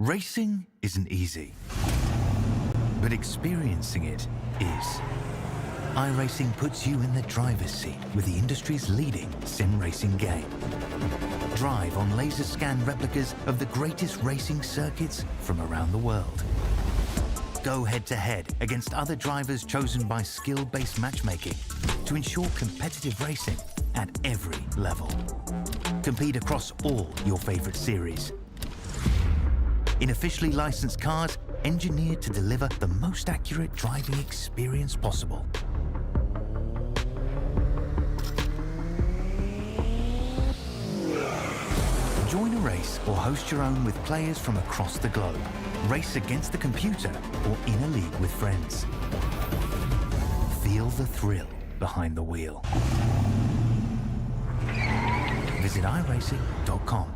Racing isn't easy, but experiencing it is. iRacing puts you in the driver's seat with the industry's leading sim racing game. Drive on laser scan replicas of the greatest racing circuits from around the world. Go head-to-head against other drivers chosen by skill-based matchmaking to ensure competitive racing at every level. Compete across all your favorite series. In officially licensed cars, engineered to deliver the most accurate driving experience possible. Join a race or host your own with players from across the globe. Race against the computer or in a league with friends. Feel the thrill behind the wheel. Visit iRacing.com.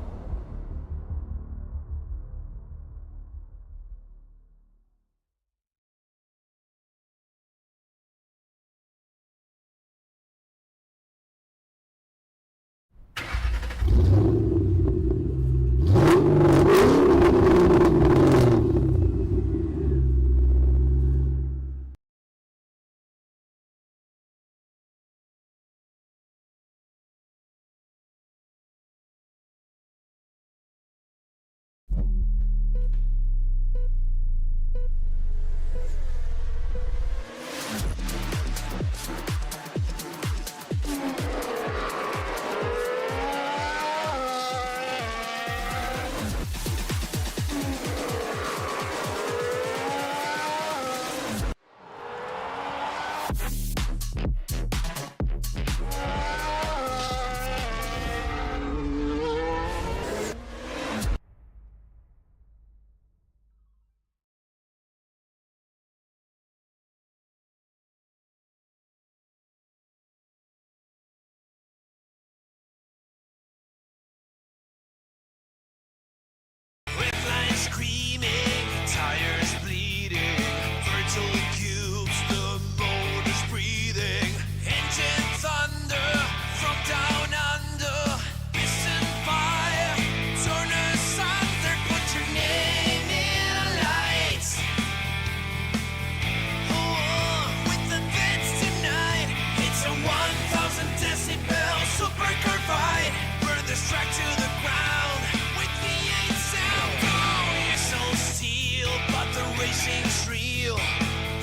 Screaming, tires bleeding, virtual cubes, the motor's breathing, engine thunder from down under, piston fire, turn asunder, put your name in lights. Oh, with the vets tonight, it's a 1,000 decibel supercar fight, burn this track to the ground with V8 sound. But the racing's real.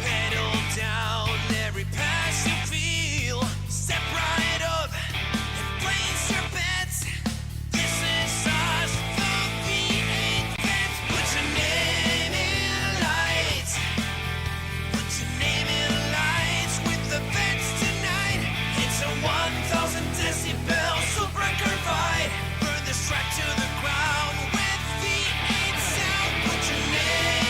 Pedal down every pass you feel. Step right up and place your bets. This is us, the V8 Vets. Put your name in lights. Put your name in lights with the Vets tonight. It's a 1,000 decibel supercar fight. Burn this track to the ground with V8 sound. Put your name.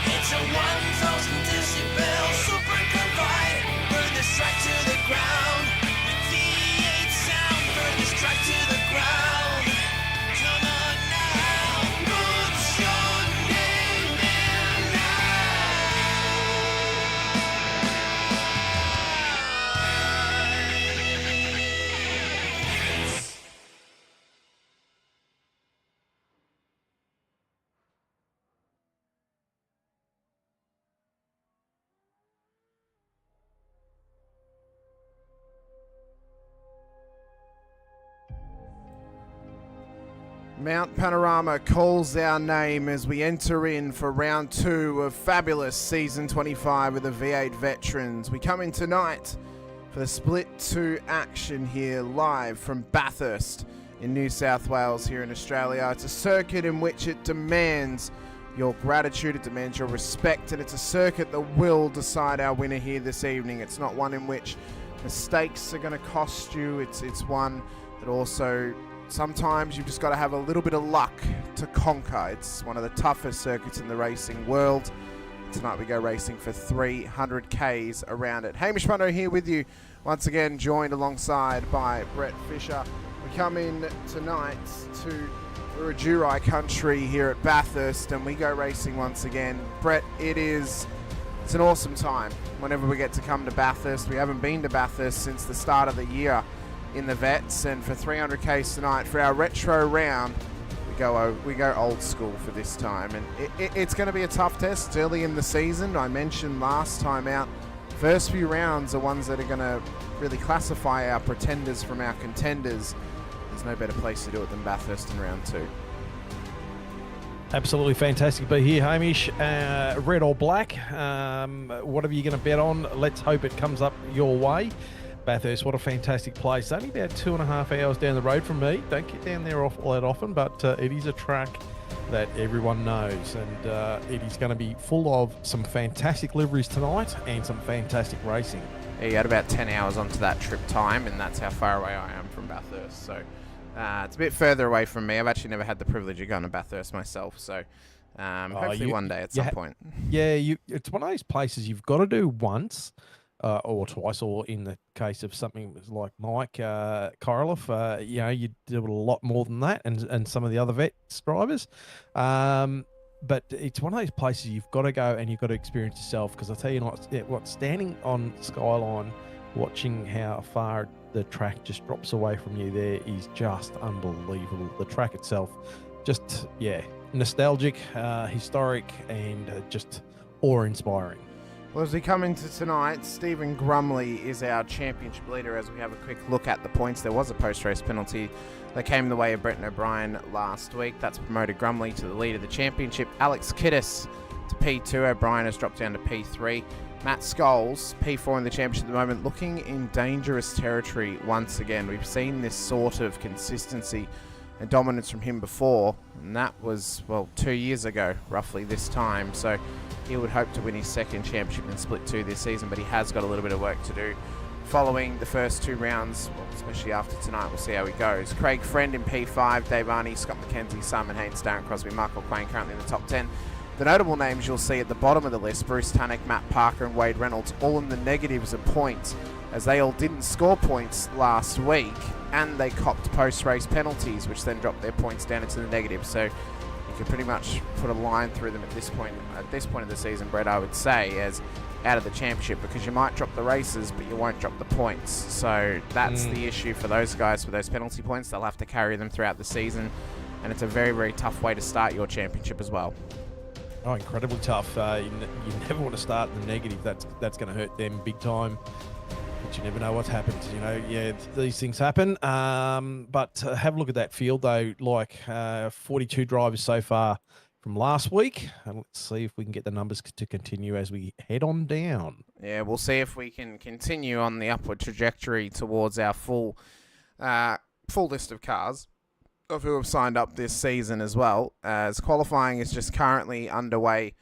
It's a 1,000 decibel supercar fight. Burn this track to the ground with V8 sound. Burn this track to the ground. Come on now, put your name in lights. Mount Panorama calls our name as we enter in for round 2 of fabulous season 25 with the V8 Veterans. We come in tonight for the Split 2 action here live from Bathurst in New South Wales here in Australia. It's a circuit in which it demands your gratitude, it demands your respect, and it's a circuit that will decide our winner here this evening. It's not one in which mistakes are going to cost you. It's one that also sometimes you've just got to have a little bit of luck to conquer. It's one of the toughest circuits in the racing world. Tonight we go racing for 300 Ks around it. Hamish Munro here with you once again, joined alongside by Brett Fisher. We come in tonight to Wiradjuri country here at Bathurst and we go racing once again. Brett, it's an awesome time whenever we get to come to Bathurst. We haven't been to Bathurst since the start of the year. in the Vets, and for 300Ks tonight for our retro round, we go old school for this time, and it's going to be a tough test early in the season. I mentioned last time out, first few rounds are ones that are going to really classify our pretenders from our contenders. There's no better place to do it than Bathurst in round 2. Absolutely fantastic to be here, Hamish. Red or black, what are you going to bet on? Let's hope it comes up your way. Bathurst, what a fantastic place. Only about 2.5 hours down the road from me. Don't get down there all that often, but it is a track that everyone knows, and it is going to be full of some fantastic liveries tonight and some fantastic racing. Yeah, you had about 10 hours onto that trip time, and that's how far away I am from Bathurst. So it's a bit further away from me. I've actually never had the privilege of going to Bathurst myself, so hopefully one day at some point. Yeah, it's one of those places you've got to do once. Or twice, or in the case of something like Mike Korolev, you do a lot more than that, and some of the other vets drivers. But it's one of those places you've got to go and you've got to experience yourself, because I tell you what, standing on Skyline, watching how far the track just drops away from you there is just unbelievable. The track itself, just, nostalgic, historic, and just awe-inspiring. Well, as we come into tonight, Stephen Grumley is our championship leader as we have a quick look at the points. There was a post-race penalty that came the way of Brenton O'Brien last week. That's promoted Grumley to the lead of the championship. Alex Kiddis to P2. O'Brien has dropped down to P3. Matt Scholes, P4 in the championship at the moment, looking in dangerous territory once again. We've seen this sort of consistency and dominance from him before, and that was, 2 years ago, roughly this time. So he would hope to win his second championship in Split 2 this season, but he has got a little bit of work to do following the first 2 rounds, especially after tonight. We'll see how he goes. Craig Friend in P5, Dave Arney, Scott McKenzie, Simon Haynes, Darren Crosby, Michael Quain currently in the top 10. The notable names you'll see at the bottom of the list, Bruce Tannock, Matt Parker and Wade Reynolds, all in the negatives of points, as they all didn't score points last week, and they copped post-race penalties, which then dropped their points down into the negatives. So you can pretty much put a line through them at this point of the season, Brett, I would say, as out of the championship, because you might drop the races, but you won't drop the points. So that's the issue for those guys with those penalty points. They'll have to carry them throughout the season, and it's a very, very tough way to start your championship as well. Oh, incredibly tough. You never want to start in the negative. That's going to hurt them big time. But you never know what's happened. These things happen. But have a look at that field, though. 42 drivers so far from last week. And let's see if we can get the numbers to continue as we head on down. Yeah, we'll see if we can continue on the upward trajectory towards our full list of cars of who have signed up this season as well, as qualifying is just currently underway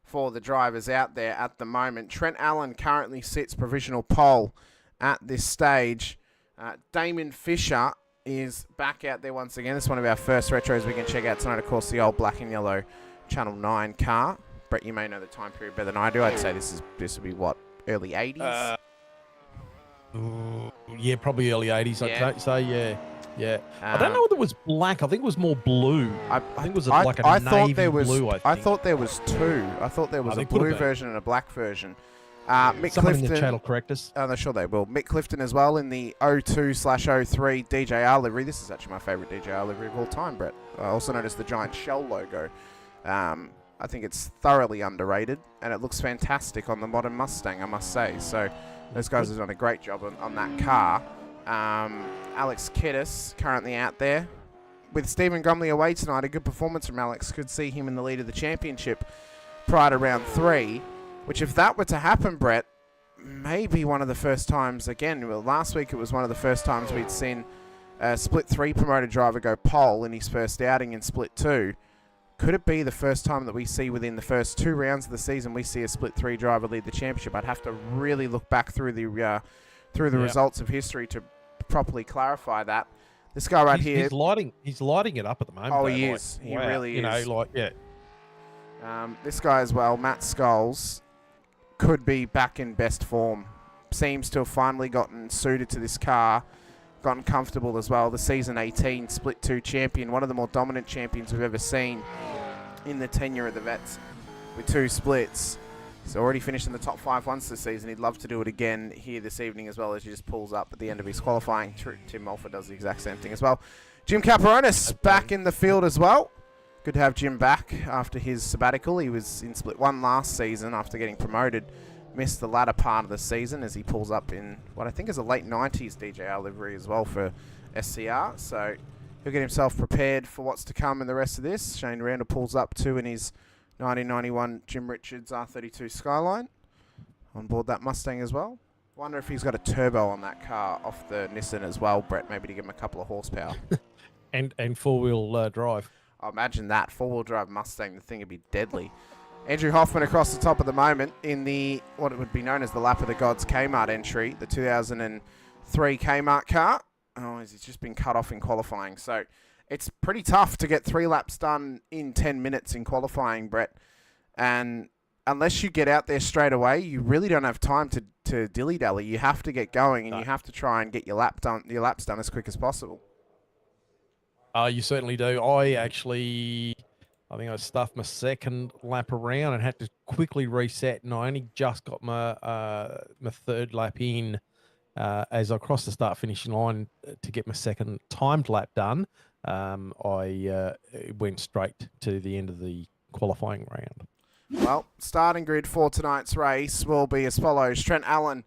for the drivers out there at the moment. Trent Allen currently sits provisional pole at this stage. Damon Fisher is back out there once again. This is one of our first retros we can check out tonight. Of course, the old black and yellow Channel 9 car. Brett, you may know the time period better than I do. I'd say this would be what, early 80s? Yeah, probably early 80s. Yeah. I'd say, yeah. Yeah, I don't know whether it was black. I think it was more blue. I think it was like a navy blue. I thought there was two. I thought there was a blue version and a black version. Mick Someone Clifton, in the chat will correct us. I'm sure they will. Mick Clifton as well in the 02/03 DJR livery. This is actually my favourite DJR livery of all time, Brett. Also known as the giant shell logo. I think it's thoroughly underrated, and it looks fantastic on the modern Mustang, I must say. So those guys have done a great job on that car. Alex Kiddis currently out there. With Stephen Grumley away tonight, a good performance from Alex could see him in the lead of the championship prior to round 3, which if that were to happen, Brett, maybe one of the first times again. Well, last week it was one of the first times we'd seen a Split 3 promoted driver go pole in his first outing in Split 2. Could it be the first time that we see within the first 2 rounds of the season we see a Split 3 driver lead the championship? I'd have to really look back through the results of history to properly clarify that. This guy here, he's lighting it up at the moment. Oh, he is. He really is. This guy as well, Matt Scholes, could be back in best form. Seems to have finally gotten suited to this car, gotten comfortable as well. The season 18 Split 2 champion, one of the more dominant champions we've ever seen in the tenure of the vets with 2 splits. He's already finished in the top 5 once this season. He'd love to do it again here this evening as well, as he just pulls up at the end of his qualifying. Tim Mulford does the exact same thing as well. Jim Caperonis back in the field as well. Good to have Jim back after his sabbatical. He was in Split 1 last season after getting promoted. Missed the latter part of the season as he pulls up in what I think is a late 90s DJR livery as well for SCR. So he'll get himself prepared for what's to come in the rest of this. Shane Randall pulls up too in his 1991 Jim Richards R32 Skyline on board that Mustang as well. Wonder if he's got a turbo on that car off the Nissan as well, Brett, maybe to give him a couple of horsepower. and four-wheel drive. I imagine that four-wheel drive Mustang, the thing would be deadly. Andrew Hoffman across the top at the moment in the what it would be known as the Lap of the Gods Kmart entry, the 2003 Kmart car. Oh, he's just been cut off in qualifying, so it's pretty tough to get 3 laps done in 10 minutes in qualifying, Brett. And unless you get out there straight away, you really don't have time to dilly-dally. You have to get going, and you have to try and get your laps done as quick as possible. You certainly do. I think I stuffed my second lap around and had to quickly reset, and I only just got my my third lap in as I crossed the start-finishing line to get my second timed lap done. I went straight to the end of the qualifying round. Well, starting grid for tonight's race will be as follows. Trent Allen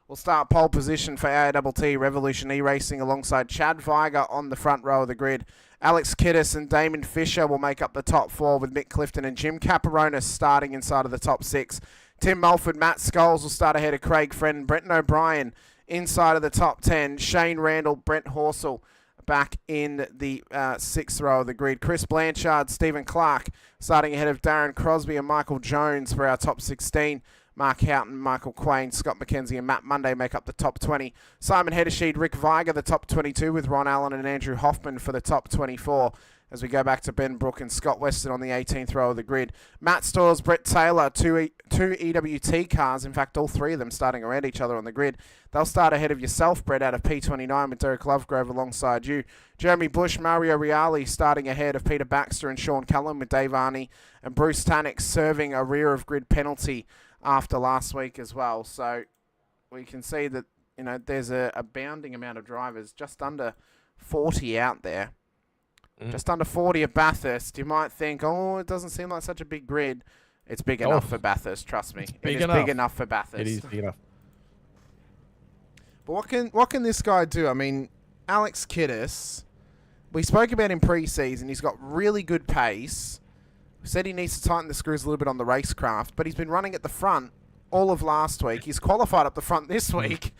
will start pole position for AATT Revolution E-Racing alongside Chad Viger on the front row of the grid. Alex Kiddis and Damon Fisher will make up the top 4 with Mick Clifton and Jim Caperonis starting inside of the top 6. Tim Mulford, Matt Scholes will start ahead of Craig Friend and Brenton O'Brien inside of the top 10. Shane Randall, Brent Horsell back in the 6th row of the grid. Chris Blanchard, Stephen Clark starting ahead of Darren Crosby and Michael Jones for our top 16. Mark Houghton, Michael Quain, Scott McKenzie and Matt Monday make up the top 20. Simon Hedesheed, Rick Viger, the top 22 with Ron Allen and Andrew Hoffman for the top 24. As we go back to Ben Brook and Scott Weston on the 18th row of the grid. Matt Stores, Brett Taylor, two EWT cars, in fact all 3 of them starting around each other on the grid. They'll start ahead of yourself, Brett, out of P29 with Derek Lovegrove alongside you. Jeremy Bush, Mario Reale starting ahead of Peter Baxter and Sean Cullen with Dave Arney. And Bruce Tannock serving a rear of grid penalty after last week as well. So we can see that, you know, there's a bounding amount of drivers, just under 40 out there. Just under 40 at Bathurst. You might think, oh, it doesn't seem like such a big grid. It's big enough for Bathurst, trust me. It is big enough for Bathurst. It is big enough. But what can this guy do? I mean, Alex Kiddis, we spoke about him pre-season. He's got really good pace. We said he needs to tighten the screws a little bit on the racecraft, but he's been running at the front all of last week. He's qualified up the front this week.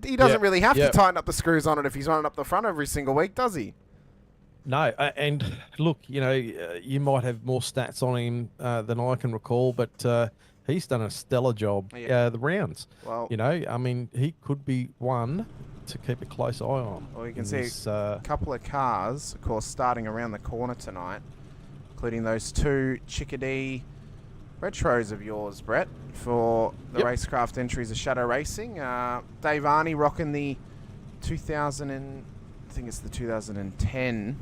He doesn't really have to tighten up the screws on it if he's running up the front every single week, does he? No, and look, you know, you might have more stats on him than I can recall, but he's done a stellar job the rounds. Well, you know, I mean, he could be one to keep a close eye on. Well, you can see a couple of cars, of course, starting around the corner tonight, including those 2 Chickadee retros of yours, Brett, for the Racecraft entries of Shadow Racing. Dave Arney rocking the 2010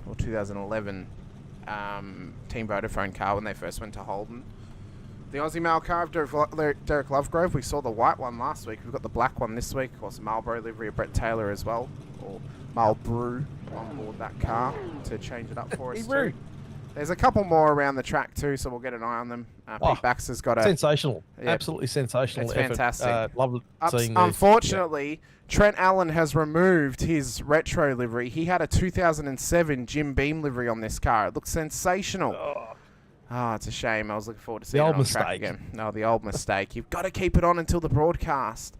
or 2011 Team Vodafone car when they first went to Holden. The Aussie Mail car of Derek Lovegrove. We saw the white one last week. We've got the black one this week. Of course, Marlboro livery of Brett Taylor as well, or Marlboro on board that car to change it up for us too. There's a couple more around the track too, so we'll get an eye on them. Pete Baxter's got a... Sensational. Absolutely sensational. It's fantastic. Love seeing Unfortunately, Trent Allen has removed his retro livery. He had a 2007 Jim Beam livery on this car. It looks sensational. Oh, it's a shame. I was looking forward to seeing it on track again. No, the old mistake. You've got to keep it on until the broadcast.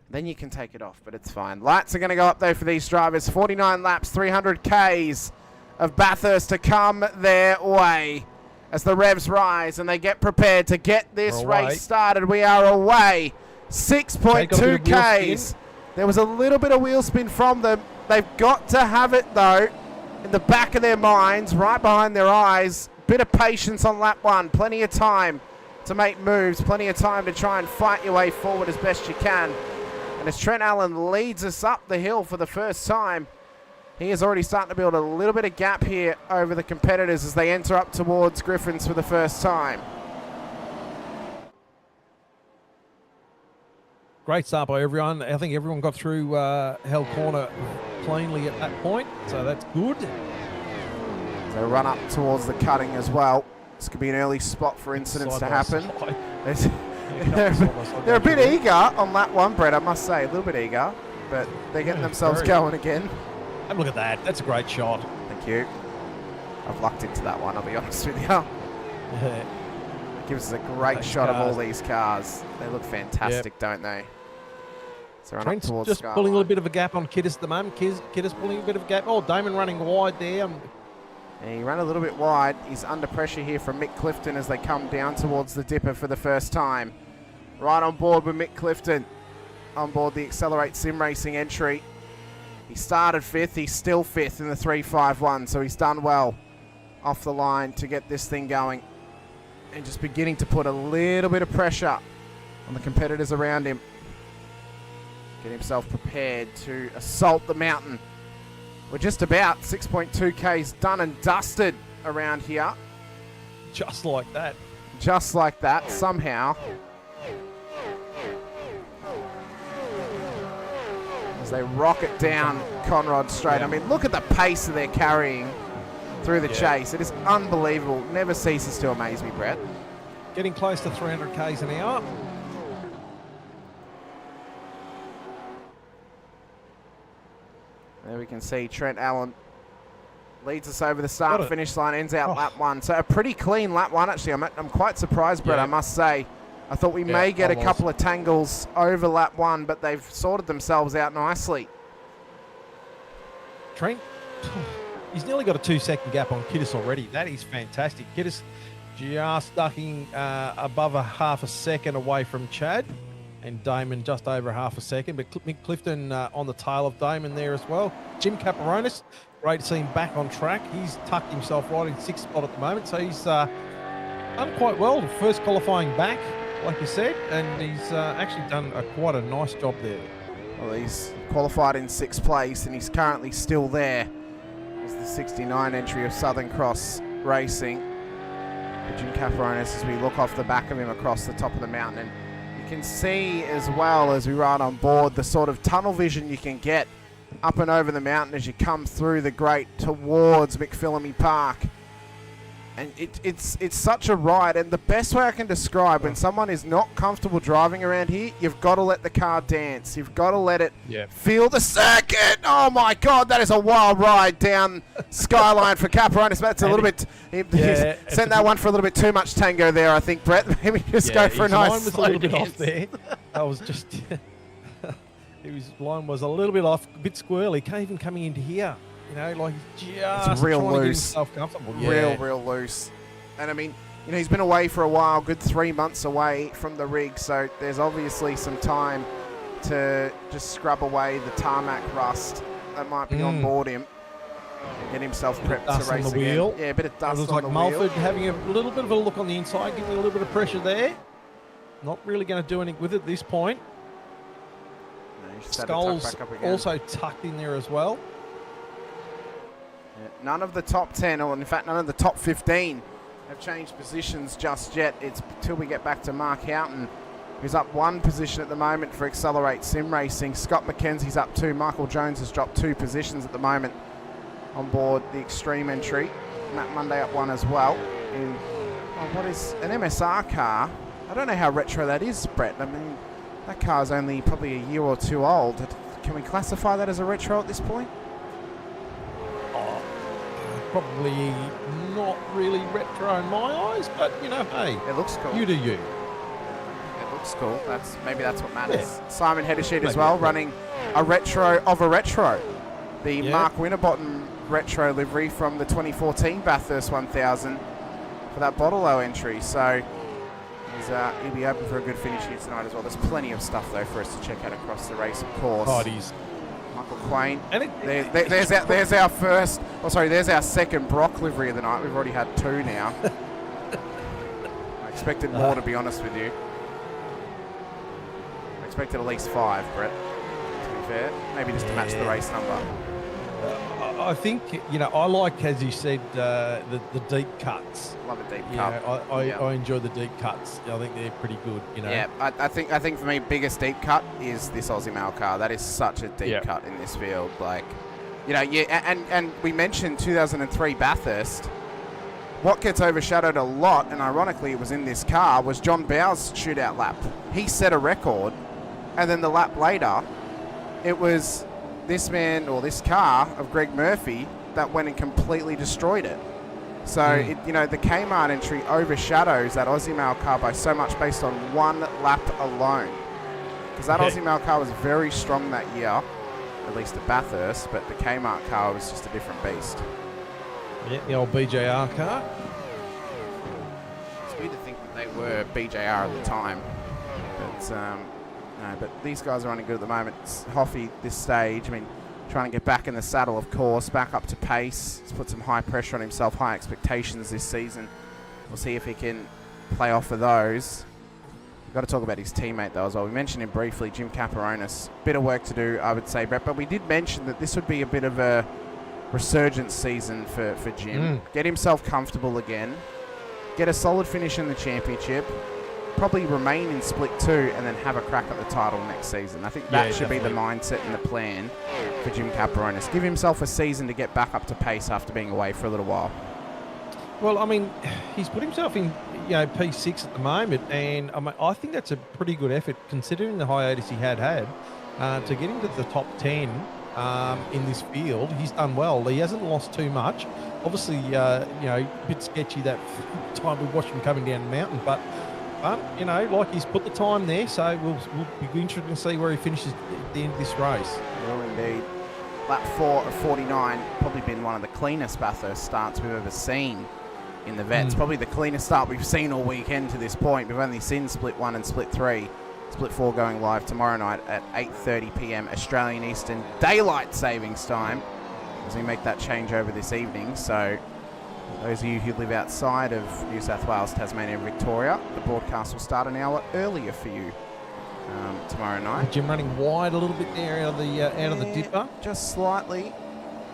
Then you can take it off, but it's fine. Lights are going to go up though for these drivers. 49 laps, 300 Ks of Bathurst to come their way as the revs rise and they get prepared to get this race started. We are away. 6.2 Ks. There was a little bit of wheel spin from them. They've got to have it though in the back of their minds, right behind their eyes. Bit of patience on lap 1. Plenty of time to make moves. Plenty of time to try and fight your way forward as best you can. And as Trent Allen leads us up the hill for the first time, he is already starting to build a little bit of gap here over the competitors as they enter up towards Griffins for the first time. Great start by everyone. I think everyone got through Hell Corner cleanly at that point, so that's good. They run up towards the cutting as well. This could be an early spot for incidents to happen. They're a bit eager on that one, Brett, I must say. A little bit eager, but they're getting themselves going again. Have a look at that. That's a great shot. Thank you. I've lucked into that one, I'll be honest with you. It gives us a great shot of all these cars. They look fantastic, don't they? So run Trent's up towards just Skyline. pulling a little bit of a gap on Kiddis at the moment. Kiddis pulling a bit of a gap. Oh, Damon running wide there. And he ran a little bit wide. He's under pressure here from Mick Clifton as they come down towards the dipper for the first time. Right on board with Mick Clifton. On board the Accelerate Sim Racing entry. He started 5th. He's still 5th in the 351, so he's done well off the line to get this thing going. And just beginning to put a little bit of pressure on the competitors around him. Get himself prepared to assault the mountain. We're just about 6.2 Ks done and dusted around here. Just like that. Just like that, somehow. As they rocket down Conrod Straight. I mean, look at the pace that they're carrying through the chase. It is unbelievable. Never ceases to amaze me, Brett. Getting close to 300 Ks an hour. There we can see Trent Allen leads us over the start-finish line, ends out lap 1. So a pretty clean lap 1, actually. I'm quite surprised, Brett, I must say. I thought we may get a couple of tangles over lap 1, but they've sorted themselves out nicely. Trent, he's nearly got a 2-second gap on Kiddis already. That is fantastic. Kiddis just ducking above a half a second away from Chad, and Damon just over half a second. But Mick Clifton on the tail of Damon there as well. Jim Caperonis, great to see him back on track. He's tucked himself right in 6th spot at the moment, so he's done quite well. First qualifying back, like you said, and he's actually done quite a nice job there. Well, he's qualified in 6th place, and he's currently still there. It's the 69 entry of Southern Cross Racing. Jim Caperonis, as we look off the back of him across the top of the mountain. And you can see as well as we ride on board the sort of tunnel vision you can get up and over the mountain as you come through the grate towards McPhillamy Park. And it's such a ride, and the best way I can describe when someone is not comfortable driving around here, you've got to let the car dance. You've got to let it feel the circuit. Oh my God, that is a wild ride down Skyline for Caperonis. That's a little bit, sent that one for a little bit too much tango there, I think, Brett. Maybe just go for a nice line was a little bit off there. I was just, his line was a little bit off, a bit squirrely, even coming into here. You know, like just it's real trying to get loose. himself comfortable. Real loose. And I mean, you know, he's been away for a while, good 3 months away from the rig, so there's obviously some time to just scrub away the tarmac rust that might be on board him and get himself prepped to race on the again. wheel. Yeah, a bit of dust it looks on like the Mulford wheel. having a little bit of a look on the inside, giving a little bit of pressure there. Not really going to do anything with it at this point. No, he's just had to tuck Skulls back up again. also tucked in there as well. None of the top 10, or in fact none of the top 15 have changed positions just yet. It's till we get back to Mark Houghton, who's up 1 position at the moment for Accelerate Sim Racing. Scott McKenzie's up 2. Michael Jones has dropped 2 positions at the moment on board the Extreme entry. Matt Monday up 1 as well. In what is an MSR car. I don't know how retro that is, Brett. I mean, that car is only probably a year or 2 old. Can we classify that as a retro at this point? Probably not really retro in my eyes, but you know, hey, It looks cool. you do you. It looks cool. Maybe that's what matters. Yeah. Simon Heddersheet as Maybe, well, yeah. running a retro of a retro. The Yeah. Mark Winterbottom retro livery from the 2014 Bathurst 1000 for that Bottle-O entry. So he'll be open for a good finish here tonight as well. There's plenty of stuff though for us to check out across the race, of course. Oh, it is. Michael Quain. And There's our first. Oh, sorry. There's our second Brock livery of the night. We've already had 2 now. I expected more, to be honest with you. I expected at least 5, Brett. To be fair, maybe just to match the race number. I think, I like, as you said, the deep cuts. Love a deep Yeah, cut. I enjoy the deep cuts. I think they're pretty good, Yeah, I think for me, biggest deep cut is this Aussie Mail car. That is such a deep Yep. cut in this field. Like, and we mentioned 2003 Bathurst. What gets overshadowed a lot, and ironically it was in this car, was John Bowes' shootout lap. He set a record, and then the lap later, it was this man, or this car of Greg Murphy, that went and completely destroyed it. So, the Kmart entry overshadows that Aussie Mail car by so much based on one lap alone. Because that Aussie Mail car was very strong that year, at least at Bathurst, but the Kmart car was just a different beast. Yeah, the old BJR car. It's weird to think that they were BJR at the time. But, no, but these guys are running good at the moment. It's Hoffy, this stage, trying to get back in the saddle, of course, back up to pace. He's put some high pressure on himself, high expectations this season. We'll see if he can play off of those. We've got to talk about his teammate, though, as well. We mentioned him briefly, Jim Caparonis. Bit of work to do, I would say, Brett, but we did mention that this would be a bit of a resurgence season for Jim. Get himself comfortable again. Get a solid finish in the championship. Probably remain in Split 2 and then have a crack at the title next season. I think that should be the mindset and the plan for Jim Caparonis. Give himself a season to get back up to pace after being away for a little while. Well, he's put himself in, P6 at the moment, and I think that's a pretty good effort considering the hiatus he had to get into the top 10 in this field. He's done well. He hasn't lost too much. Obviously, a bit sketchy that time we watched him coming down the mountain, but he's put the time there, so we'll be interested to see where he finishes at the end of this race. Well, indeed. Lap 4 of 49, probably been one of the cleanest Bathurst starts we've ever seen in the Vets. Probably the cleanest start we've seen all weekend to this point. We've only seen Split 1 and Split 3. Split 4 going live tomorrow night at 8:30 p.m. Australian Eastern Daylight Savings Time as we make that change over this evening. So those of you who live outside of New South Wales, Tasmania and Victoria, the broadcast will start an hour earlier for you tomorrow night. Jim running wide a little bit there out of the dipper. Just slightly.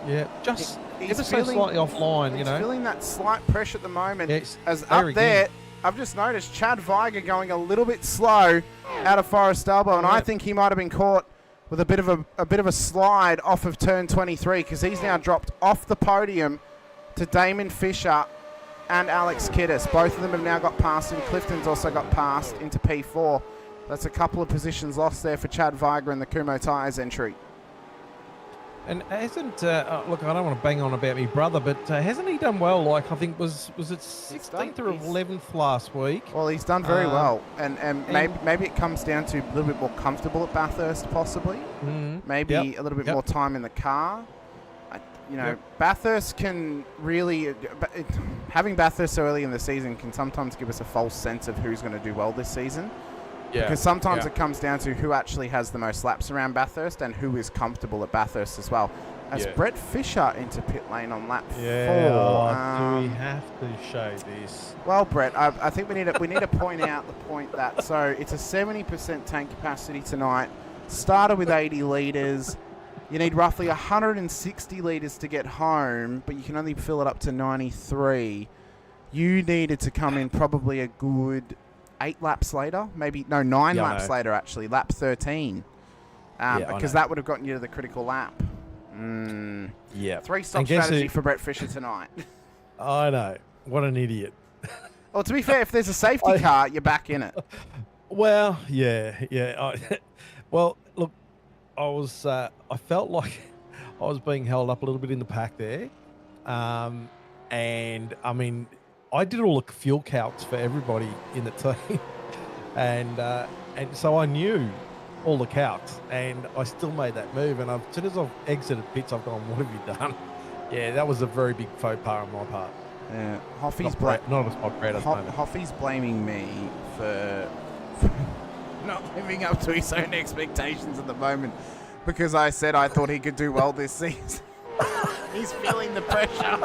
Yeah, just He's ever so slightly offline, He's feeling that slight pressure at the moment. Yes, as up there, I've just noticed Chad Viger going a little bit slow out of Forest Elbow, and I think he might have been caught with a bit of a slide off of turn 23 because he's now dropped off the podium to Damon Fisher and Alex Kiddis. Both of them have now got past him. Clifton's also got past into P4. That's a couple of positions lost there for Chad Viger in the Kumo Tyres entry. And hasn't look, I don't want to bang on about me brother, but hasn't he done well? Like I think was it 16th or 11th last week? Well, he's done very well, and maybe it comes down to a little bit more comfortable at Bathurst, possibly. Maybe a little bit more time in the car. Bathurst can really having Bathurst so early in the season can sometimes give us a false sense of who's going to do well this season. Yeah. Because sometimes it comes down to who actually has the most laps around Bathurst and who is comfortable at Bathurst as well. As Brett Fisher into pit lane on lap 4. Do we have to show this? Well, Brett, I think we need to point out the point that it's a 70% tank capacity tonight. Started with 80 litres. You need roughly 160 litres to get home, but you can only fill it up to 93. You needed to come in probably a good 8 laps later, 9 laps later actually, lap 13, because that would have gotten you to the critical lap. 3-stop strategy for Brett Fisher tonight. I know, what an idiot. Well, to be fair, if there's a safety car, you're back in it. Well, well, look, I felt like I was being held up a little bit in the pack there, and I did all the fuel calcs for everybody in the team, and so I knew all the calcs, and I still made that move. And as soon as I've exited pits, I've gone, "What have you done?" Yeah, that was a very big faux pas on my part. Yeah, Hoffy's blaming me for not living up to his own expectations at the moment because I said I thought he could do well this season. He's feeling the pressure.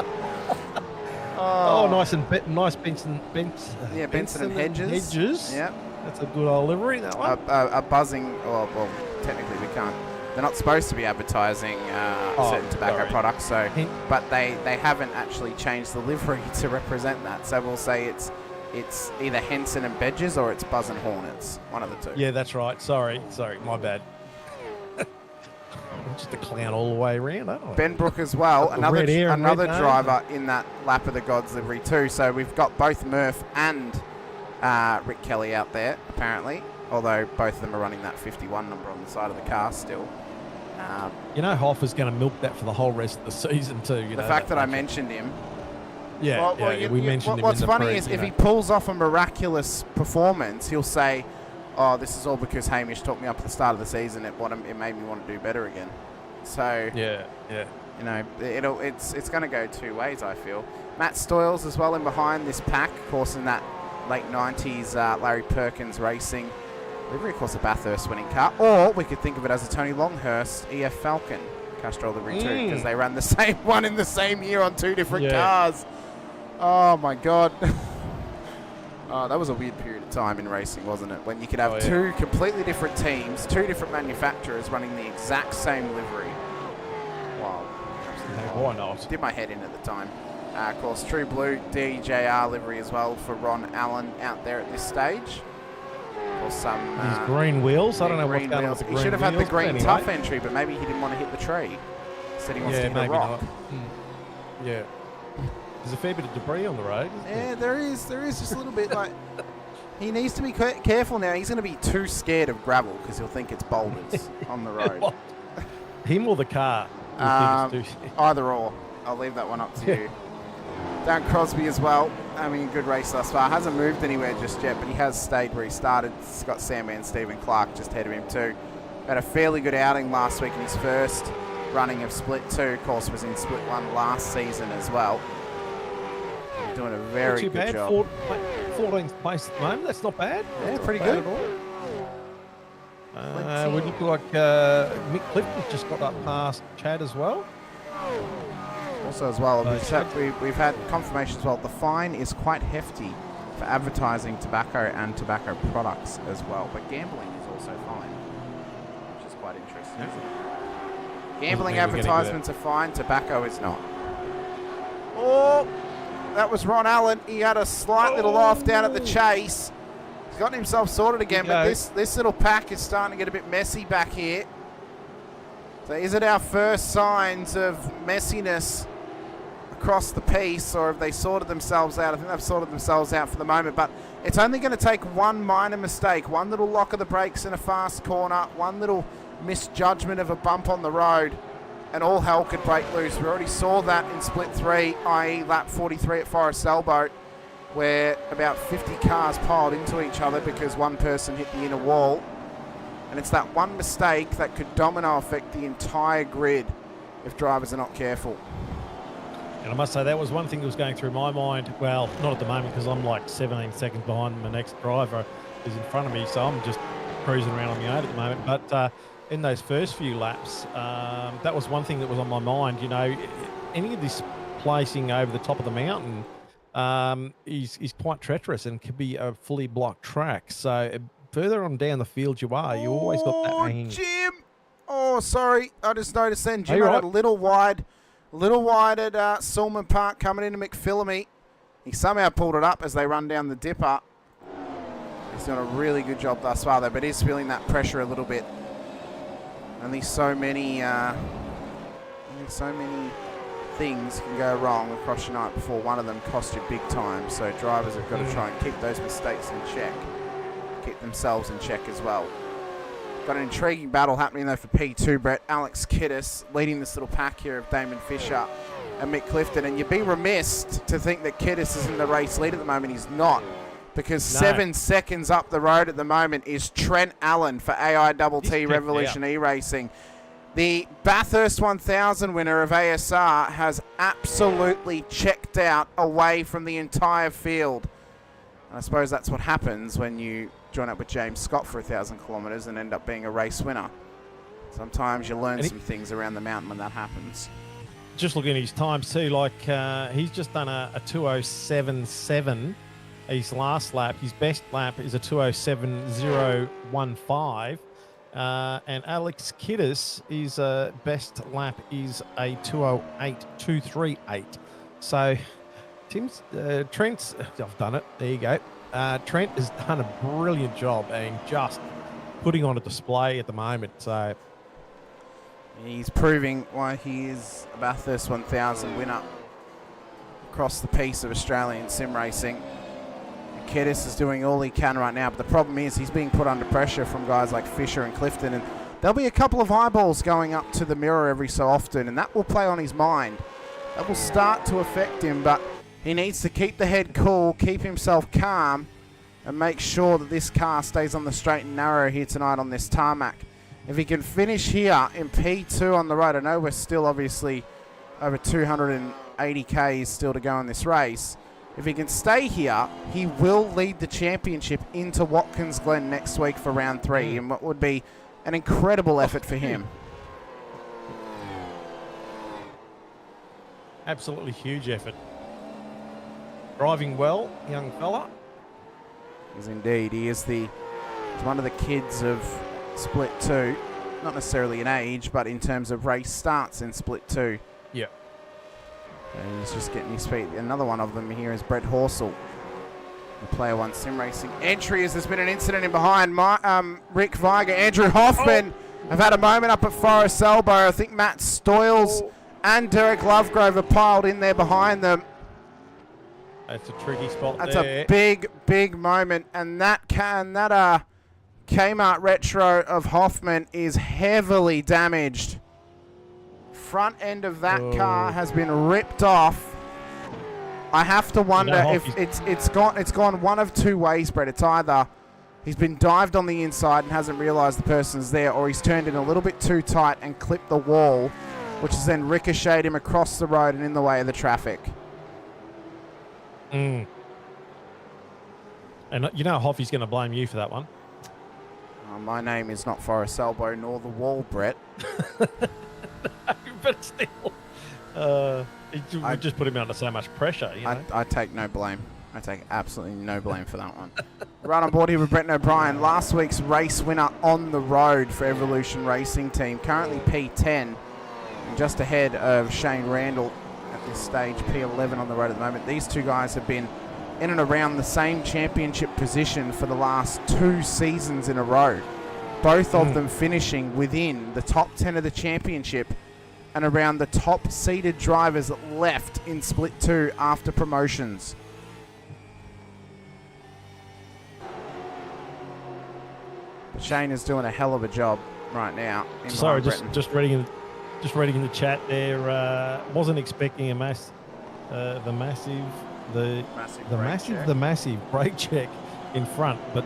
Nice Benson and Hedges. Yeah, that's a good old livery. That one. A buzzing. Well, technically we can't they're not supposed to be advertising certain tobacco products. So, but they haven't actually changed the livery to represent that. So we'll say it's either Henson and Bedges or it's Buzz and Hornets, one of the two. Yeah, that's right. Sorry, my bad. I'm just a clown all the way around, aren't I? Ben Brook as well, another red driver in that Lap of the Gods livery too. So we've got both Murph and Rick Kelly out there, apparently. Although both of them are running that 51 number on the side of the car still. You know, Hoffa's going to milk that for the whole rest of the season too. The fact that I mentioned him. Yeah, we mentioned him. What's funny is if he pulls off a miraculous performance, he'll say, "Oh, this is all because Hamish took me up at the start of the season. It made me want to do better again." So yeah. You know, it's going to go two ways. I feel Matt Stoyles as well in behind this pack, of course, in that late 90s Larry Perkins Racing livery, of course, a Bathurst winning car, or we could think of it as a Tony Longhurst EF Falcon Castrol livery too, because they ran the same one in the same year on two different cars. Oh my God. Oh, that was a weird period of time in racing, wasn't it? When you could have two completely different teams, two different manufacturers running the exact same livery. Wow. Why not? Did my head in at the time. Of course, True Blue DJR livery as well for Ron Allen out there at this stage. Or some these green wheels. I don't know what's going on with the green wheels. He should have had the green anyway. tough entry, but maybe he didn't want to hit the tree. Said he wants to hit a rock. Yeah. There's a fair bit of debris on the road. Yeah, there is just a little bit. Like, he needs to be careful now. He's going to be too scared of gravel because he'll think it's boulders on the road. Him or the car? Either or. I'll leave that one up to you. Darren Crosby as well. I mean, good race thus far. Hasn't moved anywhere just yet, but he has stayed where he started. He's got Sandman Stephen Clark just ahead of him too. Had a fairly good outing last week in his first running of Split 2. Of course, was in Split 1 last season as well. Doing a very good job. 14th place at the moment. That's not bad. Yeah, pretty good. We look like Mick Clifton just got up past Chad as well. Also as well, we've had confirmation as well. The fine is quite hefty for advertising tobacco and tobacco products as well. But gambling is also fine, which is quite interesting, isn't it? Gambling advertisements are fine, tobacco is not. Oh! That was Ron Allen. He had a slight little off down at the chase. He's gotten himself sorted again, but this little pack is starting to get a bit messy back here. So is it our first signs of messiness across the piece, or have they sorted themselves out? I think they've sorted themselves out for the moment, but it's only going to take one minor mistake, one little lock of the brakes in a fast corner, one little misjudgment of a bump on the road, and all hell could break loose. We already saw that in Split 3, i.e. lap 43 at Forest Elbow, where about 50 cars piled into each other because one person hit the inner wall. And it's that one mistake that could domino affect the entire grid if drivers are not careful. And I must say, that was one thing that was going through my mind. Well, not at the moment, because I'm like 17 seconds behind my next driver who's in front of me, so I'm just cruising around on my own at the moment. But in those first few laps, that was one thing that was on my mind. You know, any of this placing over the top of the mountain is quite treacherous and can be a fully blocked track. So further on down the field you are, you always got that hanging. Jim! Oh, sorry. I just noticed then Jim had a little wide at Sulman Park coming into McPhillamy. He somehow pulled it up as they run down the dipper. He's done a really good job thus far, though, but he's feeling that pressure a little bit. Only so many things can go wrong across your night before one of them costs you big time. So drivers have got to try and keep those mistakes in check, keep themselves in check as well. Got an intriguing battle happening though for P2, Brett. Alex Kiddis leading this little pack here of Damon Fisher and Mick Clifton. And you'd be remiss to think that Kiddis is in the race lead at the moment. He's not, because 7 seconds up the road at the moment is Trent Allen for AITT Revolution E-Racing. The Bathurst 1000 winner of ASR has absolutely checked out away from the entire field. And I suppose that's what happens when you join up with James Scott for 1,000 kilometres and end up being a race winner. Sometimes you learn some things around the mountain when that happens. Just looking at his times too, like he's just done a 2:07.7 his last lap. His best lap is a 2:07.015. And Alex Kiddis, his best lap is a 2:08.238. So Trent's, I've done it. There you go. Trent has done a brilliant job and just putting on a display at the moment. So he's proving why he is a Bathurst 1000 winner across the piece of Australian sim racing. Kiddis is doing all he can right now, but the problem is he's being put under pressure from guys like Fisher and Clifton, and there'll be a couple of eyeballs going up to the mirror every so often, and that will play on his mind. That will start to affect him, but he needs to keep the head cool, keep himself calm, and make sure that this car stays on the straight and narrow here tonight on this tarmac. If he can finish here in P2 on the road, I know we're still obviously over 280 Ks still to go in this race. If he can stay here, he will lead the championship into Watkins Glen next week for round 3, and what would be an incredible effort for him. absolutely huge effort. Driving well, young fella. He's indeed. He is he's one of the kids of Split 2. Not necessarily in age, but in terms of race starts in Split 2. Yeah. And he's just getting his feet. Another one of them here is Brett Horsell, the Player 1 sim racing entry. As there's been an incident in behind Rick Viger. Andrew Hoffman have had a moment up at Forest Elbow. I think Matt Stoyles and Derek Lovegrove are piled in there behind them. That's a tricky spot. That's there. a big, big moment. And that Kmart Retro of Hoffman is heavily damaged. Front end of that car has been ripped off. I have to wonder if it's gone one of two ways, Brett. It's either he's been dived on the inside and hasn't realised the person's there, or he's turned in a little bit too tight and clipped the wall, which has then ricocheted him across the road and in the way of the traffic. And you know Hoffy's going to blame you for that one. My name is not Forest Elbow nor the wall, Brett. But still, we just put him under so much pressure. You know? I take no blame. I take absolutely no blame for that one. Right on board here with Brenton O'Brien, last week's race winner on the road for Evolution Racing Team, currently P10, and just ahead of Shane Randall at this stage, P11 on the road at the moment. These two guys have been in and around the same championship position for the last 2 seasons in a row. Both of them finishing within the top 10 of the championship and around the top seeded drivers left in Split 2 after promotions. But Shane is doing a hell of a job right now. Sorry, just reading in the chat there. Wasn't expecting the massive brake check in front, but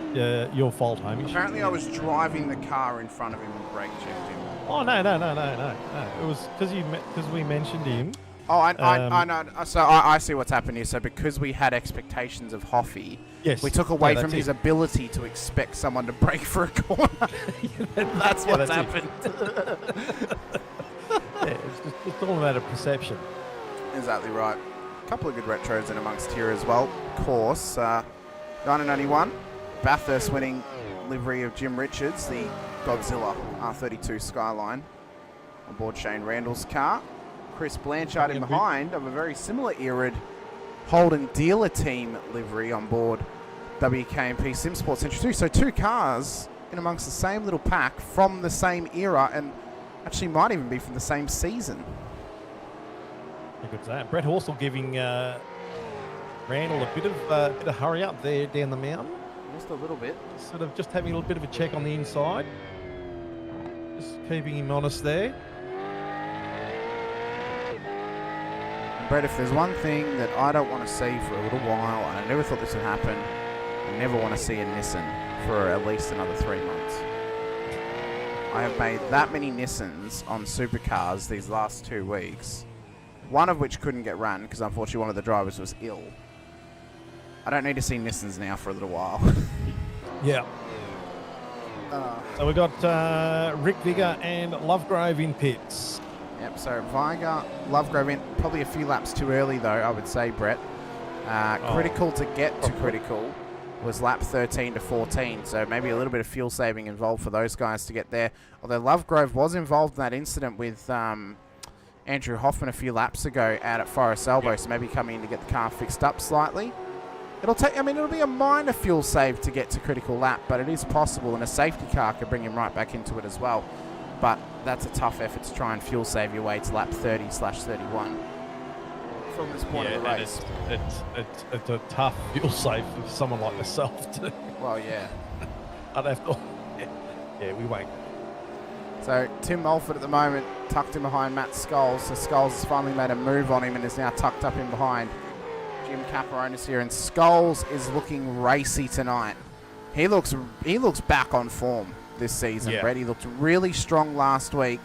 your fault, Hamish. Apparently, I was driving the car in front of him and brake checked him. Oh no! It was because we mentioned him. Oh, I know. So I see what's happened here. So because we had expectations of Hoffy, yes, we took away from his ability to expect someone to brake for a corner. That's what's happened. It's all about a perception. Exactly right. A couple of good retros in amongst here as well. Of course, 1991, Bathurst winning livery of Jim Richards, the Godzilla R32 Skyline, on board Shane Randall's car. Chris Blanchard in behind of a very similar era Holden dealer team livery on board WKMP Sim Sports Century 2. So 2 cars in amongst the same little pack from the same era, and actually might even be from the same season. How good's that? Brett Horsell giving Randall a bit of hurry up there down the mountain. Just a little bit. Sort of just having a little bit of a check on the inside. Just keeping him honest there. Brett, if there's one thing that I don't want to see for a little while, and I never thought this would happen, I never want to see a Nissan for at least another 3 months. I have made that many Nissans on supercars these last 2 weeks, one of which couldn't get run because unfortunately one of the drivers was ill. I don't need to see Nissans now for a little while. Yeah. So we got Rick Vigor and Lovegrove in pits. Yep, so Viger, Lovegrove in, probably a few laps too early though, I would say, Brett. Critical to get to critical. was lap 13 to 14, so maybe a little bit of fuel saving involved for those guys to get there. Although Lovegrove was involved in that incident with Andrew Hoffman a few laps ago out at Forest Elbow, so maybe coming in to get the car fixed up slightly. It'll take, I mean, it'll be a minor fuel save to get to critical lap, but it is possible, and a safety car could bring him right back into it as well. But that's a tough effort to try and fuel save your way to lap 30/31 from this point of the race. It's a tough fuel save for someone like myself too. Well, yeah. I'd have to. Yeah, we won't. So Tim Mulford at the moment tucked in behind Matt Scholes. So Scholes has finally made a move on him and is now tucked up in behind Jim Caperonis here. And Scholes is looking racy tonight. He looks back on form this season, Yeah. Brett. He looked really strong last week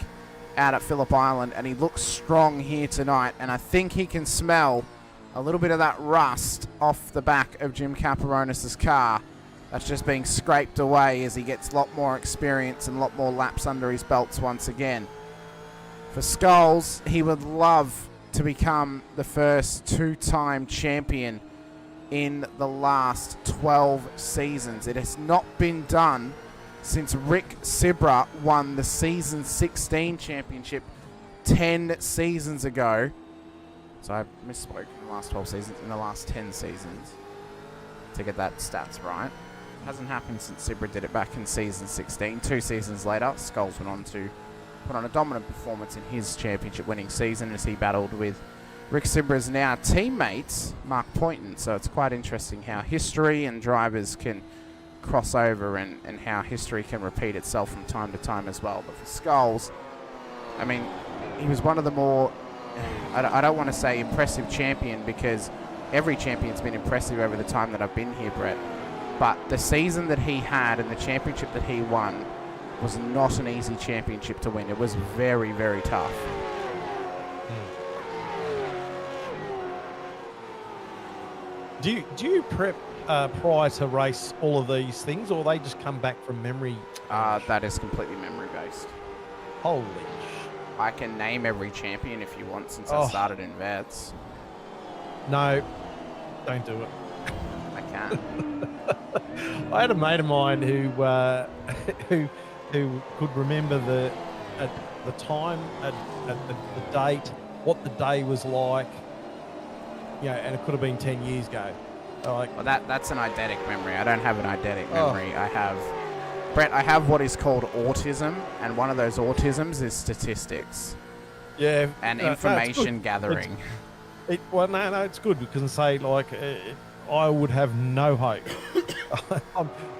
out at Phillip Island, and he looks strong here tonight. And I think he can smell a little bit of that rust off the back of Jim Caperonis' car. That's just being scraped away as he gets a lot more experience and a lot more laps under his belts once again. For Scholes, he would love to become the first two-time champion in the last 12 seasons. It has not been done since Rick Sibra won the season 16 championship 10 seasons ago. So I misspoke, in the last 12 seasons, in the last 10 seasons, to get that stats right. It hasn't happened since Sibra did it back in season 16. 2 seasons later, Scholes went on to put on a dominant performance in his championship winning season as he battled with Rick Sibra's now teammates, Mark Poynton. So it's quite interesting how history and drivers can cross over and how history can repeat itself from time to time as well. But for Scholes, I mean, he was one of the more, I don't want to say impressive champion, because every champion's been impressive over the time that I've been here, Brett. But the season that he had and the championship that he won was not an easy championship to win. It was very, very tough. Do you prep prior to race all of these things, or they just come back from memory? That is completely memory based. Holy I can name every champion if you want, since I started in vets. No, don't do it. I can. I had a mate of mine who could remember the time, at the date, what the day was like. And it could have been 10 years ago. Like, Well, that's an eidetic memory. I don't have an eidetic memory. I have what is called autism, and one of those autisms is statistics yeah, and no, it's information good. gathering. No, it's good, because say I would have no hope.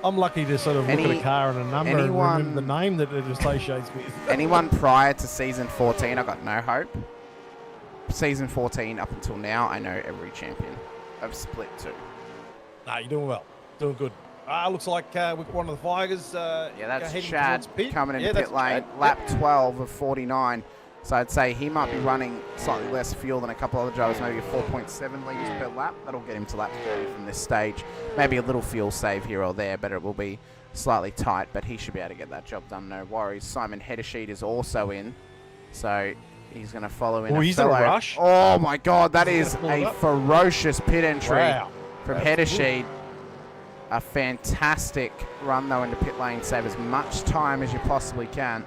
I'm lucky to sort of look at a car and a number and remember the name that it associates with. Anyone prior to season 14, I got no hope. Season 14 up until now, I know every champion of Split 2. No, you're doing well. Doing good. Looks like we've got one of the Tigers. That's heading Chad towards pit. coming into That's pit lane, Chad. lap 12 of 49. So I'd say he might be running slightly less fuel than a couple other drivers, maybe a 4.7 litres per lap. That'll get him to lap 30 from this stage. Maybe a little fuel save here or there, but it will be slightly tight. But he should be able to get that job done, no worries. Simon Heddersheet is also in. So he's going to follow in. He's in a rush. Oh my God, that is a ferocious pit entry from That's Heddersheet. A fantastic run though into pit lane, save as much time as you possibly can.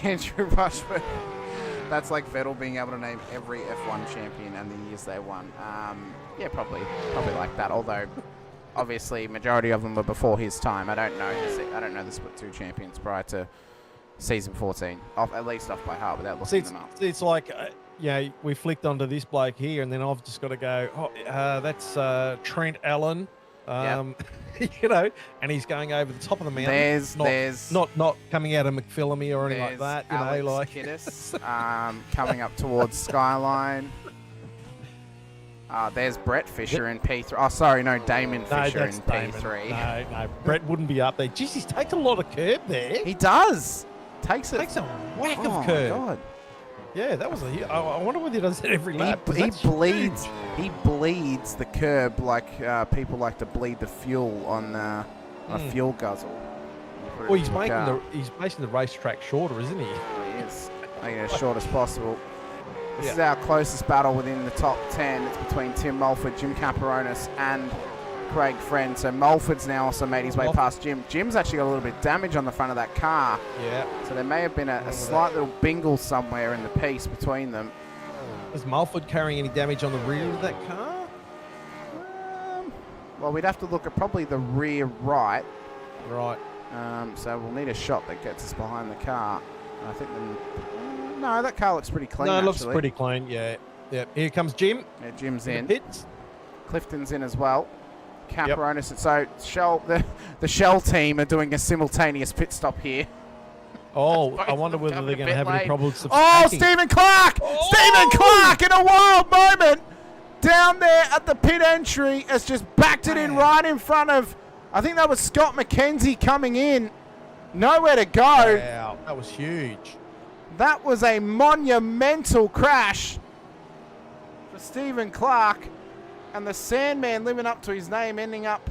Andrew Rushford. That's like Vettel being able to name every F1 champion and the years they won. Yeah, probably like that. Although, obviously, majority of them were before his time. I don't know the Split 2 champions prior to season 14, at least off by heart without looking them up. It's like, we flicked onto this bloke here, and then I've just got to go, that's Trent Allen, and he's going over the top of the mountain. There's not coming out of McPhillamy or anything like that. Alex Kiddis, coming up towards Skyline. There's Brett Fisher in P3. Oh, sorry, no, Damon Fisher in P3. No, Brett wouldn't be up there. Jeez, he takes a lot of curb there. He does. Takes a whack of curb. My God. Yeah, that was I wonder whether he does that every lap. He bleeds the curb like people like to bleed the fuel on a fuel guzzle. Well, he's making the racetrack shorter, isn't he? He is making it as short as possible. This is our closest battle within the top 10. It's between Tim Mulford, Jim Caperonis, and Craig Friend. So Mulford's now also made his way past Jim. Jim's actually got a little bit of damage on the front of that car. Yeah. So there may have been a slight little bingle somewhere in the piece between them. Is Mulford carrying any damage on the rear of that car? Well, we'd have to look at probably the rear right. Right. So we'll need a shot that gets us behind the car. And I think no, that car looks pretty clean. No, it looks actually. pretty clean. Yeah. Yeah. Here comes Jim. Yeah, Jim's in. Pits. Clifton's in as well. Caperonis. Yep. So the Shell team are doing a simultaneous pit stop here. Oh, I wonder whether they're going to have any problems. Oh, Stephen Clark! Oh! Stephen Clark in a wild moment down there at the pit entry has just backed it in right in front of, I think that was Scott McKenzie coming in. Nowhere to go. Wow, that was huge. That was a monumental crash for Stephen Clark, and the Sandman living up to his name, ending up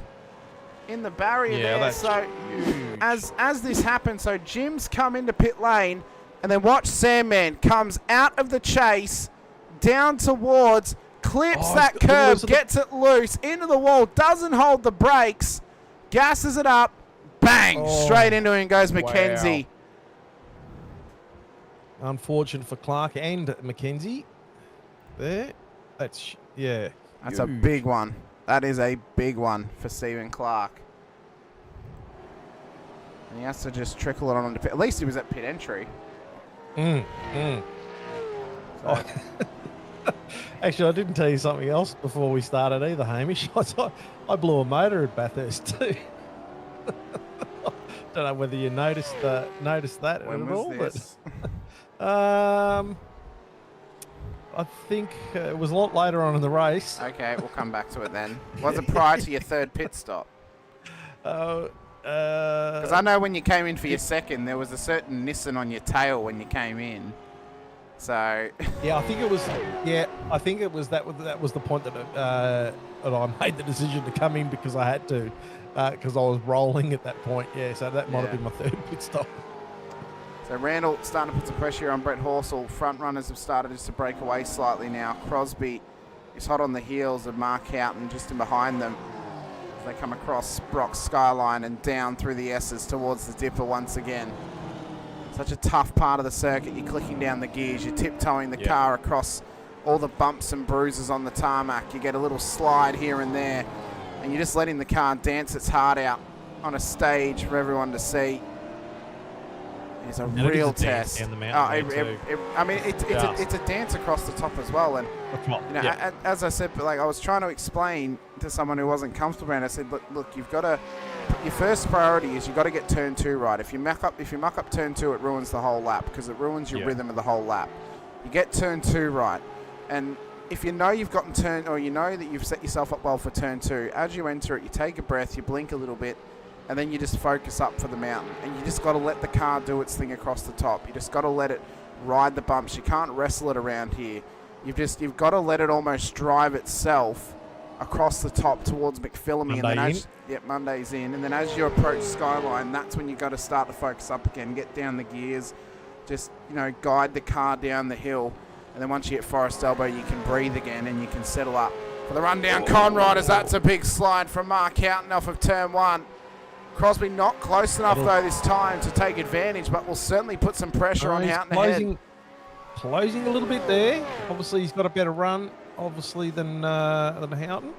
in the barrier there. That's so huge. as this happened, so Jim's come into pit lane, and then watch Sandman comes out of the chase down towards, clips that curb, gets it loose into the wall, doesn't hold the brakes, gasses it up, bang, straight into him goes McKenzie. Wow. Unfortunate for Clark and McKenzie. There, that's That's a big one. That is a big one for Stephen Clark. And he has to just trickle it on to pit. At least he was at pit entry. So, Actually, I didn't tell you something else before we started either, Hamish. I blew a motor at Bathurst too. Don't know whether you noticed that when at was all, this? but I think it was a lot later on in the race. Okay, we'll come back to it then. Was it prior to your third pit stop? Because I know when you came in for your second, there was a certain Nissan on your tail when you came in. So yeah, I think it was. Yeah, I think it was that was the point that I made the decision to come in because I had to, because I was rolling at that point. Yeah, so that might have been my third pit stop. So Randall starting to put some pressure on Brett Horsell. Front runners have started just to break away slightly now. Crosby is hot on the heels of Mark Houghton just in behind them. As they come across Brock's skyline and down through the S's towards the dipper once again. Such a tough part of the circuit. You're clicking down the gears. You're tiptoeing the car across all the bumps and bruises on the tarmac. You get a little slide here and there. And you're just letting the car dance its heart out on a stage for everyone to see. It's a real test. I mean, it's a dance across the top as well. And you know, as I said, like I was trying to explain to someone who wasn't comfortable, and I said, look, you've got to. Your first priority is you've got to get turn 2 right. If you muck up turn 2, it ruins the whole lap because it ruins your rhythm of the whole lap. You get turn 2 right, and if you know you've gotten turn, or you know that you've set yourself up well for turn 2, as you enter it, you take a breath, you blink a little bit. And then you just focus up for the mountain. And you just got to let the car do its thing across the top. You just got to let it ride the bumps. You can't wrestle it around here. You've got to let it almost drive itself across the top towards McPhillamy. Monday's in. And then as you approach Skyline, that's when you got to start to focus up again. Get down the gears. Just, guide the car down the hill. And then once you hit Forest Elbow, you can breathe again and you can settle up. For the rundown Conrod, as that's a big slide from Mark Houghton off of turn 1. Crosby not close enough, though, this time to take advantage, but will certainly put some pressure on Houghton ahead. Closing a little bit there. Obviously, he's got a better run, than Houghton.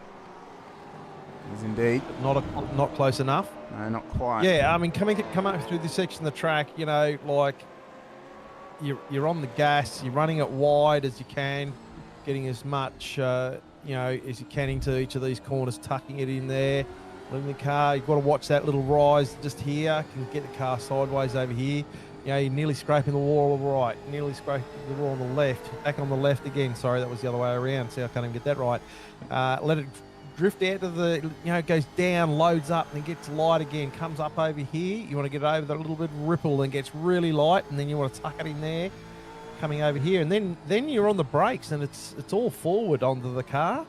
He's indeed. Not close enough. No, not quite. Yeah, I mean, coming up through this section of the track, like you're on the gas, you're running it wide as you can, getting as much, as you can into each of these corners, tucking it in there. Leaving the car, you've got to watch that little rise just here. Can get the car sideways over here. You're nearly scraping the wall on the right, nearly scraping the wall on the left. Back on the left again. Sorry, that was the other way around. See, I can't even get that right. Let it drift out of the, goes down, loads up, and then gets light again. Comes up over here. You want to get over that little bit of ripple, then gets really light, and then you want to tuck it in there. Coming over here, and then you're on the brakes, and it's all forward onto the car.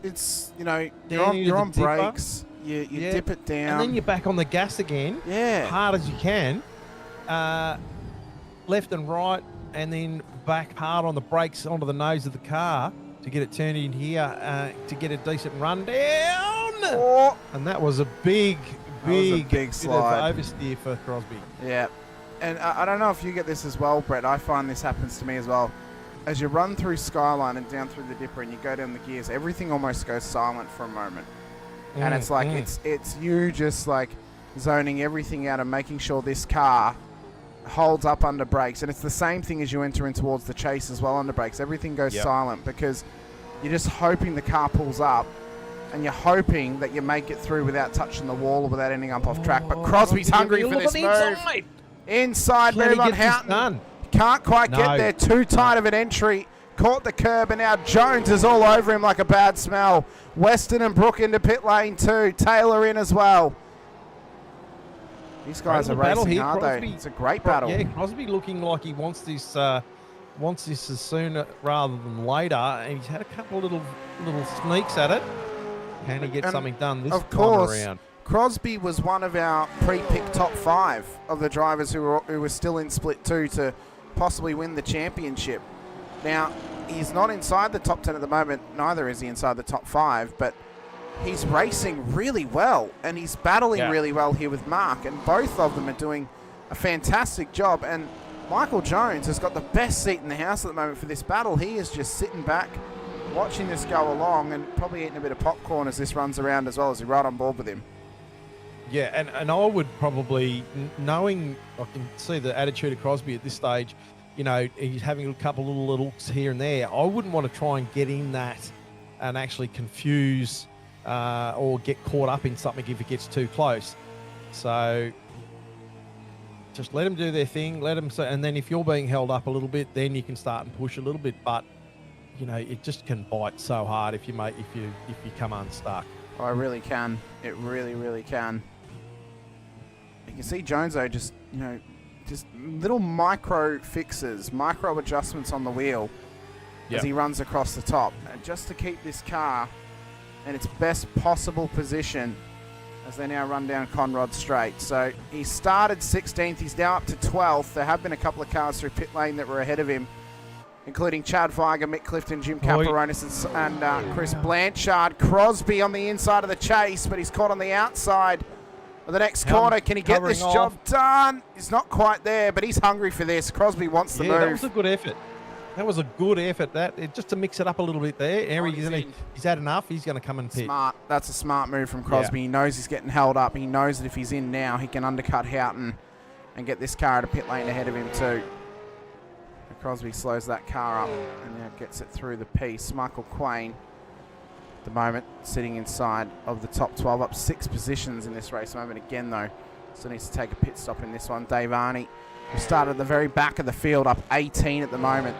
It's you're on brakes, you dip it down. And then you're back on the gas again, hard as you can, left and right, and then back hard on the brakes onto the nose of the car to get it turned in here to get a decent run down. Oh. And that was a big big slide. Oversteer for Crosby. Yeah. And I don't know if you get this as well, Brett. I find this happens to me as well. As you run through Skyline and down through the Dipper and you go down the gears, everything almost goes silent for a moment. And it's like, it's you just like zoning everything out and making sure this car holds up under brakes. And it's the same thing as you enter in towards the chase as well under brakes. Everything goes silent because you're just hoping the car pulls up and you're hoping that you make it through without touching the wall or without ending up off track. But Crosby's hungry for this move. Inside move on Houghton. Can't quite get there. Too tight of an entry. Caught the curb, and now Jones is all over him like a bad smell. Weston and Brook into pit lane too. Taylor in as well. These guys are racing hard though. It's a great battle. Yeah, Crosby looking like he wants this as soon rather than later, and he's had a couple of little sneaks at it. Can he get something done this time around? Crosby was one of our pre-pick top 5 of the drivers who were still in Split 2 to possibly win the championship. Now, he's not inside the top 10 at the moment, neither is he inside the top 5, but he's racing really well, and he's battling really well here with Mark, and both of them are doing a fantastic job, and Michael Jones has got the best seat in the house at the moment for this battle. He is just sitting back, watching this go along, and probably eating a bit of popcorn as this runs around as well, as he right on board with him. Yeah, and I would probably, knowing I can see the attitude of Crosby at this stage, you know, he's having a couple of little looks here and there. I wouldn't want to try and get in that and actually confuse or get caught up in something if it gets too close. So just let them do their thing, let them say, and then if you're being held up a little bit, then you can start and push a little bit. But you know, it just can bite so hard if you come unstuck. Oh, it really can. It really, really can. You can see Jones though, just little micro fixes, micro adjustments on the wheel as he runs across the top, just to keep this car in its best possible position as they now run down Conrod Straight. So he started 16th, he's now up to 12th. There have been a couple of cars through pit lane that were ahead of him, including Chad Viger, Mick Clifton, Jim Caparonis, and Chris Blanchard. Crosby on the inside of the chase, but he's caught on the outside of the next corner. Can he get this job done? He's not quite there, but he's hungry for this. Crosby wants the move. That was a good effort. That was a good effort. Just to mix it up a little bit there. He's had enough. He's going to come and pit. Smart. That's a smart move from Crosby. Yeah. He knows he's getting held up. He knows that if he's in now, he can undercut Houghton and get this car at a pit lane ahead of him too. Crosby slows that car up and now gets it through the piece. Michael Quain, at the moment, sitting inside of the top 12, up 6 positions in this race. Moment again, though, still needs to take a pit stop in this one. Dave Arney, who started at the very back of the field, up 18 at the moment.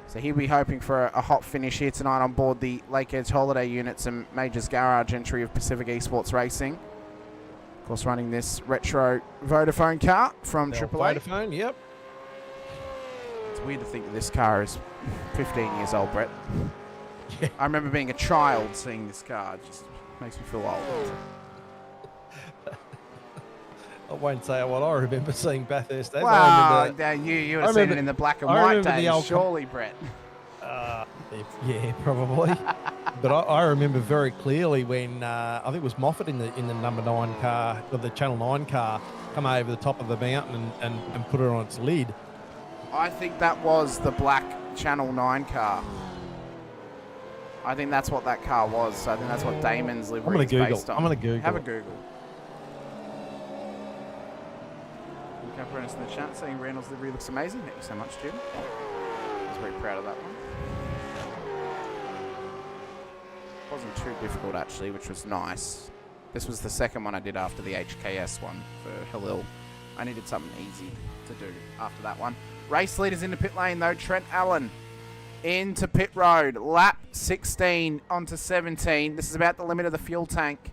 So he'll be hoping for a hot finish here tonight on board the Lake Edge Holiday Units and Majors Garage entry of Pacific Esports Racing. Of course, running this retro Vodafone car from AAA. Vodafone, yep. It's weird to think that this car is 15 years old, Brett. Yeah. I remember being a child seeing this car. It just makes me feel old. I won't say what I remember seeing Bathurst as. Wow, you would have seen it in the black and white days, surely, Brett. Yeah, probably. But I remember very clearly when I think it was Moffat in the number 9 car, or the Channel 9 car, come over the top of the mountain and put it on its lid. I think that was the black Channel 9 car. I think that's what that car was. So I think that's what Damon's livery is based on. I'm going to Google. Have a Google. Caparonis in the chat saying Randall's livery looks amazing. Thank you so much, Jim. I was very proud of that one. Wasn't too difficult actually, which was nice. This was the second one I did after the HKS one for Halil. I needed something easy to do after that one. Race leaders into pit lane though. Trent Allen into pit road. Lap 16 onto 17. This is about the limit of the fuel tank.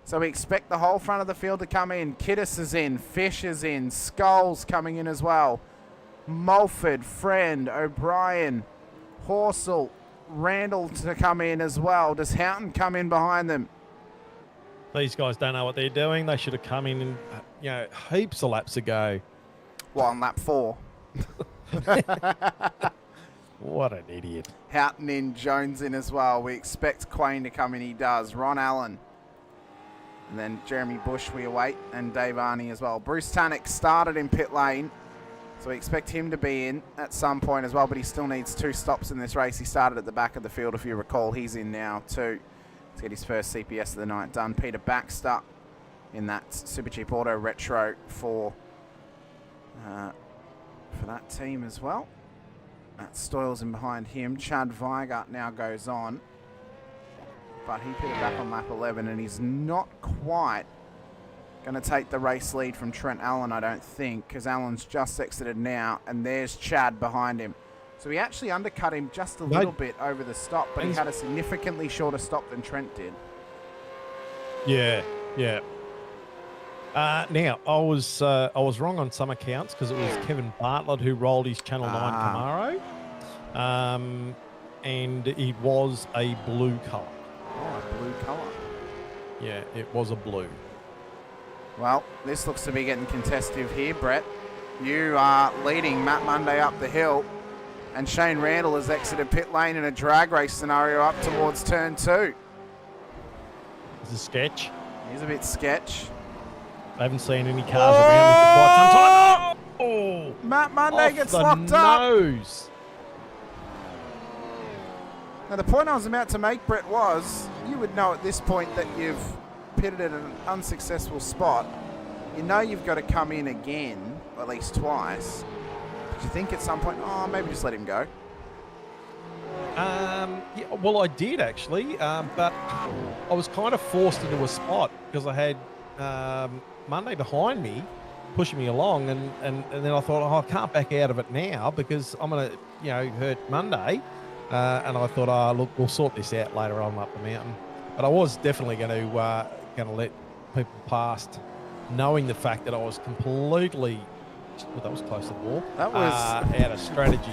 So we expect the whole front of the field to come in. Kiddis is in. Fish is in. Skulls coming in as well. Mulford, Friend, O'Brien, Horsell, Randall to come in as well. Does Houghton come in behind them? These guys don't know what they're doing. They should have come in, heaps of laps ago. Well, on lap 4. What an idiot. Houghton in, Jones in as well. We expect Quain to come in. He does. Ron Allen. And then Jeremy Bush we await, and Dave Arney as well. Bruce Tannock started in pit lane, so we expect him to be in at some point as well, but he still needs 2 stops in this race. He started at the back of the field, if you recall. He's in now too to get his first CPS of the night done. Peter Baxter in that Super Cheap Auto Retro for that team as well. Matt Stoyles in behind him. Chad Weigert now goes on, but he pitted back on lap 11, and he's not quite going to take the race lead from Trent Allen, I don't think, because Allen's just exited now, and there's Chad behind him. So he actually undercut him just a little bit over the stop, but he had a significantly shorter stop than Trent did. Yeah. Now, I was wrong on some accounts because it was Kevin Bartlett who rolled his Channel 9 Camaro, and it was a blue colour. Oh, a blue colour. Yeah, it was a blue. Well, this looks to be getting contested here, Brett. You are leading Matt Monday up the hill, and Shane Randall has exited pit lane in a drag race scenario up towards turn 2. It's a sketch. He's a bit sketch. I haven't seen any cars around me for quite some time. Oh! Matt Monday Off gets the locked up. nose. Now, the point I was about to make, Brett, was you would know at this point that you've pitted at an unsuccessful spot. You know you've got to come in again, at least twice. Did you think at some point, oh, maybe just let him go? Yeah, well, I did actually, but I was kind of forced into a spot because I had Monday behind me, pushing me along, and then I thought, oh, I can't back out of it now because I'm going to, hurt Monday. And I thought, look, we'll sort this out later on up the mountain. But I was definitely going to let people past, knowing the fact that I was completely, well, that was close to the wall. That was out of strategy.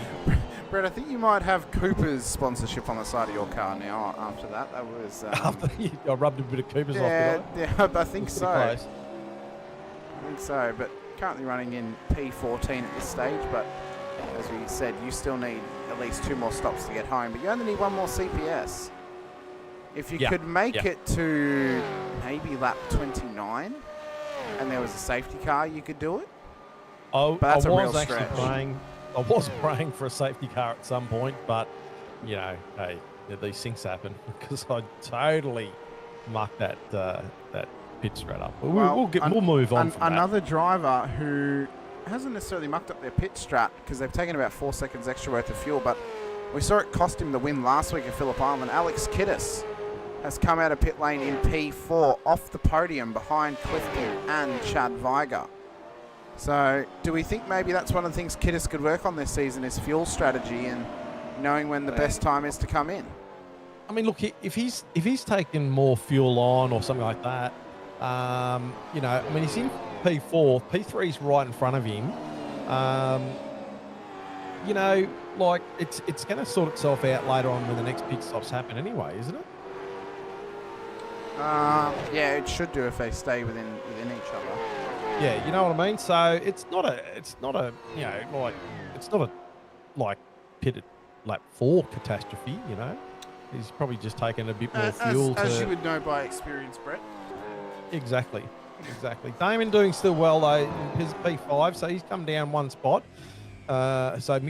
Brett, I think you might have Cooper's sponsorship on the side of your car now. After that, that was. After I rubbed a bit of Cooper's off. Yeah, I think so. Close. I think so. But currently running in P14 at this stage. But as we said, you still need at least 2 more stops to get home. But you only need 1 more CPS. If you could make it to maybe lap 29, and there was a safety car, you could do it. Oh, but that's I a real was actually stretch. praying. I was praying for a safety car at some point, but hey, these things happen because I totally mucked that pit straight up. We'll move on from another driver who hasn't necessarily mucked up their pit strat because they've taken about 4 seconds extra worth of fuel, but we saw it cost him the win last week at Phillip Island. Alex Kiddis has come out of pit lane in P4 off the podium behind Clifton and Chad Weiger. So do we think maybe that's one of the things Kiddis could work on this season is fuel strategy and knowing when the best time is to come in? I mean, look, if he's taken more fuel on or something like that, I mean, he's in P4, P3's right in front of him. Like it's going to sort itself out later on when the next pit stops happen anyway, isn't it? Yeah, it should do if they stay within each other. Yeah, you know what I mean. So it's not a pit at lap 4 catastrophe. He's probably just taken a bit more fuel. As you would know by experience, Brett. Exactly. Damon doing still well though in his P5, so he's come down 1 spot. So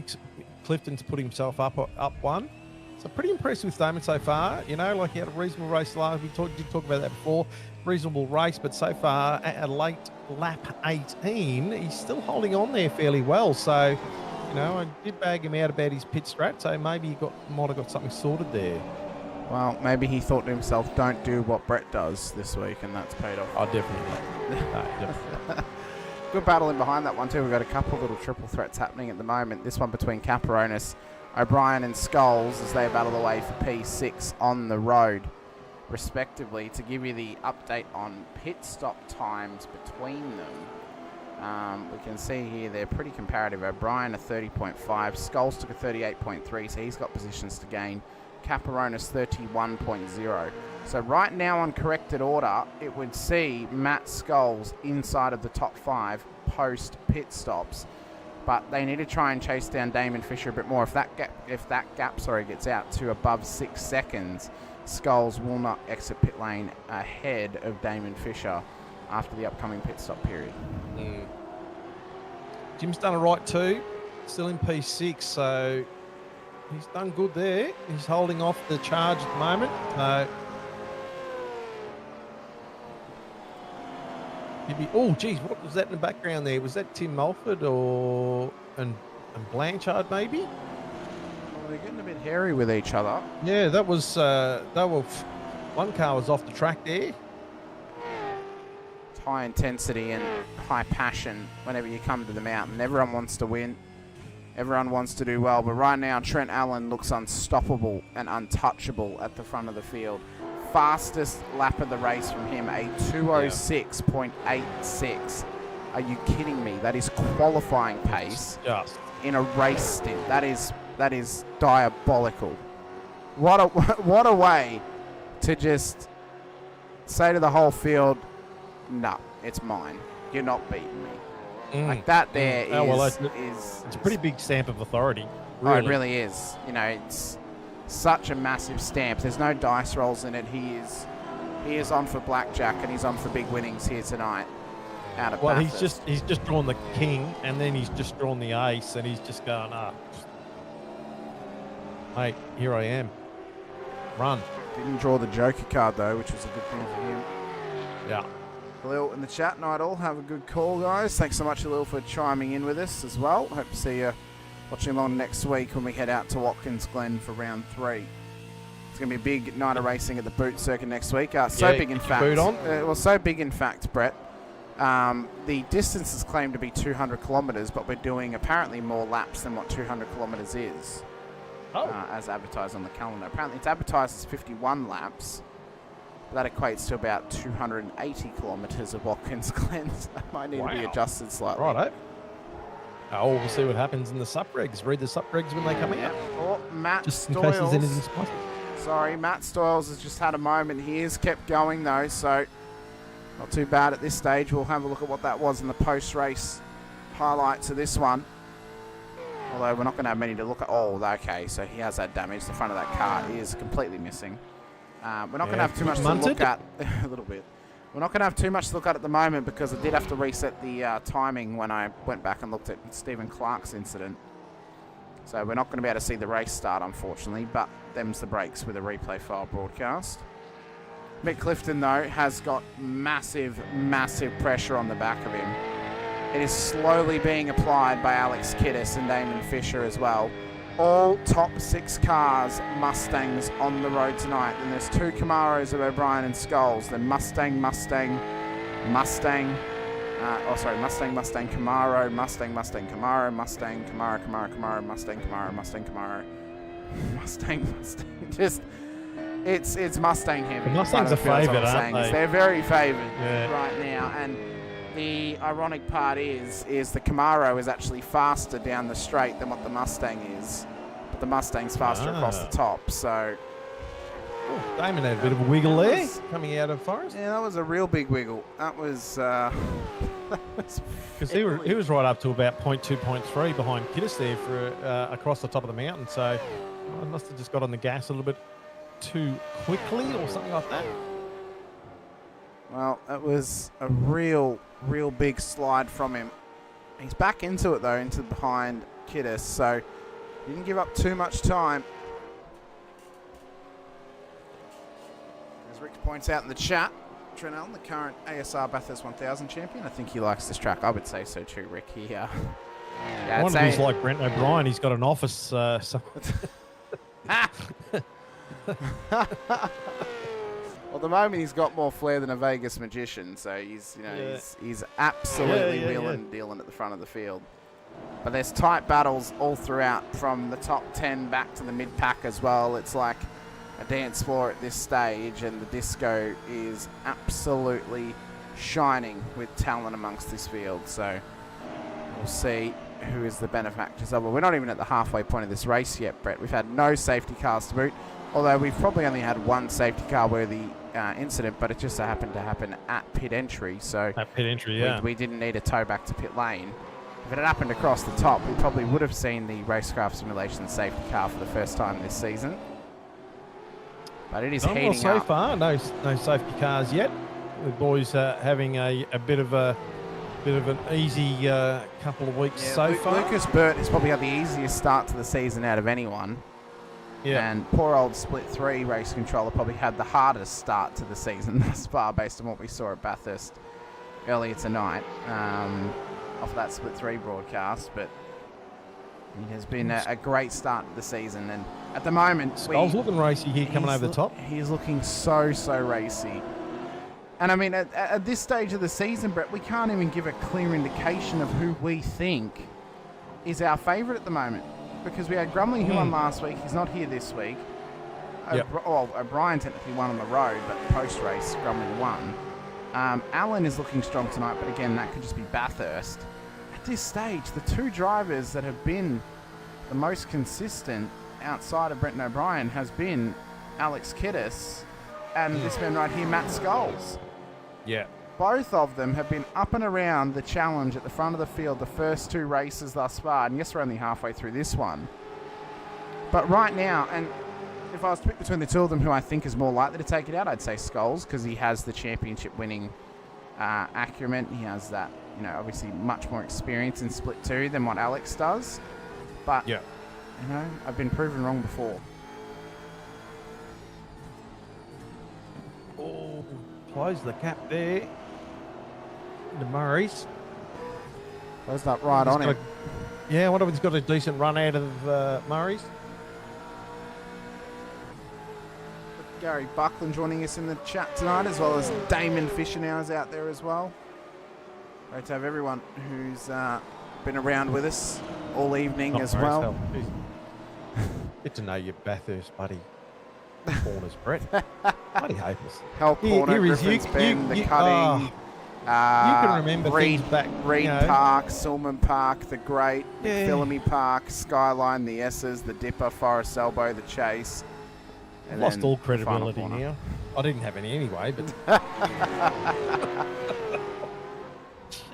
Clifton's put himself up 1. So pretty impressed with Damon so far. He had a reasonable race last. We did talk about that before. Reasonable race, but so far at a late lap 18, he's still holding on there fairly well. So, I did bag him out about his pit strat. So maybe he might have got something sorted there. Well, maybe he thought to himself, "Don't do what Brett does this week," and that's paid off. Oh, definitely. Definitely. Good battle in behind that one too. We've got a couple little triple threats happening at the moment. This one between Caperonis, O'Brien and Scholes as they battle away for P6 on the road, respectively. To give you the update on pit stop times between them, we can see here they're pretty comparative. O'Brien a 30.5, Scholes took a 38.3, so he's got positions to gain. Caperonis 31.0. So right now on corrected order, it would see Matt Scholes inside of the top 5 post pit stops. but they need to try and chase down Damon Fisher a bit more. If that gap gets out to above 6 seconds, Skulls will not exit pit lane ahead of Damon Fisher after the upcoming pit stop period. Jim's done a right too, still in P6, so he's done good there. He's holding off the charge at the moment. So oh, geez, what was that in the background there? Was that Tim Mulford and Blanchard maybe? Well, they're getting a bit hairy with each other. Yeah, that was one car was off the track there. It's high intensity and high passion whenever you come to the mountain. Everyone wants to win. Everyone wants to do well. But right now, Trent Allen looks unstoppable and untouchable at the front of the field. Fastest lap of the race from him, a 2:06.86. Are you kidding me? That is qualifying pace in a race stint. That is diabolical. What a way to just say to the whole field, no, it's mine. You're not beating me. Like that there is, it's a pretty big stamp of authority. Really. Oh, it really is. You know, it's such a massive stamp. There's no dice rolls in it. He is on for blackjack, and he's on for big winnings here tonight. Out of Bathurst. he's just drawn the king, and then he's just drawn the ace, and he's just going, mate, here I am. Run. Didn't draw the Joker card though, which was a good thing for him. Yeah. Khalil in the chat night all. Have a good call, guys. Thanks so much, Khalil, for chiming in with us as well. Hope to see you watching along next week when we head out to Watkins Glen for round 3. It's going to be a big night of racing at the Boot Circuit next week. Big in fact. Boot on. So big in fact, Brett. The distance is claimed to be 200 kilometres, but we're doing apparently more laps than what 200 kilometres is. As advertised on the calendar. Apparently it's advertised as 51 laps. That equates to about 280 kilometres of Watkins Glen. So that might need to be adjusted slightly. Righto. We'll see what happens in the sup-regs. Read the sup-regs when they come out. Oh, Matt just Stoyles. In case there's anything spicy. Sorry, Matt Stoyles has just had a moment. He has kept going though, so not too bad at this stage. We'll have a look at what that was in the post-race highlights of this one. Although we're not going to have many to look at. Oh, okay, so he has had damage. The front of that car is completely missing. We're not going to have too much to look at. A little bit. We're not going to have too much to look at the moment because I did have to reset the timing when I went back and looked at Stephen Clark's incident. So we're not going to be able to see the race start, unfortunately, but them's the breaks with a replay file broadcast. Mick Clifton, though, has got massive, massive pressure on the back of him. It is slowly being applied by Alex Kiddis and Damon Fisher as well. All top 6 cars, Mustangs on the road tonight. And there's 2 Camaros of O'Brien and Skulls. Then Mustang, Camaro, Mustang, Camaro, Mustang. Just, it's Mustang heavy. The Mustangs are favoured, aren't they? They're very favoured right now. And the ironic part is the Camaro is actually faster down the straight than what the Mustang is. But the Mustang's faster across the top, so... Damon had a bit of a wiggle there, coming out of Forest. Yeah, that was a real big wiggle. That was... Because he was right up to about 0.2, 0.3 behind Kiddis there for across the top of the mountain, so I must have just got on the gas a little bit too quickly or something like that. Well, it was a real big slide from him. He's back into it, though, into behind Kiddis, so he didn't give up too much time. As Rick points out in the chat, Trent Allen, the current ASR Bathurst 1000 champion. I think he likes this track. I would say so too, Rick. One of these like Brent O'Brien. He's got an office somewhere. Well, at the moment he's got more flair than a Vegas magician, so he's absolutely wheeling and dealing at the front of the field. But there's tight battles all throughout, from the top 10 back to the mid-pack as well. It's like a dance floor at this stage, and the disco is absolutely shining with talent amongst this field. So we'll see who is the benefactors of it. We're not even at the halfway point of this race yet, Brett. We've had no safety cars to boot, although we've probably only had one safety car worthy incident, but it just happened to happen at pit entry. So at pit entry, we didn't need a tow back to pit lane. if it had happened across the top, we probably would have seen the Racecraft Simulations safety car for the first time this season. But it is Well, heating so up. far, no safety cars yet. The boys having a bit of an easy couple of weeks so far. Lucas Burt has probably had the easiest start to the season out of anyone. Yeah. And poor old Split 3 race controller probably had the hardest start to the season thus far, based on what we saw at Bathurst earlier tonight, off that Split 3 broadcast. But it has been a great start to the season, and at the moment, Skull's looking racy here, coming over the top. He's looking so racy. And I mean, at this stage of the season, Brett, we can't even give a clear indication of who we think is our favourite at the moment. Because we had Grumley who won last week. He's not here this week. Yep. O'Brien technically won on the road, but post-race, Grumley won. Alan is looking strong tonight, but again, that could just be Bathurst. At this stage, the two drivers that have been the most consistent outside of Brenton O'Brien has been Alex Kiddis and this man right here, Matt Scholes. Yeah. Both of them have been up and around the challenge at the front of the field the first two races thus far. And yes, we're only halfway through this one. But right now, and if I was to pick between the two of them who I think is more likely to take it out, I'd say Scholes, because he has the championship winning acumen. He has that, obviously much more experience in Split 2 than what Alex does. But, I've been proven wrong before. Oh, close the cap there. The Murrays. Closed up right on him. Yeah, I wonder if he's got a decent run out of Murrays. Gary Buckland joining us in the chat tonight, as well as Damon Fisher now is out there as well. Great to have everyone who's been around with us all evening as well. Get to know your Bathurst buddy. Corners, Brett. Bloody hopeless. Help Corner, Griffin's Bend, the Cutting. you can remember Reed, things back. Reed Park, Silman Park, the Great, Philamy Park, Skyline, the S's, the Dipper, Forest Elbow, the Chase. And Lost all the credibility final corner. now. I didn't have any anyway, but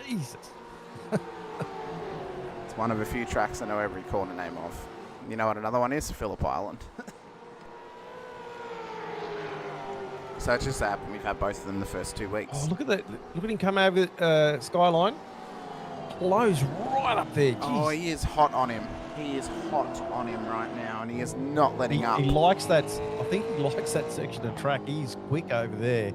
Jesus. It's one of a few tracks I know every corner name of. You know what another one is? Phillip Island. So it just happened we've had both of them the first 2 weeks. Oh, look at that. Look at him come over Skyline. Close right up there. Jeez. Oh, he is hot on him. He is hot on him right now, and he is not letting up. He likes that. I think he likes that section of track. He's quick over there.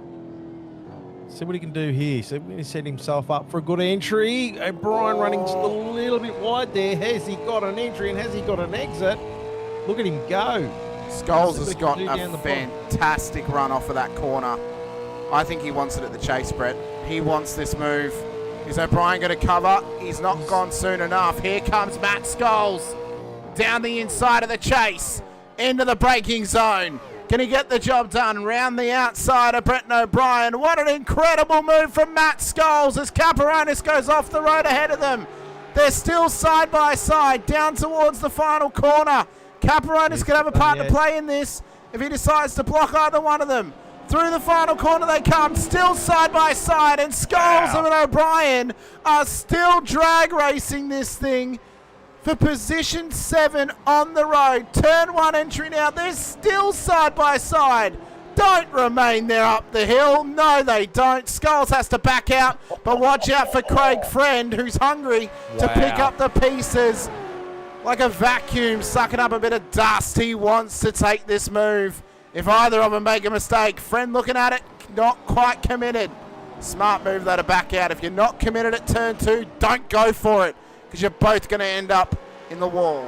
See what he can do here. So he's set himself up for a good entry. O'Brien running just a little bit wide there. Has he got an entry and has he got an exit? Look at him go. Scholes has got a fantastic run off of that corner. I think he wants it at the chase, Brett. He wants this move. Is O'Brien going to cover? He's not gone soon enough. Here comes Matt Scholes down the inside of the chase into the braking zone. Can he get the job done? Round the outside of Brenton O'Brien. What an incredible move from Matt Scholes as Caperonis goes off the road ahead of them. They're still side by side down towards the final corner. Caperonis could have a part to play in this if he decides to block either one of them. Through the final corner they come, still side by side, and Scholes and O'Brien are still drag racing this thing for position 7 on the road. Turn 1 entry now. They're still side by side. Don't remain there up the hill. No, they don't. Scholes has to back out, but watch out for Craig Friend, who's hungry to pick up the pieces. Like a vacuum sucking up a bit of dust. He wants to take this move. If either of them make a mistake, Friend looking at it, not quite committed. Smart move though to back out. If you're not committed at turn 2, don't go for it, because you're both going to end up in the wall.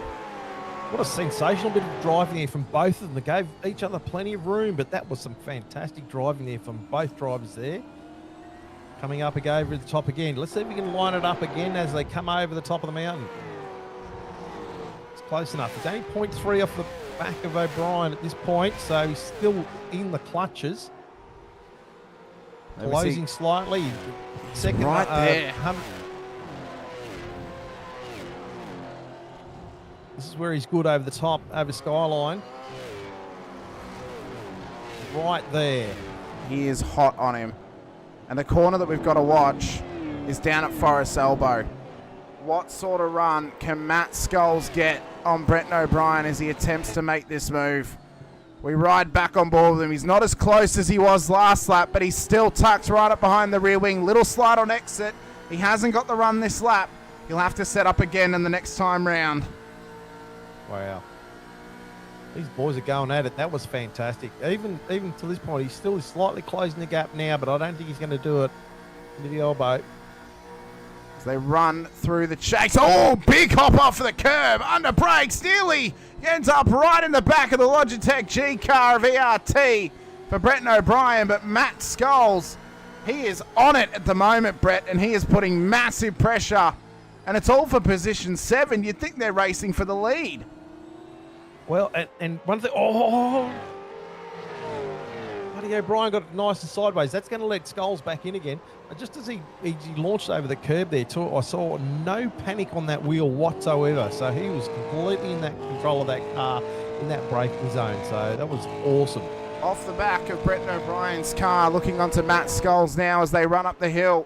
What a sensational bit of driving there from both of them. They gave each other plenty of room, but that was some fantastic driving there from both drivers there. Coming up over the top again. Let's see if we can line it up again as they come over the top of the mountain. Close enough. It's only 0.3 off the back of O'Brien at this point, so he's still in the clutches. Closing slightly. Second right there. This is where he's good over the top, over Skyline. Right there. He is hot on him. And the corner that we've got to watch is down at Forest Elbow. What sort of run can Matt Scholes get on Brett O'Brien as he attempts to make this move? We ride back on board with him. He's not as close as he was last lap, but he's still tucked right up behind the rear wing. Little slide on exit. He hasn't got the run this lap. He'll have to set up again in the next time round. Wow. These boys are going at it. That was fantastic. Even to this point, he's still slightly closing the gap now, but I don't think he's going to do it into the elbow. As they run through the chase. Oh, big hop off of the curb. Under brakes. Nearly ends up right in the back of the Logitech G car of ERT for Brett O'Brien. But Matt Scholes, he is on it at the moment, Brett, and he is putting massive pressure. And it's all for position 7. You'd think they're racing for the lead. Well, and one thing, Buddy O'Brien got it nice and sideways. That's going to let Scholes back in again. And just as he launched over the curb there too, I saw no panic on that wheel whatsoever. So he was completely in that control of that car in that braking zone. So that was awesome. Off the back of Brett O'Brien's car, looking onto Matt Scholes now as they run up the hill.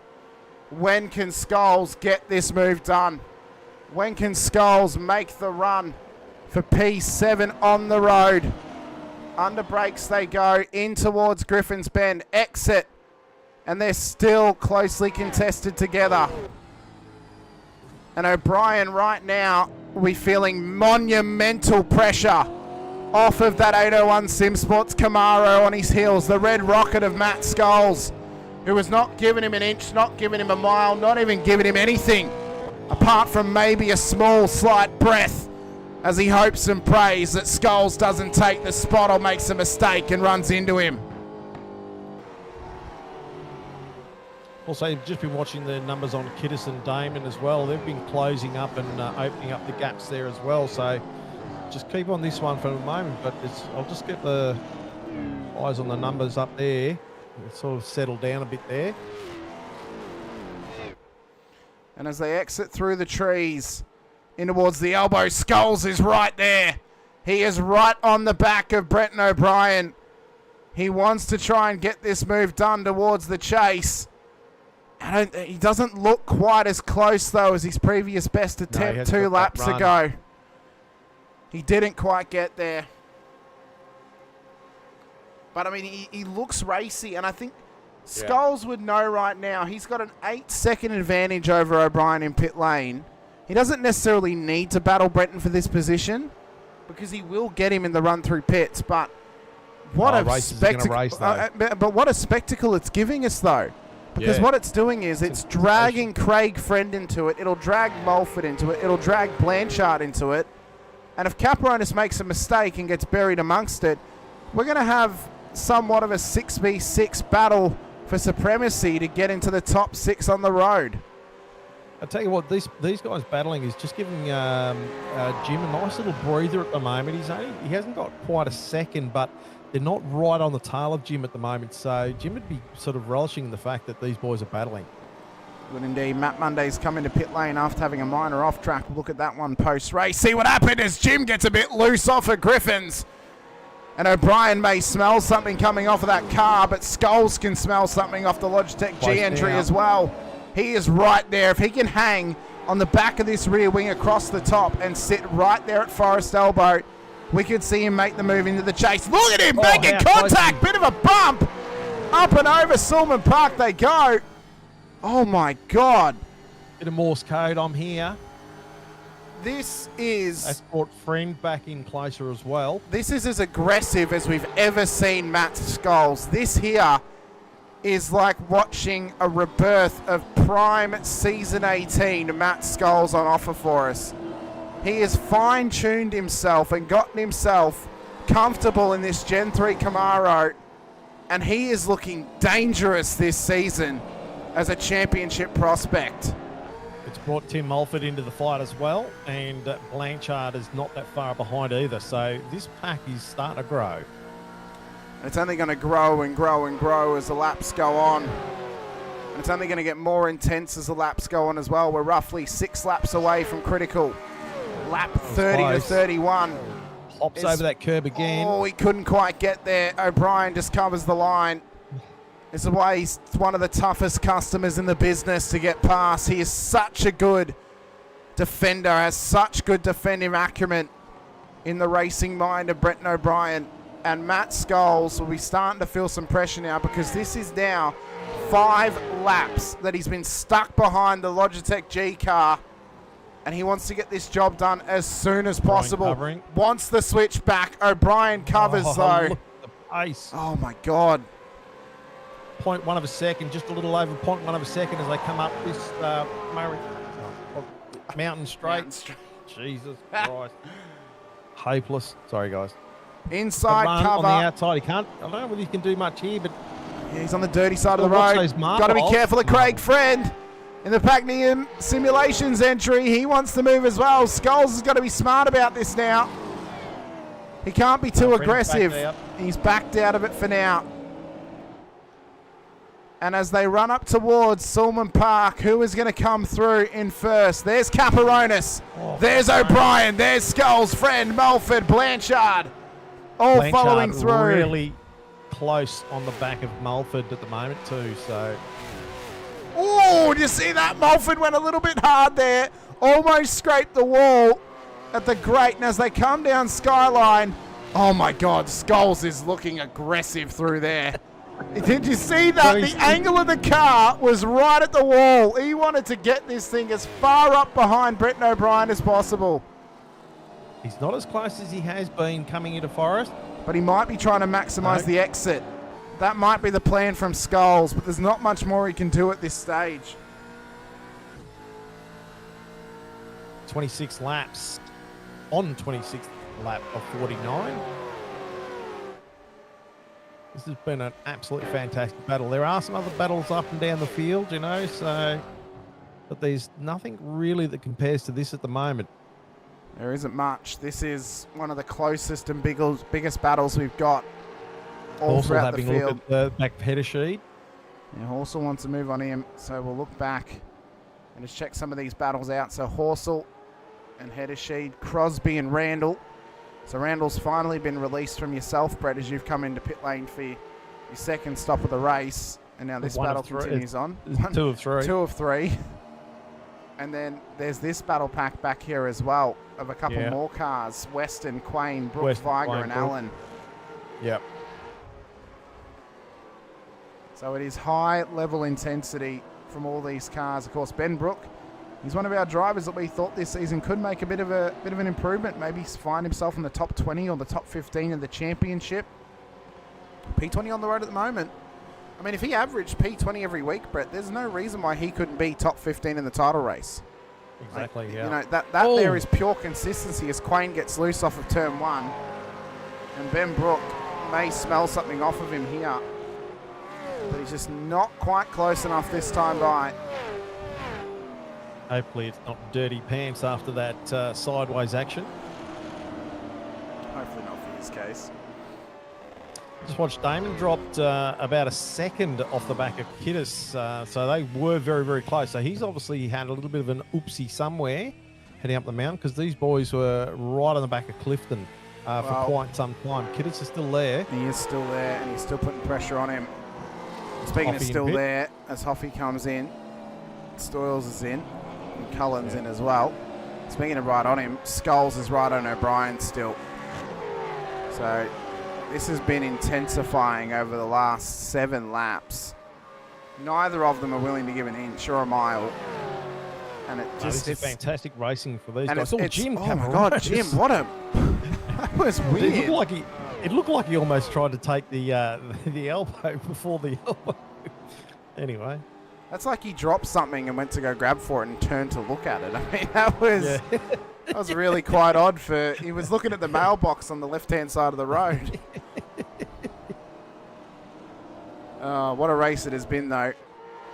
When can Scholes get this move done? When can Scholes make the run for P7 on the road? Under brakes they go, in towards Griffin's Bend, exit, and they're still closely contested together. And O'Brien right now will be feeling monumental pressure off of that 801 Sim Sports Camaro on his heels, the red rocket of Matt Scholes, who was not giving him an inch, not giving him a mile, not even giving him anything, apart from maybe a small, slight breath, as he hopes and prays that Scholes doesn't take the spot or makes a mistake and runs into him. Also, you've just been watching the numbers on Kiddis and Damon as well. They've been closing up and opening up the gaps there as well. So just keep on this one for a moment, but I'll just get the eyes on the numbers up there. It's sort of settled down a bit there. And as they exit through the trees in towards the elbow, Scholes is right there. He is right on the back of Brett O'Brien. He wants to try and get this move done towards the chase. He doesn't look quite as close, though, as his previous best attempt 2 laps ago. He didn't quite get there. But, I mean, he looks racy, and I think Scholes would know right now he's got an 8-second advantage over O'Brien in pit lane. He doesn't necessarily need to battle Breton for this position because he will get him in the run through pits. But what a spectacle! But what a spectacle it's giving us, though, because what it's doing is it's dragging Craig Friend into it. It'll drag Mulford into it. It'll drag Blanchard into it. And if Caperonis makes a mistake and gets buried amongst it, we're going to have somewhat of a 6v6 battle for supremacy to get into the top 6 on the road. I'll tell you what, these guys battling is just giving Jim a nice little breather at the moment. He hasn't got quite a second, but they're not right on the tail of Jim at the moment. So Jim would be sort of relishing the fact that these boys are battling. Good indeed. Matt Monday's come into pit lane after having a minor off-track. Look at that one post-race. See what happened as Jim gets a bit loose off of Griffins. And O'Brien may smell something coming off of that car, but Scholes can smell something off the Logitech G entry as well. He is right there. If he can hang on the back of this rear wing across the top and sit right there at Forest Elbow, we could see him make the move into the chase. Look at him making contact. Bit of a bump. Up and over Sulman Park they go. Oh, my God. Bit of Morse code. I'm here. This is... That's brought Friend back in closer as well. This is as aggressive as we've ever seen Matt Scholes. This here is like watching a rebirth of prime season 18 Matt Scholes on offer for us. He has fine-tuned himself and gotten himself comfortable in this Gen 3 Camaro, and he is looking dangerous this season as a championship prospect. It's brought Tim Mulford into the fight as well, and Blanchard is not that far behind either, so this pack is starting to grow. It's only going to grow and grow and grow as the laps go on. And it's only going to get more intense as the laps go on as well. We're roughly 6 laps away from critical. Lap 30 to 31. Hops over that curb again. Oh, he couldn't quite get there. O'Brien just covers the line. This is why he's one of the toughest customers in the business to get past. He is such a good defender, has such good defensive acumen in the racing mind of Brett O'Brien. And Matt Scholes will be starting to feel some pressure now, because this is now 5 laps that he's been stuck behind the Logitech G car. And he wants to get this job done as soon as possible. Covering. Wants the switch back. O'Brien covers though. Look at the pace. Oh my God. 0.1 of a second, just a little over 0.1 of a second as they come up this mountain straight. Jesus Christ. Hopeless. Sorry, guys. Inside Run cover. on the outside. He can't. I don't know whether he can do much here, but Yeah, he's on the dirty side of the Watch road. those Got to be marbles. careful of Craig Friend in the Pagnum Simulations entry. He wants to move as well. Scholes has got to be smart about this now. He can't be too Friend's aggressive. backed out. He's backed out of it for now. And as they run up towards Sulman Park, who is going to come through in first? There's Caperonis. Oh, There's O'Brien. There's Scholes, Friend, Mulford, Blanchard. All Blanchard following through. really close on the back of Mulford at the moment too. So Oh, did you see that? Mulford went a little bit hard there. Almost scraped the wall at the grate. And as they come down Skyline, oh my God, Scholes is looking aggressive through there. Did you see that? The angle of the car was right at the wall. He wanted to get this thing as far up behind Brett O'Brien as possible. he's not as close as he has been coming into Forest. But he might be trying to maximise the exit. That might be the plan from Scholes, but there's not much more he can do at this stage. 26 laps on 26th lap of 49. This has been an absolutely fantastic battle. There are some other battles up and down the field, you know, so but there's nothing really that compares to this at the moment. There isn't much. This is one of the closest and biggest battles we've got all Also throughout the having a field. look at the back pedal sheet. Yeah, Horsell wants to move on him, so we'll look back and just check some of these battles out. So Horsell and Heddersheed, Crosby and Randall. So Randall's finally been released from yourself, Brett, as you've come into pit lane for your second stop of the race. And now this One battle of three. continues on. It's 2 of 3. 2 of 3. And then there's this battle pack back here as well of a couple more cars. Weston, Quain, Brooke, Weston, Viger Quain, and Brooke. Allen. Yep. So it is high level intensity from all these cars. Of course, Ben Brook, he's one of our drivers that we thought this season could make a bit of an improvement. Maybe find himself in the top 20 or the top 15 of the championship. P20 on the road at the moment. I mean, if he averaged P20 every week, Brett, there's no reason why he couldn't be top 15 in the title race. Exactly, Like, yeah. You know, that there is pure consistency as Quain gets loose off of turn 1. And Ben Brook may smell something off of him here. But he's just not quite close enough this time by. Hopefully it's not dirty pants after that sideways action. Hopefully not for his case. Just watched Damon dropped about a second off the back of Kiddis, so they were very, very close. So he's obviously had a little bit of an oopsie somewhere heading up the mountain, because these boys were right on the back of Clifton for quite some time. Kiddis is still there. He is still there, and he's still putting pressure on him. Speaking Hoffy of in still pit. there, as Hoffy comes in, Stoyles is in, and Cullen's in as well. Speaking of right on him, Scholes is right on O'Brien still. So this has been intensifying over the last 7 laps. Neither of them are willing to give an inch or a mile. And it just This is fantastic racing for these and guys. Jim oh my God, Jim, what a... That was weird. It looked like he almost tried to take the elbow before the elbow. Anyway. That's like he dropped something and went to go grab for it and turned to look at it. I mean, that was that was really quite odd. He was looking at the mailbox on the left-hand side of the road. What a race it has been, though.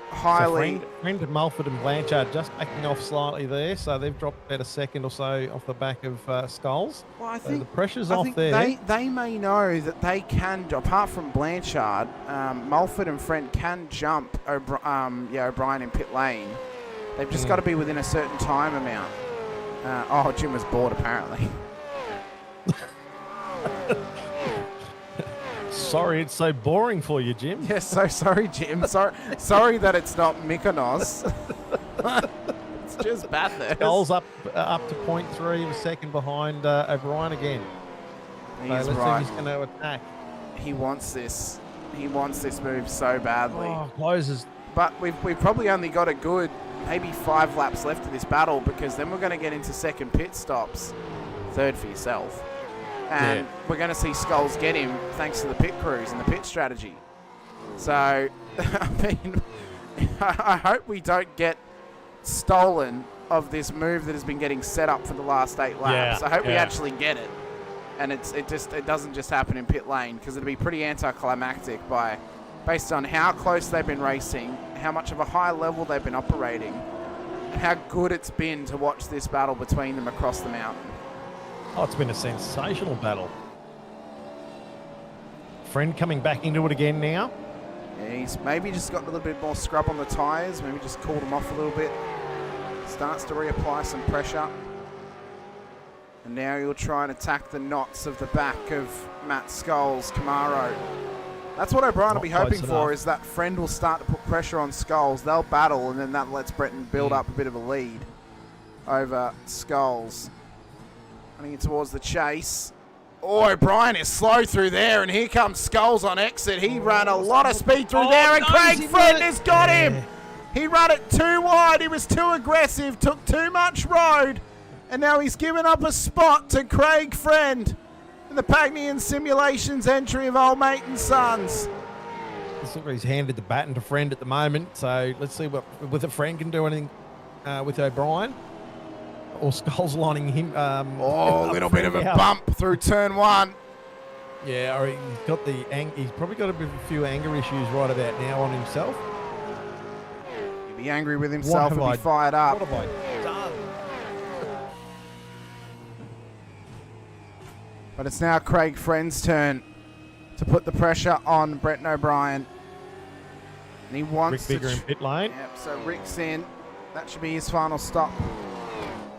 Highly. So friend Mulford and Blanchard just backing off slightly there, so they've dropped about a second or so off the back of Scholes. Well, I So think the pressure's I off think there. They may know that they can, apart from Blanchard, Mulford and Friend can jump O'Brien in pit lane. They've just got to be within a certain time amount. Jim was bored apparently. Sorry, it's so boring for you, Jim. Yes, so sorry, Jim. Sorry that it's not Mykonos. just Bathurst. Skulls up to 0.3 of a second behind O'Brien again. He's Let's see right. if he's going to attack. He wants this. He wants this move so badly. Oh, closes. But we've probably only got a good maybe 5 laps left of this battle, because then we're going to get into second pit stops. Third for yourself. And we're going to see Skulls get him thanks to the pit crews and the pit strategy. So, I mean, I hope we don't get stolen of this move that has been getting set up for the last 8 laps. I hope we actually get it. And it doesn't just happen in pit lane, because it'd be pretty anticlimactic based on how close they've been racing, how much of a high level they've been operating, and how good it's been to watch this battle between them across the mountain. Oh, it's been a sensational battle. Friend coming back into it again now. Yeah, he's maybe just got a little bit more scrub on the tyres, maybe just cooled them off a little bit. Starts to reapply some pressure. And now he'll try and attack the knots of the back of Matt Skulls' Camaro. That's what O'Brien will be hoping for, is that Friend will start to put pressure on Skulls. They'll battle, and then that lets Breton build up a bit of a lead over Skulls. Running towards the chase. Oh, O'Brien is slow through there, and here comes Skulls on exit. He ran a lot of speed through there, and Craig Friend has got him. He ran it too wide. He was too aggressive, took too much road, and now he's given up a spot to Craig Friend in the Pagnian Simulations entry of Old Mate and Sons. Looks like he's handed the baton to Friend at the moment, so let's see whether Friend can do anything with O'Brien. Or Skulls lining him. A little bit of a bump through turn 1. Yeah, or he's probably got a few anger issues right about now on himself. He'll be angry with himself and be fired up. What have I done? But it's now Craig Friend's turn to put the pressure on Bretton O'Brien. And he wants Rick Bigger in pit lane. Yep, so Rick's in. That should be his final stop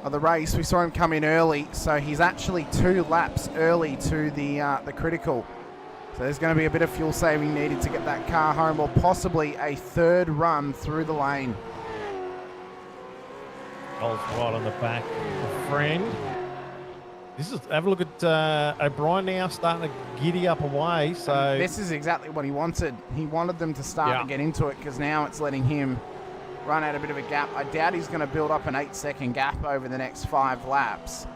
of the race. We saw him come in early, so he's actually 2 laps early to the critical. So there's going to be a bit of fuel saving needed to get that car home, or possibly a 3rd run through the lane. Skulls right on the back. The Friend. Have a look at O'Brien now starting to giddy up away. So and this is exactly what he wanted. He wanted them to start to get into it, because now it's letting him run out a bit of a gap. I doubt he's going to build up an 8-second gap over the next 5 laps.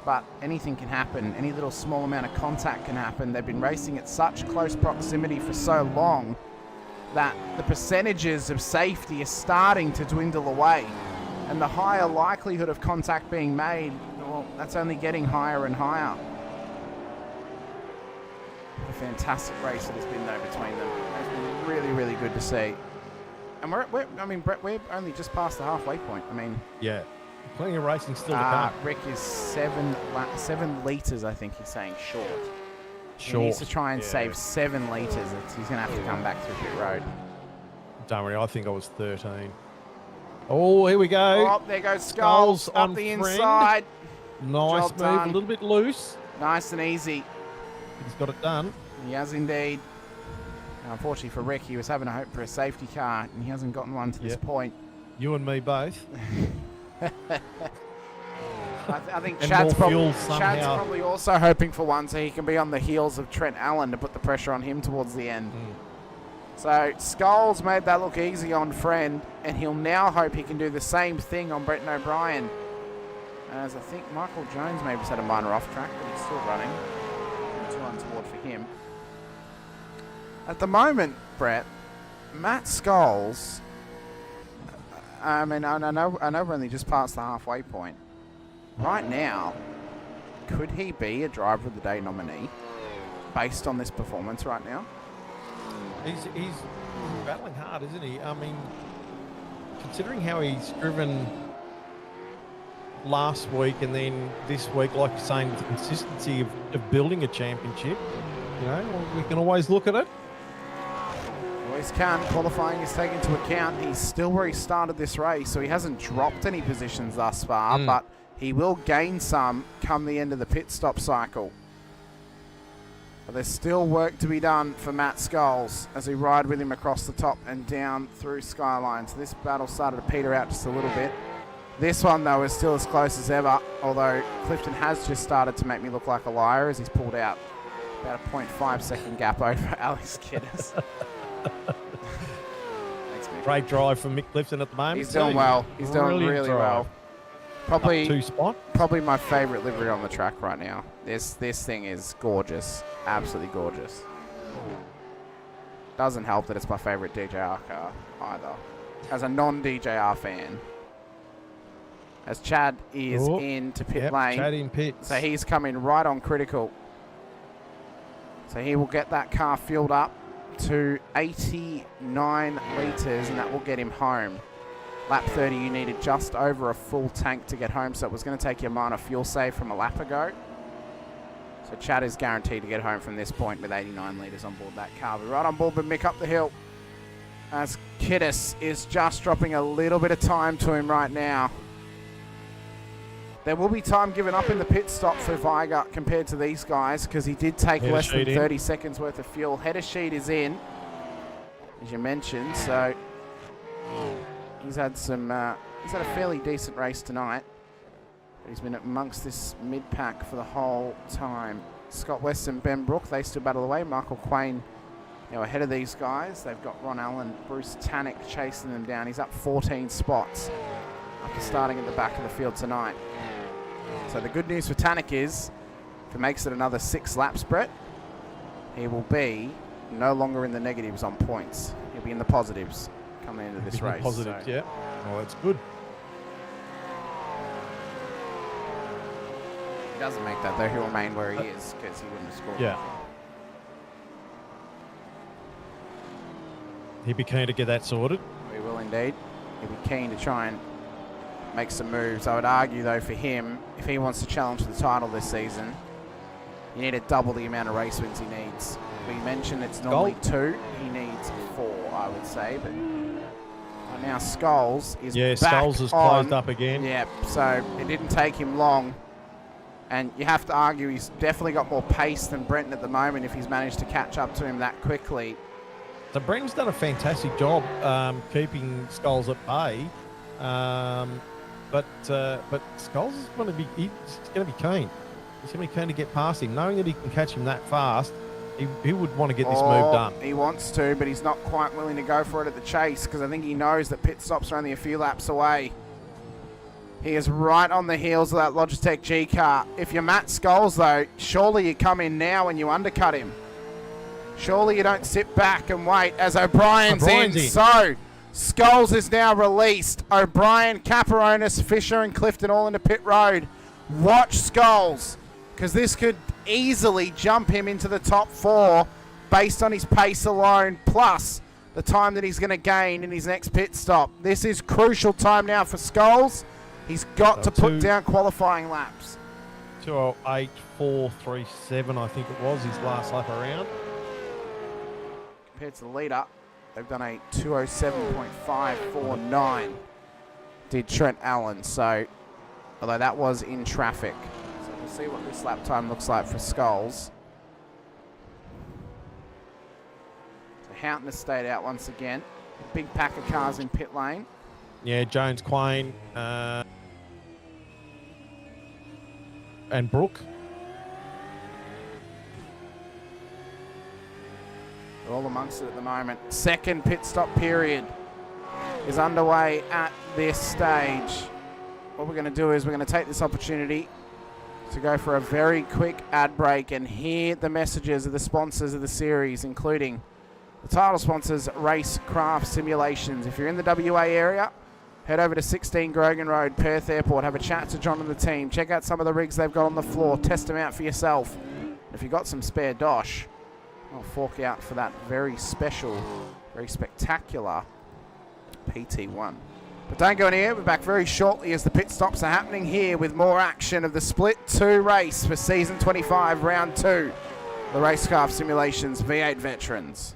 But anything can happen. Any little small amount of contact can happen. They've been racing at such close proximity for so long that the percentages of safety are starting to dwindle away. And the higher likelihood of contact being made, well, that's only getting higher and higher. What a fantastic race it has been, though, between them. It's been really, really good to see. And Brett, we're only just past the halfway point. Yeah, plenty of racing still to come. Rick is 7 litres, I think he's saying, short. He needs to try and save 7 litres. He's going to have to come back through pit road. Don't worry, I think I was 13. Oh, here we go. Oh, there goes Skulls up on the Friend. inside. Nice Job move, done. a little bit loose. Nice and easy. He's got it done. He has indeed. Now, unfortunately for Rick, he was having a hope for a safety car, and he hasn't gotten one to this point. You and me both. I think And Chad's more fuel probably also hoping for one, so he can be on the heels of Trent Allen to put the pressure on him towards the end. So Skulls made that look easy on Friend, and he'll now hope he can do the same thing on Bretton O'Brien. As I think Michael Jones maybe had a minor off track, but he's still running. 2 untoward for him. At the moment, Brett, Matt Skulls, I know we're only just past the halfway point. Right now, could he be a Driver of the Day nominee based on this performance right now? He's battling hard, isn't he? I mean, considering how he's driven last week and then this week, like you're saying, with the consistency of building a championship, we can always look at it. Always can. Qualifying is taken into account. He's still where he started this race, so he hasn't dropped any positions thus far, but he will gain some come the end of the pit stop cycle. But there's still work to be done for Matt Skulls as we ride with him across the top and down through Skyline. So this battle started to peter out just a little bit. This one, though, is still as close as ever, although Clifton has just started to make me look like a liar as he's pulled out about a 0.5 second gap over Alex Kiddis. Thanks, Mick. Great drive from Mick Clifton at the moment. He's doing well. He's doing Brilliant really drive. well. Probably, Up 2 spot. probably my favourite livery on the track right now. This thing is gorgeous. Absolutely gorgeous. Doesn't help that it's my favourite DJR car either. As a non-DJR fan. As Chad is into pit lane. Chad in pits. So he's coming right on critical. So he will get that car fueled up to 89 litres, and that will get him home. Lap 30, you needed just over a full tank to get home, so it was going to take you a minor fuel save from a lap ago. So Chad is guaranteed to get home from this point with 89 litres on board that car. We're right on board with Mick up the hill, as Kiddis is just dropping a little bit of time to him right now. There will be time given up in the pit stop for Viger compared to these guys, because he did take less than 30 seconds worth of fuel. Header sheet is in, as you mentioned, so he's had he's had a fairly decent race tonight. But he's been amongst this mid-pack for the whole time. Scott West and Ben Brook, they still battle away. Michael Quain, ahead of these guys. They've got Ron Allen, Bruce Tannock chasing them down. He's up 14 spots after starting at the back of the field tonight. So the good news for Tannock is, if he makes it another 6 laps, Brett, he will be no longer in the negatives on points. He'll be in the positives coming into this race. Positives, yeah. Well, that's good. If he doesn't make that, though, he'll remain where he is, because he wouldn't have scored. Yeah. He'd be keen to get that sorted. He will indeed. He'll be keen to try and make some moves. I would argue, though, for him, if he wants to challenge the title this season, you need to double the amount of race wins he needs. We mentioned it's normally 2. He needs 4, I would say. But now Skulls is back Skulls has closed up again. Yeah, so it didn't take him long. And you have to argue he's definitely got more pace than Brenton at the moment if he's managed to catch up to him that quickly. So Brenton's done a fantastic job keeping Skulls at bay. But Skulls is going to be keen. He's going to be keen to get past him, knowing that he can catch him that fast. He would want to get this move done. He wants to, but he's not quite willing to go for it at the chase, because I think he knows that pit stops are only a few laps away. He is right on the heels of that Logitech G car. If you're Matt Skulls, though, surely you come in now and you undercut him. Surely you don't sit back and wait as O'Brien's in. So Skulls is now released. O'Brien, Caperonis, Fisher and Clifton all into pit road. Watch Skulls, because this could easily jump him into the top 4 based on his pace alone, plus the time that he's going to gain in his next pit stop. This is crucial time now for Skulls. He's got to put down qualifying laps. 2:08.437, I think it was his last lap around. Compared to the leader, they've done a 2:07.549. Did Trent Allen, so although that was in traffic. So we'll see what this lap time looks like for Skulls. So Houghton has stayed out once again. Big pack of cars in pit lane. Yeah, Jones, Quain, and Brook. They're all amongst it at the moment. Second pit stop period is underway at this stage. What we're going to do is we're going to take this opportunity to go for a very quick ad break and hear the messages of the sponsors of the series, including the title sponsors, Racecraft Simulations. If you're in the WA area, head over to 16 Grogan Road, Perth Airport. Have a chat to John and the team. Check out some of the rigs they've got on the floor. Test them out for yourself. If you've got some spare dosh, I'll fork out for that very special, very spectacular PT1. But don't go anywhere. We're back very shortly as the pit stops are happening here with more action of the Split 2 race for Season 25, Round 2. The Racecraft Simulations V8 Veterans.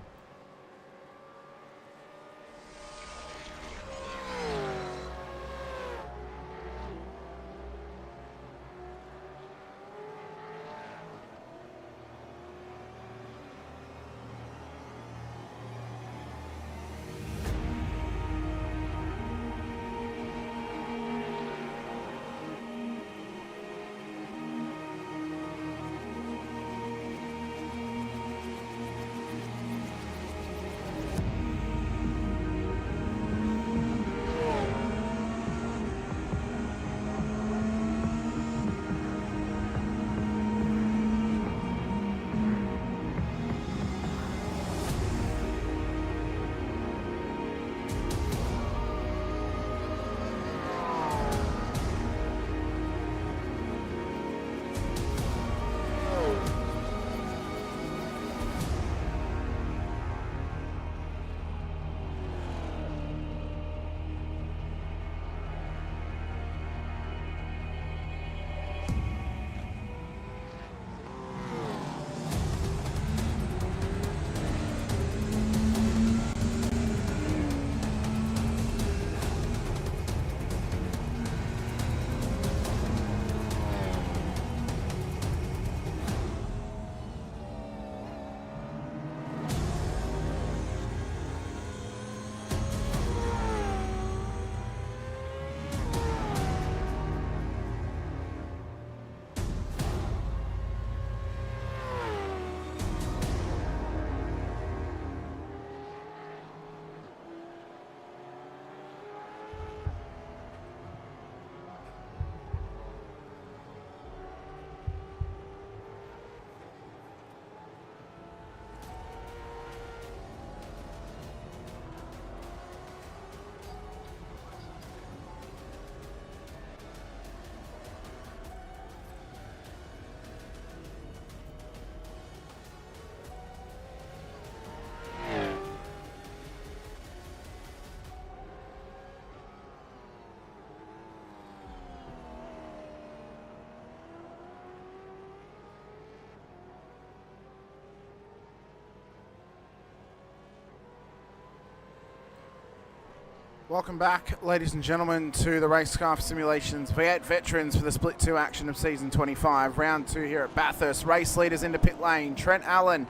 Welcome back, ladies and gentlemen, to the Racecraft Simulations V8 Veterans for the Split 2 action of Season 25. Round 2 here at Bathurst. Race leaders into pit lane. Trent Allen,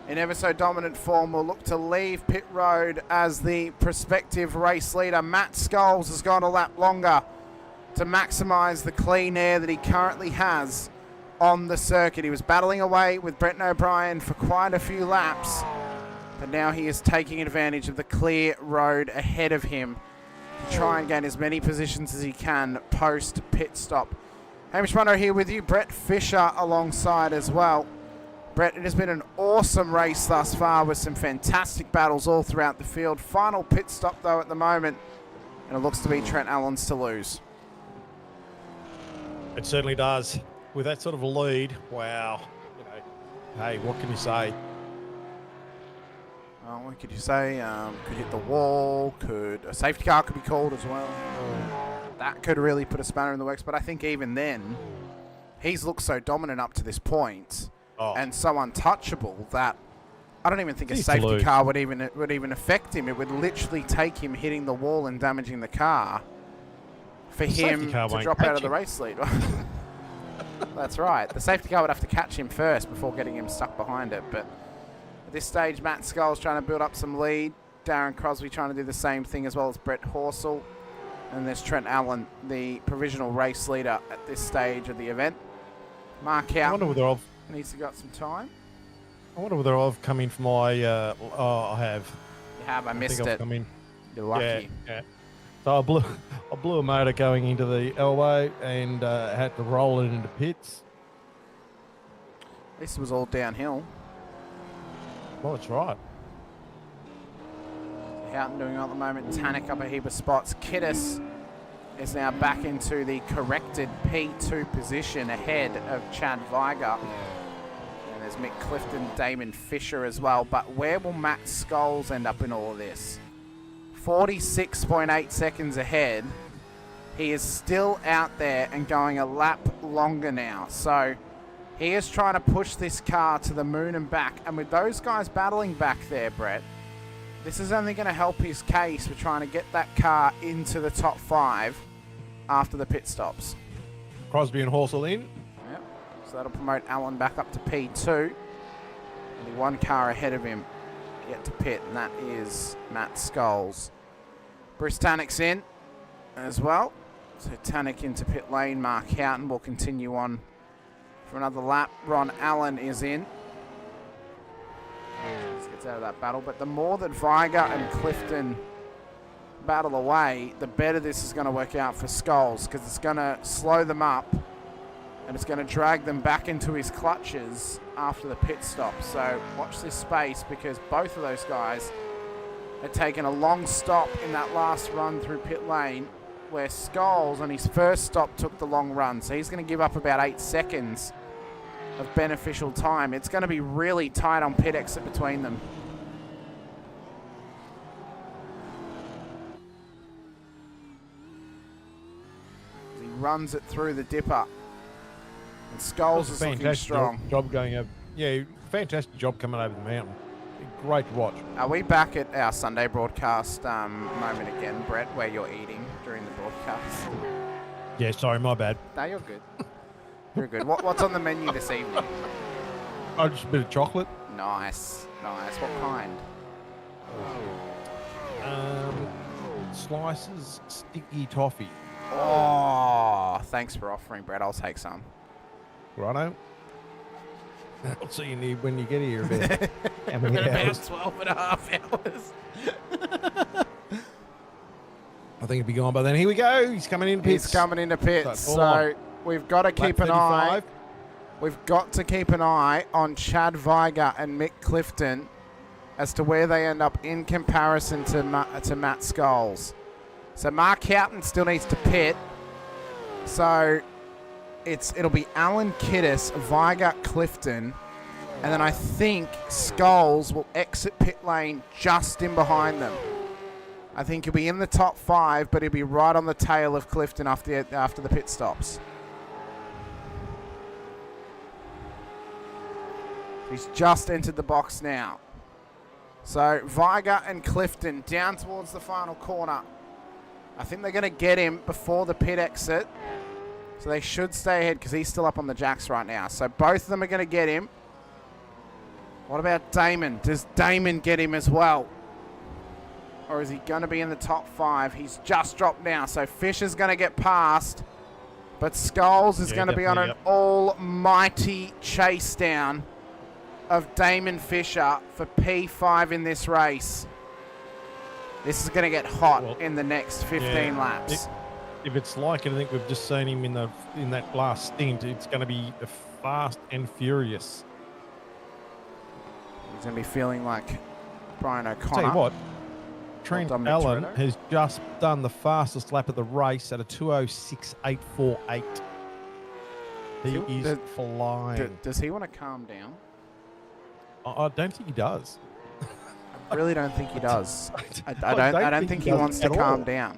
in ever so dominant form, will look to leave pit road as the prospective race leader. Matt Scholes has gone a lap longer to maximise the clean air that he currently has on the circuit. He was battling away with Brett O'Brien for quite a few laps, but now he is taking advantage of the clear road ahead of him to try and gain as many positions as he can post pit stop. Hamish Munro here with you, Brett Fisher alongside as well. Brett, it has been an awesome race thus far with some fantastic battles all throughout the field. Final pit stop though at the moment, and it looks to be Trent Allen's to lose. It certainly does. With that sort of a lead, wow. You know, hey, what can you say? What could you say? Could hit the wall, a safety car could be called as well. That could really put a spanner in the works, but I think even then, he's looked so dominant up to this point and so untouchable that I don't even think a safety car would even affect him. It would literally take him hitting the wall and damaging the car for him to drop out of the race lead. That's right. The safety car would have to catch him first before getting him stuck behind it. But at this stage, Matt Scholes trying to build up some lead. Darren Crosby trying to do the same thing, as well as Brett Horsell. And there's Trent Allen, the provisional race leader at this stage of the event. Mark out. Needs to got some time. I wonder whether I've come in for my... I have. You have. I missed it. You're lucky. Yeah. So I blew a motor going into the elbow and had to roll it into pits. This was all downhill. Well, that's right. Houghton doing well at the moment. Tannick up a heap of spots. Kiddis is now back into the corrected P2 position ahead of Chad Viger. And there's Mick Clifton, Damon Fisher as well. But where will Matt Scholes end up in all of this? 46.8 seconds ahead. He is still out there and going a lap longer now. So he is trying to push this car to the moon and back. And with those guys battling back there, Brett, this is only going to help his case for trying to get that car into the top 5 after the pit stops. Crosby and Horsell in. Yep. So that'll promote Allen back up to P2. Only one car ahead of him yet to pit, and that is Matt Scholes. Bruce Tannick's in as well. So Tannick into pit lane. Mark Houghton will continue on for another lap. Ron Allen is in. Just gets out of that battle. But the more that Viger and Clifton battle away, the better this is going to work out for Scholes, because it's going to slow them up and it's going to drag them back into his clutches after the pit stop. So watch this space, because both of those guys had taken a long stop in that last run through pit lane, where Scholes on his first stop took the long run. So he's going to give up about 8 seconds of beneficial time. It's going to be really tight on pit exit between them. He runs it through the dipper. And Scholes is looking strong. Job going over. Yeah, fantastic job coming over the mountain. Great to watch. Are we back at our Sunday broadcast moment again, Brett, where you're eating during the broadcast? Yeah, sorry, my bad. No, you're good. You're good. What's on the menu this evening? Oh, just a bit of chocolate. Nice. What kind? Slices sticky toffee. Oh, thanks for offering, Brett. I'll take some. Righto. I'll see you when you get here a bit. How many hours? About 12 and a half hours. I think it'll be gone by then. Here we go. He's coming in pits. He's coming into pits. So we've got to keep an eye. We've got to keep an eye on Chad Viger and Mick Clifton as to where they end up in comparison to Matt Scholes. So Mark Houghton still needs to pit. So it'll be Alan Kiddis, Viger, Clifton, and then I think Scholes will exit pit lane just in behind them. I think he'll be in the top 5, but he'll be right on the tail of Clifton after the pit stops. He's just entered the box now. So Viger and Clifton down towards the final corner. I think they're going to get him before the pit exit. So they should stay ahead because he's still up on the jacks right now. So both of them are going to get him. What about Damon? Does Damon get him as well? Or is he going to be in the top 5? He's just dropped now. So Fisher's going to get past. But Skulls is going to be on an almighty chase down of Damon Fisher for P5 in this race. This is going to get hot in the next 15 laps. If it's like anything we've just seen him in that last stint, it's going to be fast and furious. He's going to be feeling like Brian O'Connor. Tell you what, Trent Allen has just done the fastest lap of the race at a 2:06.848. He is flying. Does he want to calm down? I don't think he does. I really don't think he does. I don't think he wants to calm down.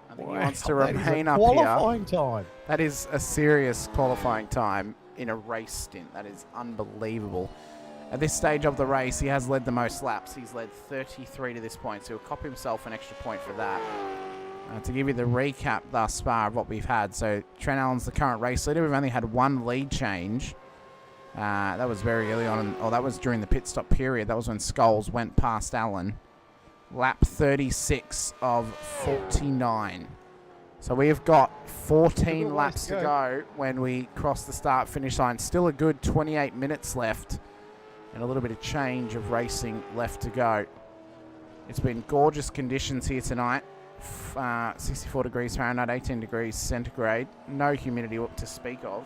I think he wants to remain up here. Qualifying time. That is a serious qualifying time in a race stint. That is unbelievable. At this stage of the race, he has led the most laps. He's led 33 to this point, so he'll cop himself an extra point for that. To give you the recap thus far of what we've had. So Trent Allen's the current race leader. We've only had one lead change. That was very early on. That was during the pit stop period. That was when Skulls went past Allen. Lap 36 of 49. So we have got 14 laps to go when we cross the start-finish line. Still a good 28 minutes left and a little bit of change of racing left to go. It's been gorgeous conditions here tonight. 64 degrees Fahrenheit, 18 degrees centigrade. No humidity to speak of.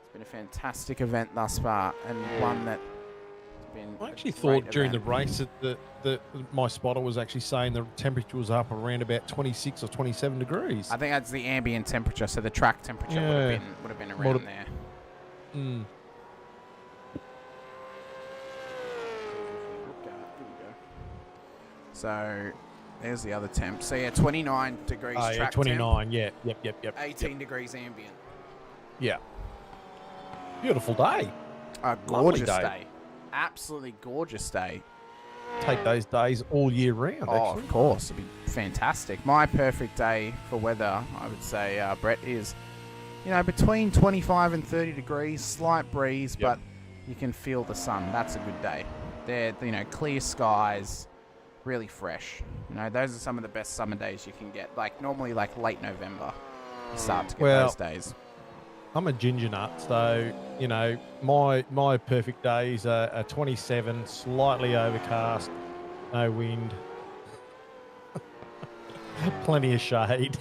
It's been a fantastic event thus far, and one that has been. I actually thought during the race that my spotter was actually saying the temperature was up around about 26 or 27 degrees. I think that's the ambient temperature, so the track temperature would have been around there. Mm. So there's the other temp. So yeah, 29 degrees track 29, temp. Yeah. Yep. 18 degrees ambient. Yeah. Beautiful day. A gorgeous day. Absolutely gorgeous day. Take those days all year round, actually. Of course. It'd be fantastic. My perfect day for weather, I would say, Brett, is, between 25 and 30 degrees, slight breeze, but you can feel the sun. That's a good day. They're, clear skies, really fresh. Those are some of the best summer days you can get. Normally late November, you start to get those days. I'm a ginger nut, so, my perfect days are 27, slightly overcast, no wind, plenty of shade.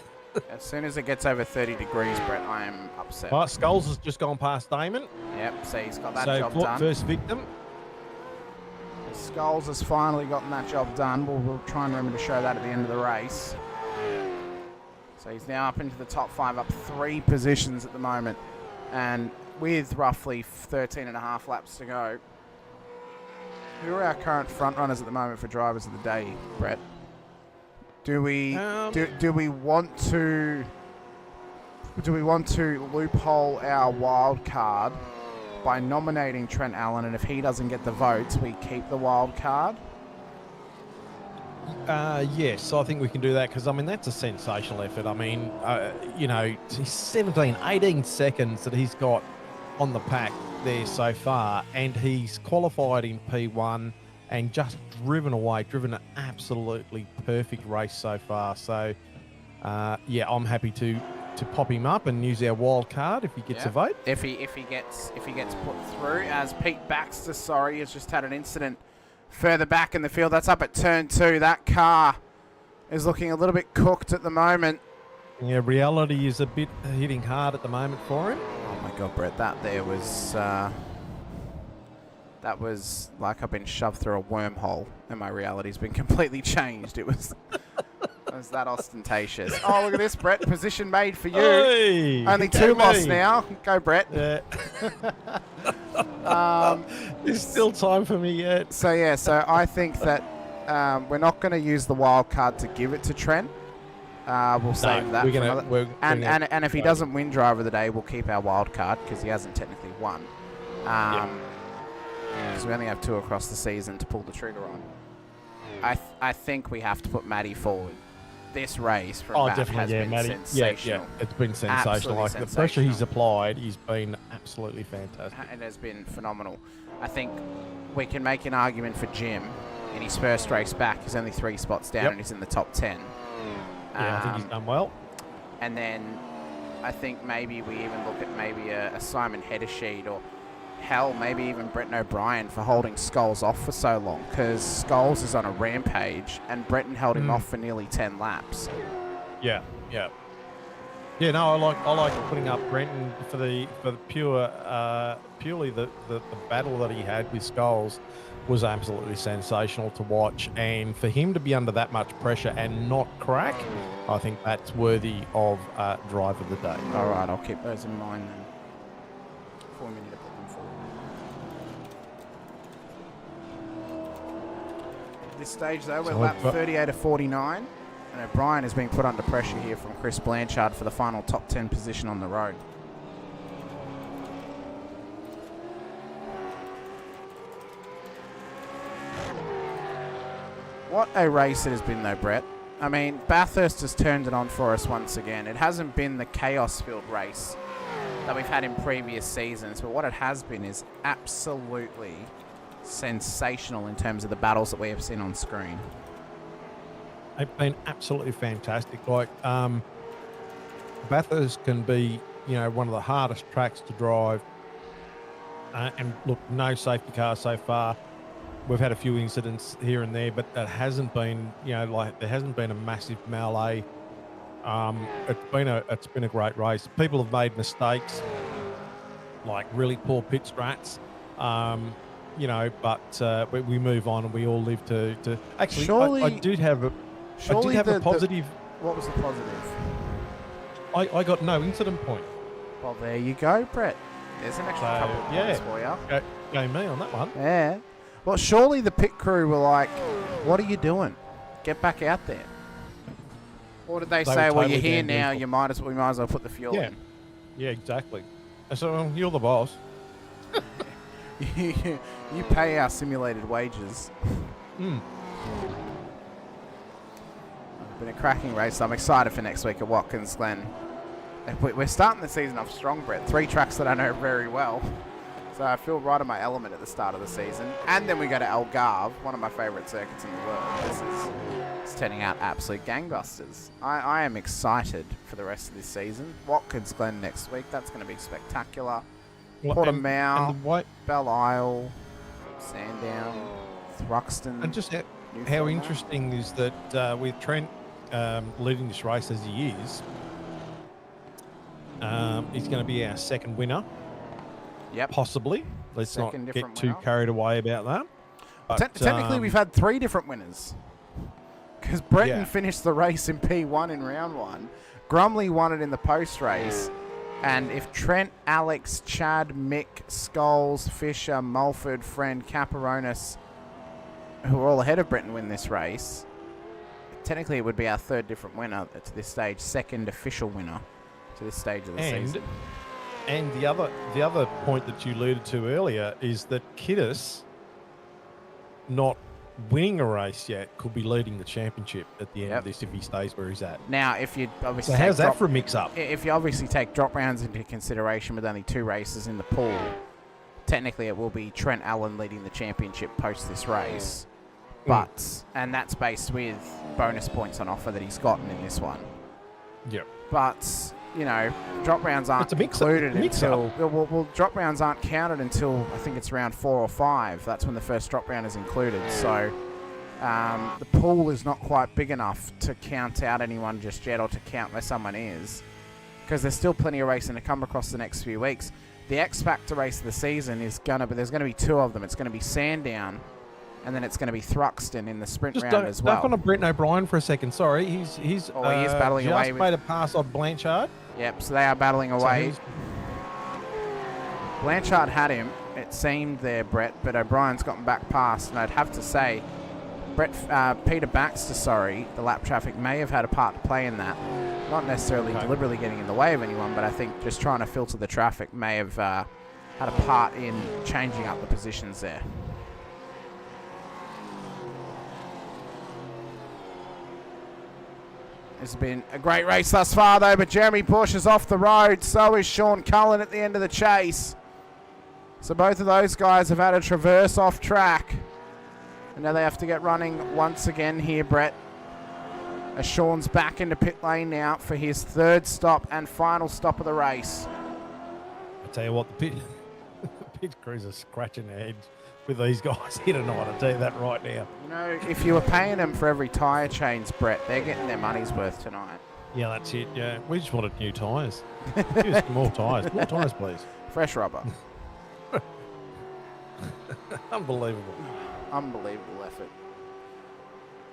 As soon as it gets over 30 degrees, Brett, I am upset. Well, Skulls has just gone past Damon. Yep, so he's got that job done. First victim. Skulls has finally gotten that job done. We'll try and remember to show that at the end of the race. So he's now up into the top 5, up 3 positions at the moment. And with roughly 13 and a half laps to go. Who are our current front runners at the moment for drivers of the day, Brett? Do we want to loophole our wild card by nominating Trent Allen, and if he doesn't get the votes, we keep the wild card? Yes, I think we can do that because, that's a sensational effort. He's 17, 18 seconds that he's got on the pack there so far, and he's qualified in P1 and just driven an absolutely perfect race so far. So, I'm happy to pop him up and use our wild card if he gets a vote. If he gets put through, as Pete Baxter, has just had an incident further back in the field. That's up at turn 2. That car is looking a little bit cooked at the moment. Yeah, reality is a bit hitting hard at the moment for him. Oh my God, Brett, that was like I've been shoved through a wormhole and my reality's been completely changed. It was that ostentatious. Oh, look at this, Brett. Position made for you. Hey, only 2 lost now. Go, Brett. Yeah. There's still time for me yet. So I think that we're not going to use the wild card to give it to Trent. We'll save that. And if he doesn't win driver of the day, we'll keep our wild card because he hasn't technically won. Because we only have 2 across the season to pull the trigger on. I think we have to put Matty forward. this race from Oh, Matt has definitely, yeah, been Matty. sensational. Yeah, it's been sensational. Absolutely Like the pressure he's sensational. applied, he's been absolutely fantastic. It has been phenomenal. I think we can make an argument for Jim. In his first race back, he's only 3 spots down Yep. and he's in the top 10. Yeah, I think he's done well. And then I think maybe we even look at maybe a Simon Heddersheet or hell, maybe even Bretton O'Brien for holding Scholes off for so long, because Scholes is on a rampage and Bretton held him off for nearly 10 laps. Yeah. Yeah, no, I like putting up Brenton for the purely the battle that he had with Scholes was absolutely sensational to watch, and for him to be under that much pressure and not crack, I think that's worthy of drive of the day. All right, I'll keep those in mind then. Before we need to put them forward. At this stage though, we're lap 38 of 49, and O'Brien is being put under pressure here from Chris Blanchard for the final top 10 position on the road. What a race it has been though, Brett. I mean, Bathurst has turned it on for us once again. It hasn't been the chaos-filled race that we've had in previous seasons, but what it has been is absolutely sensational in terms of the battles that we have seen on screen. They've been absolutely fantastic. Like, Bathurst can be, one of the hardest tracks to drive. And look, no safety cars so far. We've had a few incidents here and there, but it hasn't been, there hasn't been a massive melee. It's been a great race. People have made mistakes, like really poor pit strats. But we move on and we all live to actually. Surely, I did have a positive. What was the positive? I got no incident point. Well, there you go, Brett. There's an extra couple of points for you. Go me on that one. Yeah. Well, surely the pit crew were like, "What are you doing? Get back out there." Or did they say, "Well, you're here now. We might as well put the fuel in." Yeah, exactly. So you're the boss. You pay our simulated wages. Been a cracking race. I'm excited for next week at Watkins Glen. We're starting the season off strong, Brett. 3 tracks that I know very well. So I feel right in my element at the start of the season. And then we go to Algarve, one of my favourite circuits in the world. It's turning out absolute gangbusters. I am excited for the rest of this season. Watkins Glen next week. That's going to be spectacular. Portimao, Belle Isle, Sandown, Thruxton. And just how interesting is that with Trent leading this race as he is, he's going to be our second winner. Yep. Possibly. Let's not get too winner. carried away about that. But, technically, we've had 3 different winners. Because Breton finished the race in P1 in round 1. Grumley won it in the post-race. And if Trent, Alex, Chad, Mick, Scholes, Fisher, Mulford, Friend, Caperonis, who are all ahead of Breton, win this race, technically it would be our 3rd different winner to this stage, 2nd official winner to this stage of the season. And the other point that you alluded to earlier is that Kiddis, not winning a race yet, could be leading the championship at the end of this if he stays where he's at. Now, if you obviously how's that for a mix-up? If you obviously take drop rounds into consideration with only 2 races in the pool, technically it will be Trent Allen leading the championship post this race. And that's based with bonus points on offer that he's gotten in this one. Yep. But drop rounds aren't included until drop rounds aren't counted until I think it's round 4 or 5. That's when the first drop round is included. So the pool is not quite big enough to count out anyone just yet, or to count where someone is, because there's still plenty of racing to come across the next few weeks. The X Factor race of the season is there's gonna be 2 of them. It's gonna be Sandown, and then it's going to be Thruxton in the sprint round as well. Just on Bretton O'Brien for a second. Sorry, he is battling away. Just made a pass on Blanchard. Yep, so they are battling away. Blanchard had him, it seemed there, Brett, but O'Brien's gotten back past, and I'd have to say, Peter Baxter, the lap traffic may have had a part to play in that. Not necessarily deliberately getting in the way of anyone, but I think just trying to filter the traffic may have had a part in changing up the positions there. It's been a great race thus far, though, but Jeremy Bush is off the road. So is Sean Cullen at the end of the chase. So both of those guys have had a traverse off track. And now they have to get running once again here, Brett. As Sean's back into pit lane now for his third stop and final stop of the race. I tell you what, the pit crews are scratching their heads with these guys here tonight. I tell you that right now. You know, if you were paying them for every tyre change, Brett, they're getting their money's worth tonight. Yeah, that's it. Yeah, we just wanted new tyres. Give us more tyres. More tyres, please. Fresh rubber. Unbelievable. Unbelievable effort.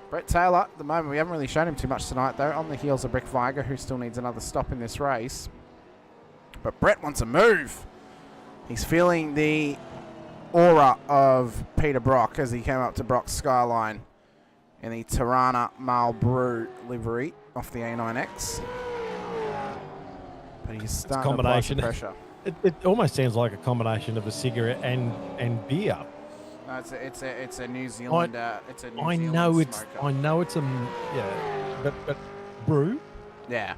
Brett Taylor, at the moment, we haven't really shown him too much tonight, though. On the heels of Rick Viger, who still needs another stop in this race. But Brett wants a move. He's feeling the aura of Peter Brock as he came up to Brock's Skyline in the Tirana Marlborough livery off the A9X. But he's starting to apply some pressure. It almost sounds like a combination of a cigarette and beer. No, it's a New Zealand. It's a New Zealand smoker. I know it's yeah, but brew. Yeah.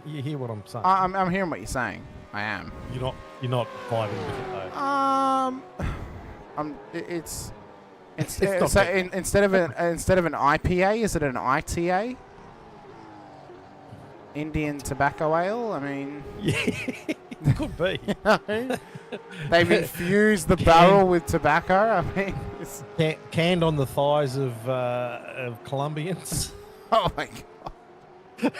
You hear what I'm saying? I'm hearing what you're saying. I am. You're not vibing with it though. It's so instead of an IPA, is it an ITA? Indian tobacco ale. I mean, yeah, could be. They've infused the barrel with tobacco. I mean, it's canned on the thighs of Colombians. Oh my god.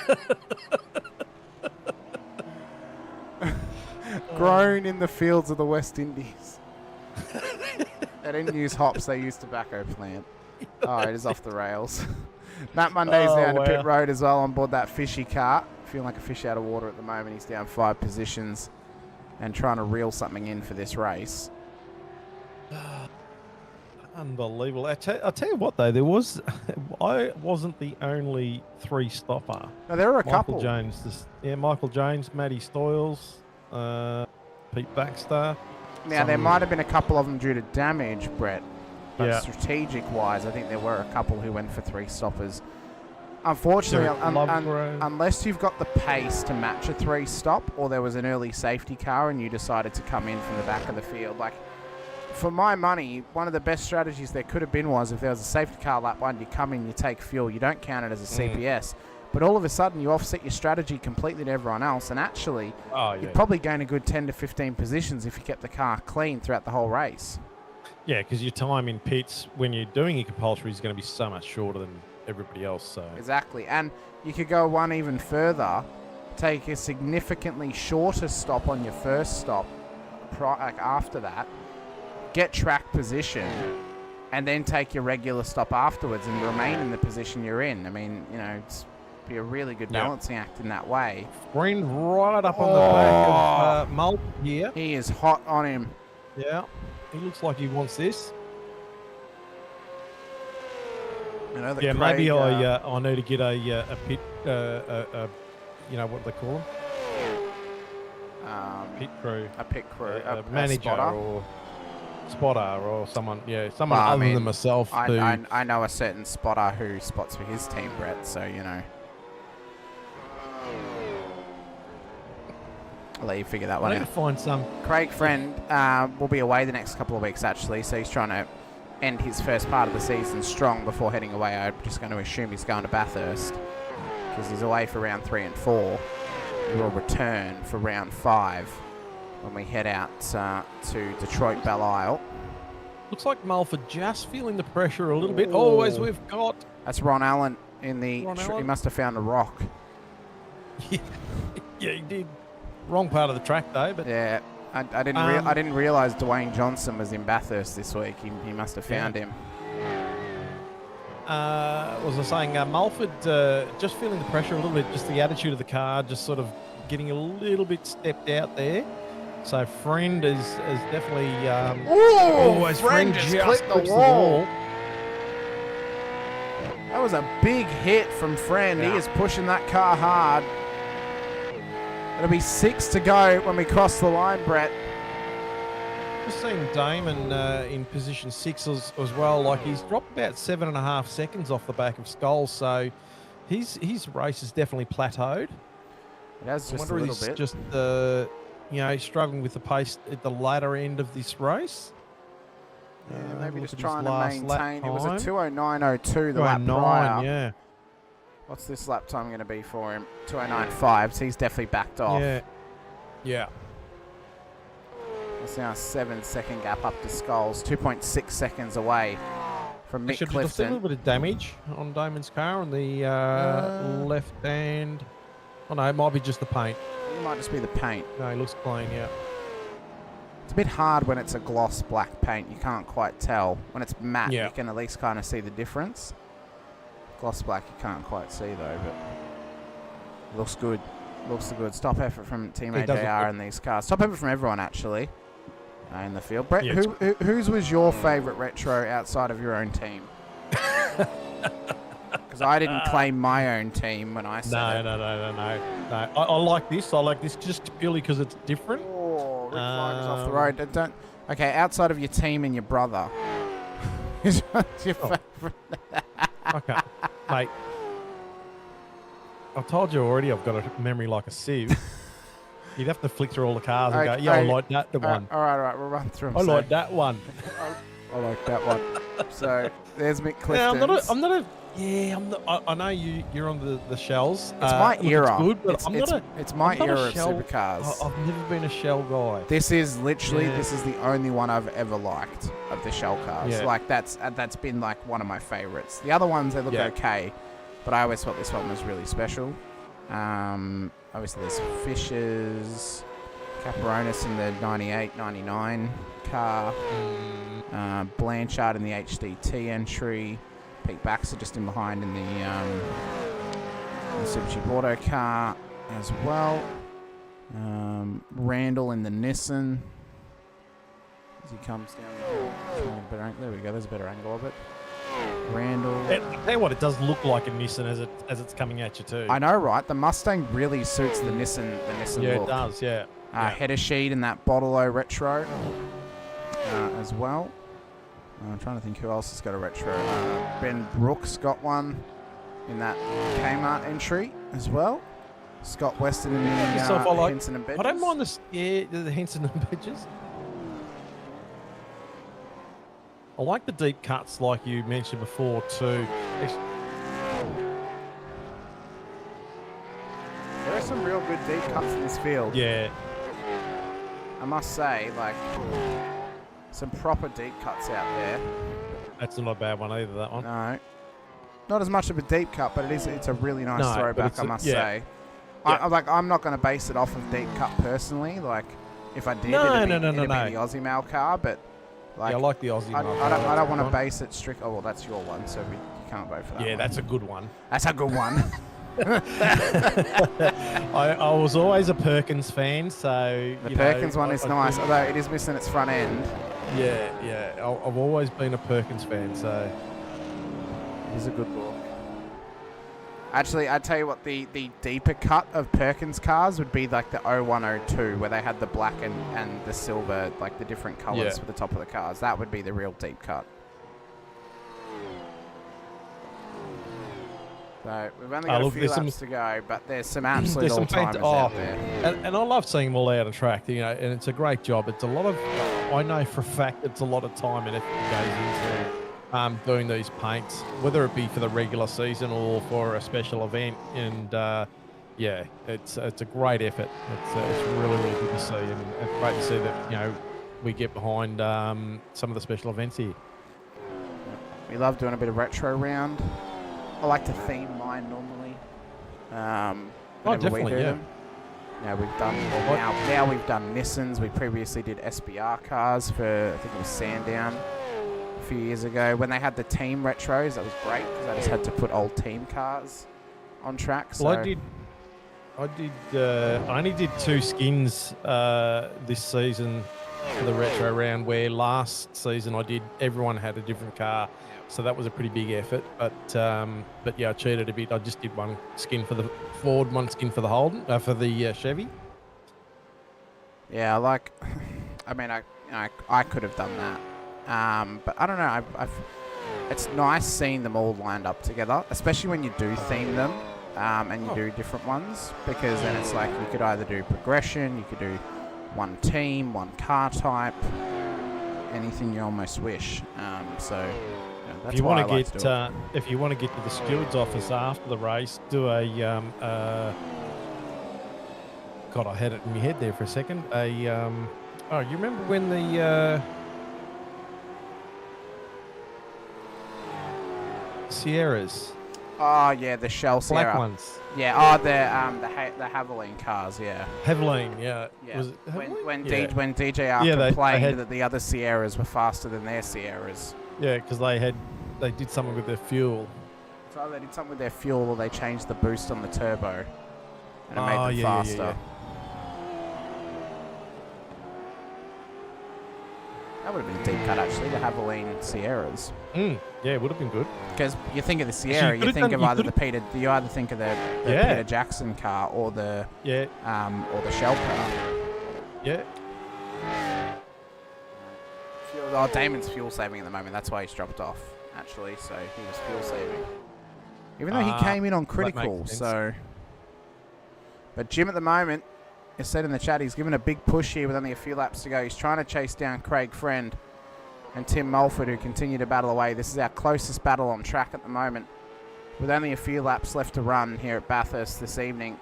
Grown in the fields of the West Indies. They didn't use hops, they used tobacco plant. Oh, it is off the rails. Matt Monday's down to pit road as well on board that fishy cart. Feeling like a fish out of water at the moment. He's down 5 positions and trying to reel something in for this race. Unbelievable. I'll tell you what, though, I wasn't the only 3-stopper. No, there were a couple. Michael Jones, Matty Stoyles, Pete Baxter. Now, there might have been a couple of them due to damage, Brett. But strategic-wise, I think there were a couple who went for 3-stoppers. Unfortunately, unless you've got the pace to match a 3-stop, or there was an early safety car and you decided to come in from the back of the field, like, for my money, one of the best strategies there could have been was if there was a safety car lap one, you come in, you take fuel, you don't count it as a CPS. But all of a sudden, you offset your strategy completely to everyone else, and actually, you'd probably gain a good 10 to 15 positions if you kept the car clean throughout the whole race. Yeah, because your time in pits when you're doing your compulsory is going to be so much shorter than everybody else. So exactly, and you could go one even further, take a significantly shorter stop on your first stop, after that, get track position, and then take your regular stop afterwards and remain in the position you're in. I mean, you know, it's be a really good balancing act in that way. Friend right up on the back of Mull here. He is hot on him. Yeah, he looks like he wants this. You know, yeah, Craig, maybe I need to get a pit, you know what they call them? Pit crew. A pit crew. A manager or spotter or someone, someone other than myself. I know a certain spotter who spots for his team, Brett, so, you know. I'll let you figure that one out. I need to find some. Craig Friend will be away the next couple of weeks, actually, so he's trying to end his first part of the season strong before heading away. I'm just going to assume he's going to Bathurst because he's away for round 3 and 4. He will return for round 5 when we head out to Detroit Belle Isle. Looks like Mulford just feeling the pressure a little bit. Always we've got. That's Ron Allen in the. He must have found a rock. Yeah, he did. Wrong part of the track though, but yeah, I didn't realize Dwayne Johnson was in Bathurst this week. He must have found him. Was I saying Mulford just feeling the pressure a little bit, just the attitude of the car, just sort of getting a little bit stepped out there. So Friend is definitely Friend just clipped the wall. That was a big hit from Friend. Yeah. He is pushing that car hard. It'll be 6 to go when we cross the line, Brett. Just seen Damon in position 6 as well. Like he's dropped about 7.5 seconds off the back of Scholes. So his race has definitely plateaued. It has I just a wonder little if he's bit. just struggling with the pace at the latter end of this race. Yeah, Have a maybe look just at his trying to last lap maintain. It was a time. 209.02 the lap 209, prior. yeah. What's this lap time going to be for him? 209.5, so he's definitely backed off. Yeah. Yeah. It's now a 7-second gap up to Skulls, 2.6 seconds away from Mick Should we just see a little Clifton. bit of damage on Damon's car on the left hand? Oh no, it might be just the paint. It might just be the paint. No, he looks clean, yeah. It's a bit hard when it's a gloss black paint. You can't quite tell. When it's matte, Yeah. you can at least kind of see the difference. Gloss black, you can't quite see though, but it looks good. Looks good. Stop effort from Team It does look AJR good. in these cars. Stop effort from everyone actually in the field. Brett, Yeah, it's whose was your favourite retro outside of your own team? Because I didn't claim my own team when I said No, it. no. I like this. I like this just purely because it's different. Oh, Rick Flags off the road. Don't. Okay, outside of your team and your brother. Who's your favourite? Okay, mate. I've told you already I've got a memory like a sieve. You'd have to flick through all the cars and Okay, go, yeah, I like that one. All right, we'll run through them. I like that one. I like that one. So there's Mick Yeah, Clifton's. I'm not. I know you're on the shells. It's my era. It's good, but it's my I'm not a era of shell- supercars. I've never been a shell guy. This is literally Yeah. this is the only one I've ever liked of the shell cars. Yeah. Like that's been like one of my favorites. The other ones they look Yeah. okay, but I always thought this one was really special. Obviously there's Fishers, Caperonis in the 98, 99 car, Blanchard in the HDT entry, Pete Baxter just in behind in the Südspeed Auto car as well. Randall in the Nissan as he comes down. There we go. There's a better angle of it. Randall. I tell you what, it does look like a Nissan as it's coming at you too. I know, right? The Mustang really suits the Nissan. Yeah, look. it does. Yeah. Header sheet in that Bottle-O retro as well. I'm trying to think who else has got a retro. Ben Brooks got one in that Kmart entry as well. Scott Weston in the Yourself, I like- Henson and Bedges. I don't mind the Henson and Bedges. I like the deep cuts, like you mentioned before too. There are some real good deep cuts in this field. Yeah. I must say, like, some proper deep cuts out there. That's not a bad one either, that one. No. Not as much of a deep cut, but it's a really nice No, but throwback, it's I must yeah. say. Yeah. I'm not going to base it off of deep cut personally. Like, if I did, No, it'd no, be the no. Aussie Mail car, but like, Yeah, I like the Aussie. I mark. don't want to One. base it strict. Oh, well, that's your one, so you can't vote for that Yeah, one. that's a good one. That's a good one. I was always a Perkins fan, so The you Perkins know, one I- is I nice, think- although it is missing its front end. Yeah. I've always been a Perkins fan, so It is a good look. Actually, I tell you what, the deeper cut of Perkins cars would be like the 0102, where they had the black and the silver, like the different colours Yeah. for the top of the cars. That would be the real deep cut. So we've only got a look, few there's laps to go, but there's some absolute There's some all-timers out there. and I love seeing them all out of track, you know, and it's a great job. It's a lot of, I know for a fact, it's a lot of time and effort that goes into doing these paints, whether it be for the regular season or for a special event. And yeah, it's a great effort. It's really, really good to see, and it's great to see that, you know, we get behind some of the special events here. We love doing a bit of retro round. I like to theme mine normally. Whenever we definitely, do yeah. them. Now we've done now we've done Nissans. We previously did SBR cars for, I think it was Sandown a few years ago. When they had the team retros, that was great because I just had to put old team cars on track. So Well, I only did 2 skins this season for the retro round, where last season everyone had a different car, so that was a pretty big effort. But yeah, I cheated a bit. I just did 1 skin for the Ford, 1 skin for the Holden, for the Chevy. yeah, I mean, I could have done that, but I don't know. it's nice seeing them all lined up together, especially when you do theme them and you do different ones, because then it's like you could either do progression, you could do one team, one car type, anything you almost wish. So that's If you why want I to like to do it. if you want to get to the steward's office after the race, do a God, I had it in my head there for a second. Oh, you remember when the Sierras, Oh yeah, the Shell black Sierra. ones, Yeah. Oh, the Haviline cars. Yeah. Haviline, yeah. Yeah. Was it When Haviline? when DJR Yeah, they complained had- that the other Sierras were faster than their Sierras. Yeah, because they did something with their fuel. So they did something with their fuel, or they changed the boost on the turbo, and it made Oh, them yeah, faster. yeah. That would have been a deep cut, actually, the Haviline Sierras. Yeah, it would have been good. Because you think of the Sierra, you could've think done- of you either could've- you either think of the Yeah. Peter Jackson car or the Yeah, Shell car. yeah. Oh, Damon's fuel saving at the moment. That's why he's dropped off, actually. So he was fuel saving, even though he came in on that makes critical. sense. So, but Jim at the moment has said in the chat he's given a big push here with only a few laps to go. He's trying to chase down Craig Friend and Tim Mulford, who continue to battle away. This is our closest battle on track at the moment, with only a few laps left to run here at Bathurst this evening.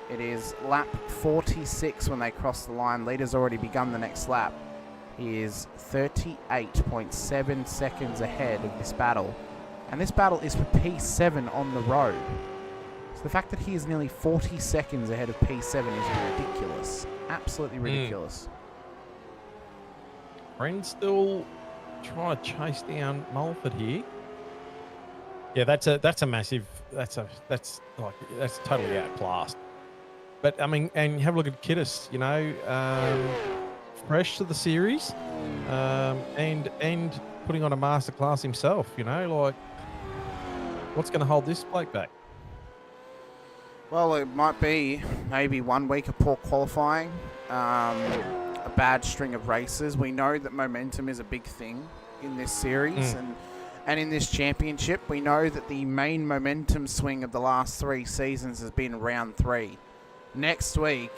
It is lap 46 when they cross the line. Leader's already begun the next lap. He is 38.7 seconds ahead of this battle. And this battle is for P7 on the road. So the fact that he is nearly 40 seconds ahead of P7 is ridiculous. Absolutely ridiculous. Friend still trying to chase down Mulford here. Yeah, that's a massive. That's totally outclassed. But I mean, and have a look at Kiddis. You know, fresh to the series, and putting on a masterclass himself. You know, like what's going to hold this bloke back? Well, it might be maybe 1 week of poor qualifying, a bad string of races. We know that momentum is a big thing in this series and in this championship. We know that the main momentum swing of the last 3 seasons has been round 3. Next week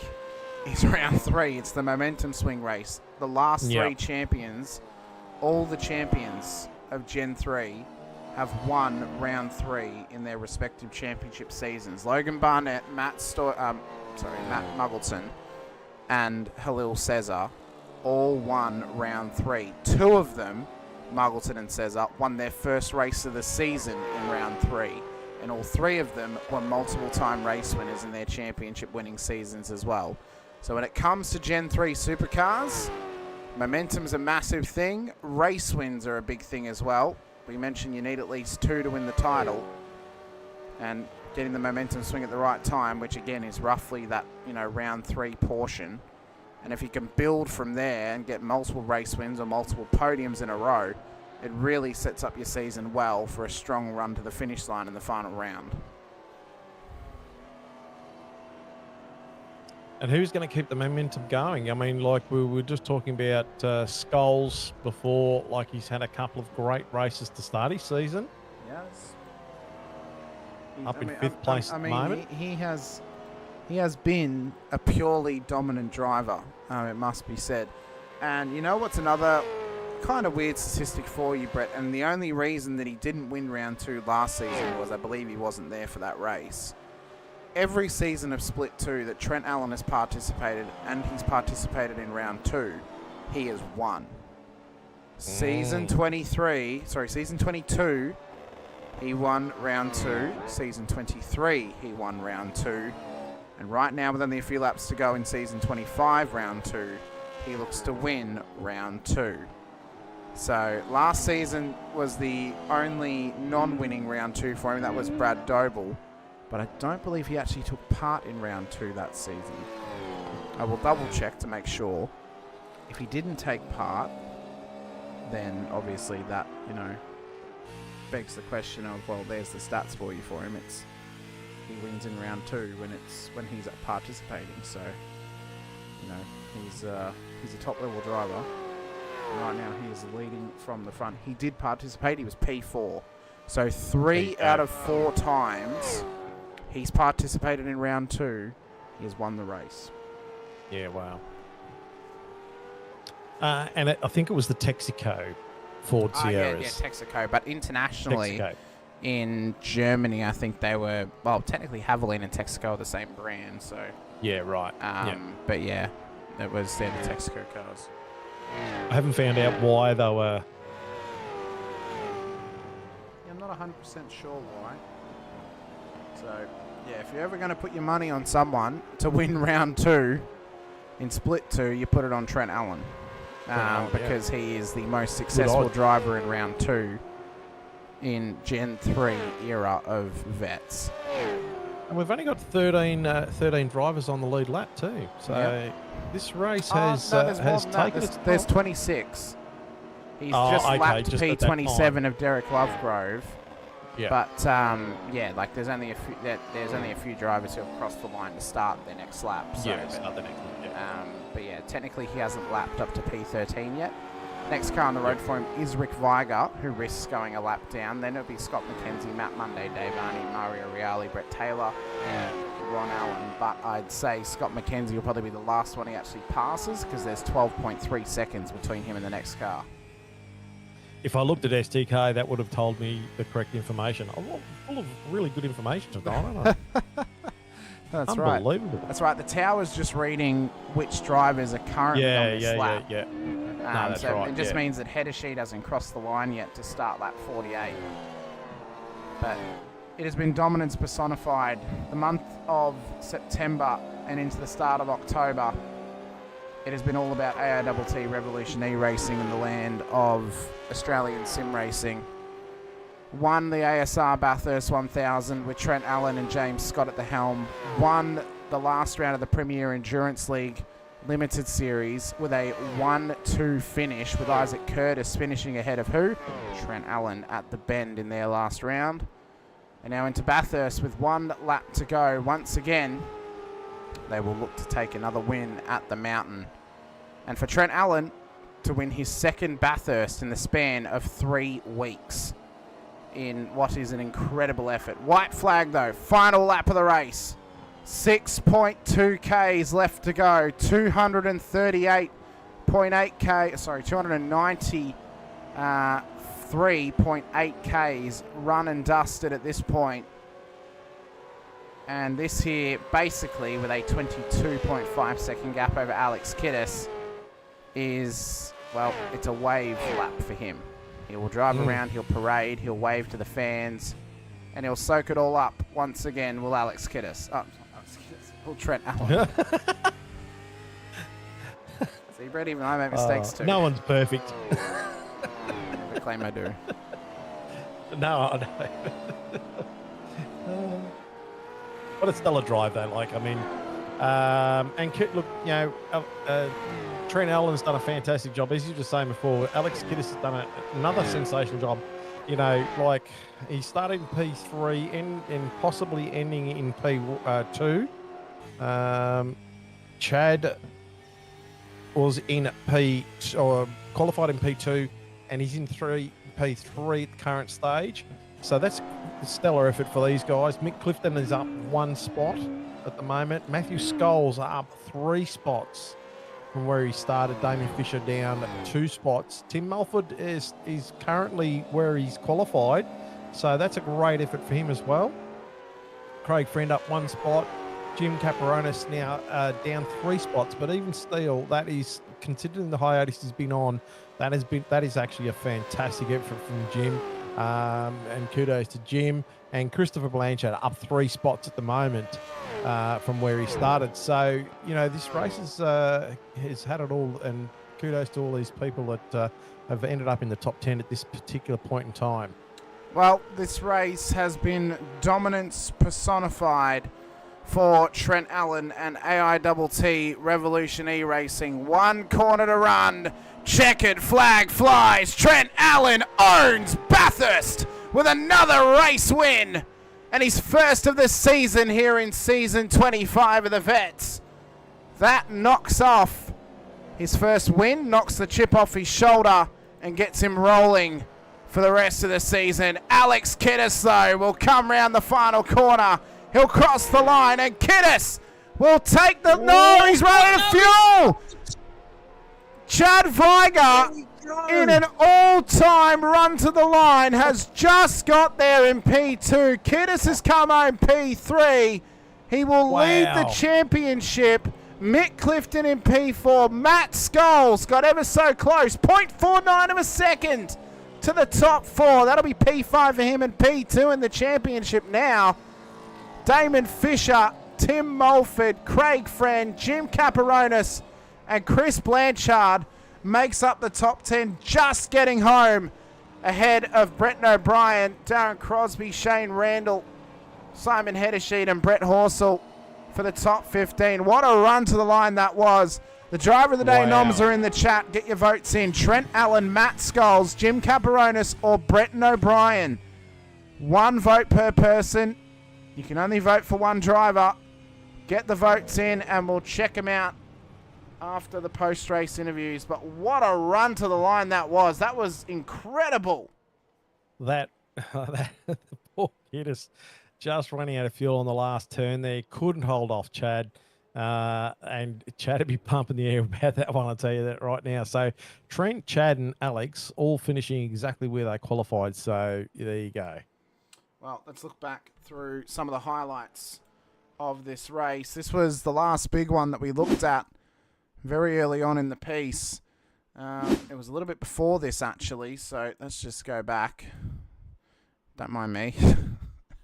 is round 3. It's the momentum swing race. The last 3 champions, all the champions of Gen 3 have won round 3 in their respective championship seasons. Logan Barnett, Matt Muggleton, and Halil Cesar all won round 3. 2 of them, Muggleton and Cesar, won their first race of the season in round 3. And all 3 of them were multiple-time race winners in their championship winning seasons as well. So when it comes to Gen 3 supercars, momentum's a massive thing. Race wins are a big thing as well. We mentioned you need at least 2 to win the title, and getting the momentum swing at the right time, which again is roughly that, you know, round 3 portion. And if you can build from there and get multiple race wins or multiple podiums in a row, it really sets up your season well for a strong run to the finish line in the final round. And who's going to keep the momentum going? I mean, like we were just talking about Scholes before, like he's had a couple of great races to start his season. Yes. Up in 5th place at the moment. He has been a purely dominant driver, it must be said. And you know what's another kind of weird statistic for you, Brett? And the only reason that he didn't win round 2 last season was I believe he wasn't there for that race. Every season of Split 2 that Trent Allen has participated, and he's participated in round 2, he has won. Season 22, he won round 2. Season 23, he won round 2. And right now, with only a few laps to go in season 25, round 2, he looks to win round 2. So last season was the only non-winning round 2 for him. That was Brad Doble. But I don't believe he actually took part in round 2 that season. I will double check to make sure. If he didn't take part, then obviously that, you know, begs the question of, well, there's the stats for you for him. It's he wins in round 2 when he's participating. So, you know, he's a top level driver. Right now he is leading from the front. He did participate. He was P4. So 3 out of 4 times he's participated in round 2. He has won the race. Yeah, wow. And I think it was the Texaco Ford Sierras. Yeah, Texaco. But internationally, Texaco. in Germany, I think they were, well, technically Haviland and Texaco are the same brand. So, Yeah, right. But yeah, it was the Texaco cars. I haven't found out why they were. I'm not 100% sure why. So, yeah, if you're ever going to put your money on someone to win round 2 in split 2, you put it on Trent Allen. Because he is the most successful driver in round 2 in Gen 3 era of vets. And we've only got 13 drivers on the lead lap too. So this race has taken its There's 26. He's just lapped P27 of Derek Lovegrove. Yeah. But like there's only a few drivers who have crossed the line to start their next lap. So, start the next one. Yeah. But yeah, technically he hasn't lapped up to P13 yet. Next car on the road for him is Rick Viger, who risks going a lap down. Then it'll be Scott McKenzie, Matt Monday, Dave Arney, Mario Reale, Brett Taylor, and Ron Allen. But I'd say Scott McKenzie will probably be the last one he actually passes because there's 12.3 seconds between him and the next car. If I looked at STK, that would have told me the correct information. I'm full of really good information tonight, aren't I? That's Unbelievable. right. That's right. The tower's just reading which drivers are currently on this lap. Yeah. No, that's so right. it just means that header sheet hasn't crossed the line yet to start lap 48. But it has been dominance personified. The month of September and into the start of October, it has been all about AITT Revolution E-Racing in the land of Australian sim racing. Won the ASR Bathurst 1000 with Trent Allen and James Scott at the helm. Won the last round of the Premier Endurance League Limited Series with a 1-2 finish, with Isaac Curtis finishing ahead of who? Trent Allen at the bend in their last round. And now into Bathurst with 1 lap to go. Once again, they will look to take another win at the mountain. And for Trent Allen to win his second Bathurst in the span of 3 weeks in what is an incredible effort. White flag though, final lap of the race. 6.2 Ks left to go. 293.8 Ks run and dusted at this point. And this here, basically, with a 22.5 second gap over Alex Kiddis, is, well, it's a wave lap for him. He will drive around, he'll parade, he'll wave to the fans, and he'll soak it all up once again, will Alex Kiddis. Oh, will Trent Allen. See, Brett, even I make mistakes too. No one's perfect. I claim I do. No. What a stellar drive, though. Like, I mean, look, you know, Trent Allen's done a fantastic job. As you were just saying before, Alex Kiddis has done another sensational job. You know, like, he started in P3 and possibly ending in P2. Chad was in qualified in P2, and he's in P3 at the current stage. So that's a stellar effort for these guys. Mick Clifton is up 1 spot at the moment. Matthew Scholes are up 3 spots from where he started. Damien Fisher down 2 spots. Tim Mulford is currently where he's qualified. So that's a great effort for him as well. Craig Friend up 1 spot. Jim Caperonis now down 3 spots. But even still, that is, considering the hiatus he's been on, that is actually a fantastic effort from Jim. And kudos to Jim and Christopher Blanchard up 3 spots at the moment from where he started. So, you know, this race has had it all, and kudos to all these people that have ended up in the top 10 at this particular point in time. Well, this race has been dominance personified for Trent Allen and AITT Revolution E-Racing. 1 corner to run. Checkered flag flies. Trent Allen owns Bathurst with another race win. And his first of the season here in season 25 of the Vets. That knocks off his first win, knocks the chip off his shoulder and gets him rolling for the rest of the season. Alex Kiddis, though, will come round the final corner. He'll cross the line, and Kiddis will take the... No, he's running out of fuel! Chad Viger, in an all-time run to the line, has just got there in P2. Kiddis has come home P3. He will lead the championship. Mick Clifton in P4. Matt Scholes got ever so close. 0.49 of a second to the top 4. That'll be P5 for him and P2 in the championship now. Damon Fisher, Tim Mulford, Craig Friend, Jim Caparonis, and Chris Blanchard makes up the top 10, just getting home ahead of Brett O'Brien, Darren Crosby, Shane Randall, Simon Heddersheet, and Brett Horsell for the top 15. What a run to the line that was. The driver of the day noms are in the chat. Get your votes in. Trent Allen, Matt Scholes, Jim Caparonis, or Brett O'Brien. 1 vote per person. You can only vote for 1 driver. Get the votes in and we'll check them out after the post-race interviews. But what a run to the line that was. That was incredible. That poor kid is just running out of fuel on the last turn there. Couldn't hold off Chad. And Chad would be pumping the air about that one, I'll tell you that right now. So Trent, Chad, and Alex all finishing exactly where they qualified. So there you go. Well, let's look back through some of the highlights of this race. This was the last big one that we looked at very early on in the piece. It was a little bit before this, actually, so let's just go back. Don't mind me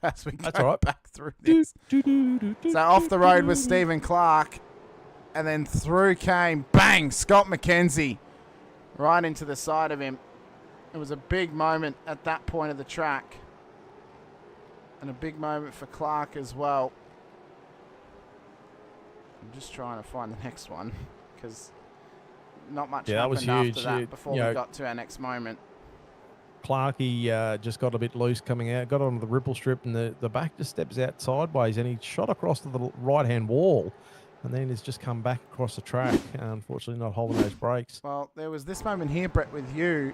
as we go back through this. So off the road was Stephen Clark, and then through came, bang, Scott McKenzie right into the side of him. It was a big moment at that point of the track, and a big moment for Clark as well. I'm just trying to find the next one because not much happened after that before we got to our next moment. Clarkey just got a bit loose coming out, got onto the ripple strip, and the back just steps out sideways, and he shot across to the right-hand wall, and then has just come back across the track, unfortunately not holding those brakes. Well, there was this moment here, Brett, with you,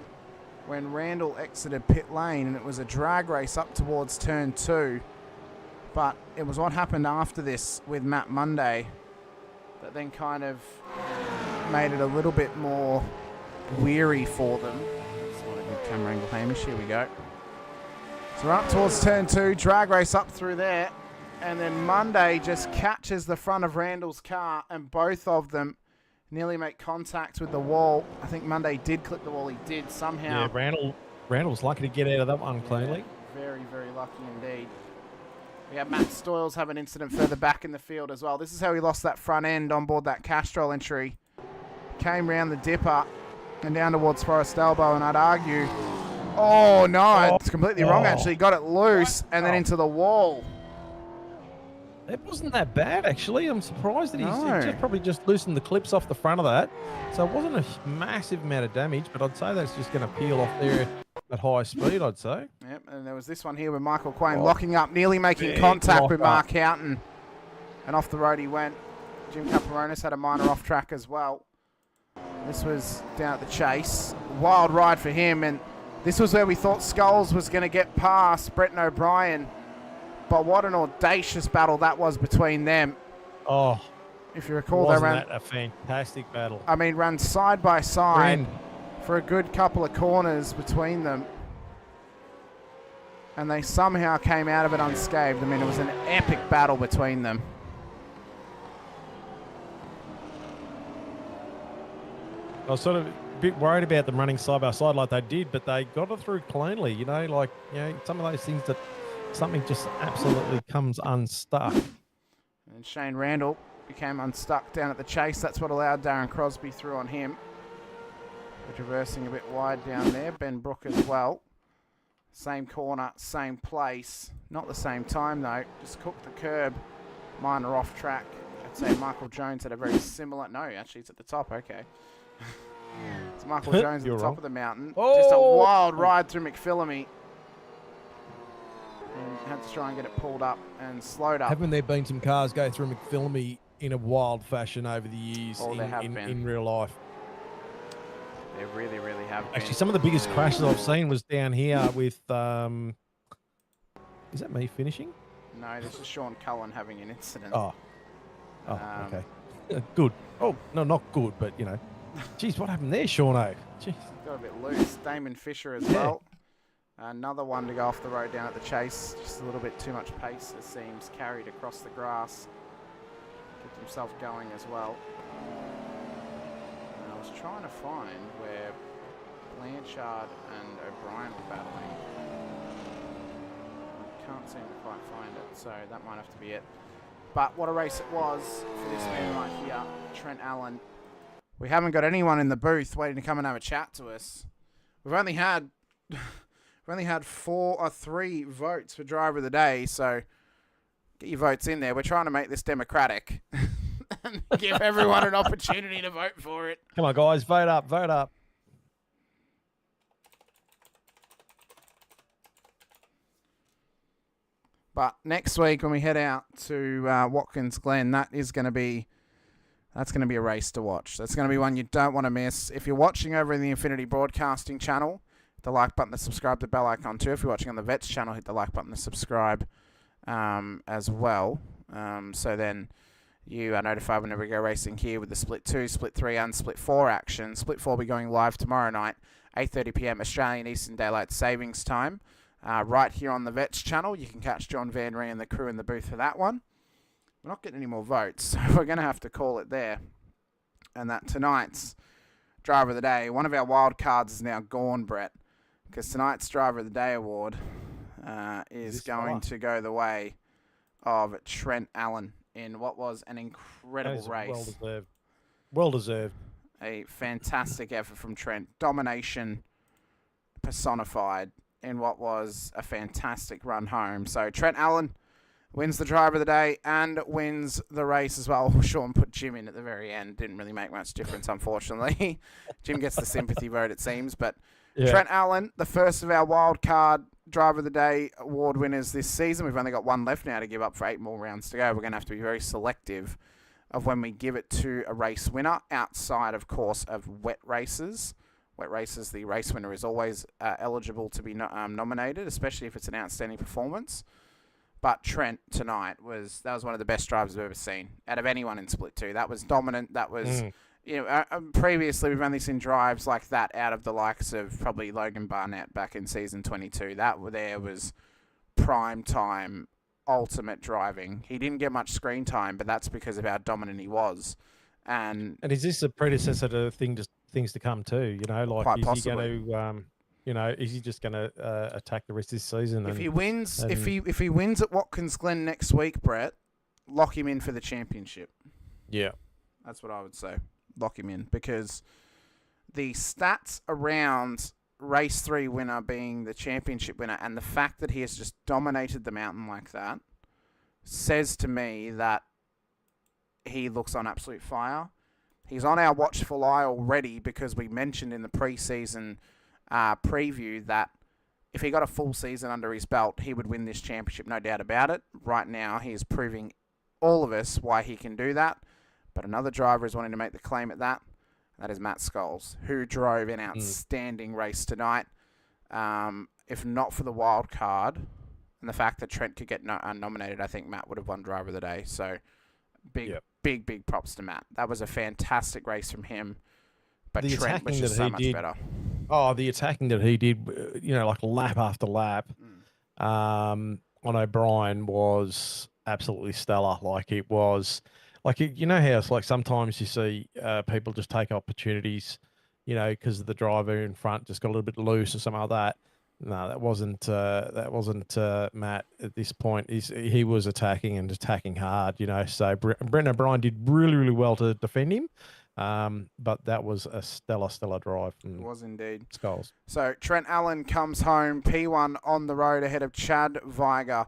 when Randall exited pit lane, and it was a drag race up towards turn 2, but it was what happened after this with Matt Monday that then kind of made it a little bit more weary for them. Camera angle, Hamish. Here we go. So we're up towards turn 2, drag race up through there, and then Monday just catches the front of Randall's car, and both of them nearly make contact with the wall. I think Monday did clip the wall. He did somehow. Yeah, Randall's lucky to get out of that one cleanly. Very, very lucky indeed. We have Matt Stoyles have an incident further back in the field as well. This is how he lost that front end on board that Castrol entry. Came round the dipper and down towards Forest Elbow, and I'd argue, it's completely wrong actually. Got it loose and then into the wall. It wasn't that bad actually. I'm surprised that he's probably just loosened the clips off the front of that. So it wasn't a massive amount of damage, but I'd say that's just going to peel off there at high speed, I'd say. Yep, and there was this one here with Michael Quain locking up, nearly making contact with Mark Houghton. And off the road he went. Jim Caparonis had a minor off track as well. This was down at the Chase. Wild ride for him, and this was where we thought Scholes was going to get past Brett O'Brien. But what an audacious battle that was between them. Oh, if you recall, they ran a fantastic battle. I mean, ran side by side for a good couple of corners between them. And they somehow came out of it unscathed. I mean, it was an epic battle between them. I was sort of a bit worried about them running side by side like they did, but they got it through cleanly. Some of those things that something just absolutely comes unstuck. And Shane Randall became unstuck down at the Chase. That's what allowed Darren Crosby through on him. We're traversing a bit wide down there. Ben Brook as well. Same corner, same place. Not the same time though. Just cooked the curb. Minor off track. I'd say Michael Jones had a very similar... No, actually it's at the top. Okay. It's Michael Jones at the top of the mountain. Just a wild ride through McPhillamy. And had to try and get it pulled up and slowed up. Haven't there been some cars go through McPhillamy in a wild fashion over the years in real life? They really, really have been. Actually, some of the biggest crashes I've seen was down here with. Is that me finishing? No, this is Sean Cullen having an incident. Oh, okay. Good. Oh, no, not good, but, you know. Jeez, what happened there, Sean-O? Jeez. Got a bit loose. Damon Fisher as well. Another one to go off the road down at the chase. Just a little bit too much pace, it seems. Carried across the grass. Kept himself going as well. And I was trying to find where Blanchard and O'Brien were battling. Can't seem to quite find it, so that might have to be it. But what a race it was for this man right here, Trent Allen. We haven't got anyone in the booth waiting to come and have a chat to us. We've only had 3 votes for driver of the day, so get your votes in there. We're trying to make this democratic and give everyone an opportunity to vote for it. Come on, guys, vote up, vote up. But next week when we head out to Watkins Glen, that's going to be a race to watch. That's going to be one you don't want to miss. If you're watching over in the Infinity Broadcasting channel, hit the like button, the subscribe, the bell icon too. If you're watching on the Vets channel, hit the like button, the subscribe as well. So then you are notified whenever we go racing here with the Split 2, Split 3 and Split 4 action. Split 4 will be going live tomorrow night, 8:30 p.m. Australian Eastern Daylight Savings Time. Right here on the Vets channel. You can catch John Van Ree and the crew in the booth for that one. We're not getting any more votes, so we're going to have to call it there. And that tonight's Driver of the Day, one of our wild cards is now gone, Brett, because tonight's Driver of the Day award is going to go the way of Trent Allen in what was an incredible race. Well deserved. Well deserved. A fantastic effort from Trent. Domination personified in what was a fantastic run home. So Trent Allen wins the Driver of the Day and wins the race as well. Sean put Jim in at the very end. Didn't really make much difference, unfortunately. Jim gets the sympathy vote, it seems. But yeah. Trent Allen, the first of our wild card Driver of the Day award winners this season. We've only got one left now to give up for 8 more rounds to go. We're going to have to be very selective of when we give it to a race winner outside, of course, of wet races. Wet races, the race winner is always eligible to be nominated, especially if it's an outstanding performance. But Trent tonight was one of the best drives I've ever seen out of anyone in Split 2. That was dominant. That was, previously we've only seen drives like that out of the likes of probably Logan Barnett back in season 22. That there was prime time, ultimate driving. He didn't get much screen time, but that's because of how dominant he was. And is this a predecessor to things to come too? You know, like is he going to, is he just going to attack the rest of this season? If he wins, if he wins at Watkins Glen next week, Brett, lock him in for the championship. Yeah, that's what I would say. Lock him in, because the stats around race 3 winner being the championship winner, and the fact that he has just dominated the mountain like that, says to me that he looks on absolute fire. He's on our watchful eye already, because we mentioned in the pre-season preview that if he got a full season under his belt, he would win this championship, no doubt about it. Right now, he is proving all of us why he can do that. But another driver is wanting to make the claim at that. That is Matt Scholes, who drove an outstanding race tonight. If not for the wild card and the fact that Trent could get nominated, I think Matt would have won Driver of the Day. So big props to Matt. That was a fantastic race from him. But Trent was just so much better. Oh, the attacking that he did, like lap after lap on O'Brien was absolutely stellar. Like it was, like, how it's like sometimes you see people just take opportunities, because the driver in front just got a little bit loose or something like that. No, that wasn't Matt at this point. He was attacking hard, So Brendan O'Brien did really well to defend him. But that was a stellar drive. It was indeed. Scholes. So Trent Allen comes home P1 on the road ahead of Chad Viger,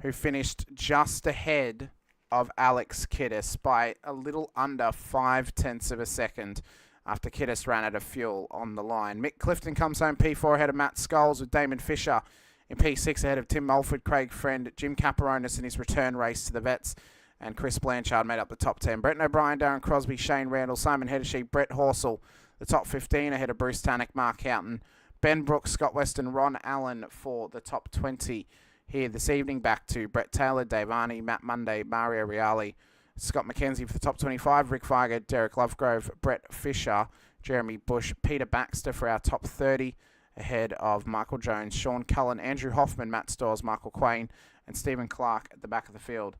who finished just ahead of Alex Kiddis by a little under 0.5 of a second after Kiddis ran out of fuel on the line. Mick Clifton comes home P4 ahead of Matt Scholes, with Damon Fisher in P6 ahead of Tim Mulford, Craig Friend, Jim Caparonis in his return race to the Vets, and Chris Blanchard made up the top 10. Brett O'Brien, Darren Crosby, Shane Randall, Simon Heddersheep, Brett Horsell, the top 15 ahead of Bruce Tannock, Mark Houghton, Ben Brooks, Scott Weston, Ron Allen for the top 20 here this evening. Back to Brett Taylor, Dave Arney, Matt Monday, Mario Reale, Scott McKenzie for the top 25, Rick Feiger, Derek Lovegrove, Brett Fisher, Jeremy Bush, Peter Baxter for our top 30, ahead of Michael Jones, Sean Cullen, Andrew Hoffman, Matt Stores, Michael Quain, and Stephen Clark at the back of the field.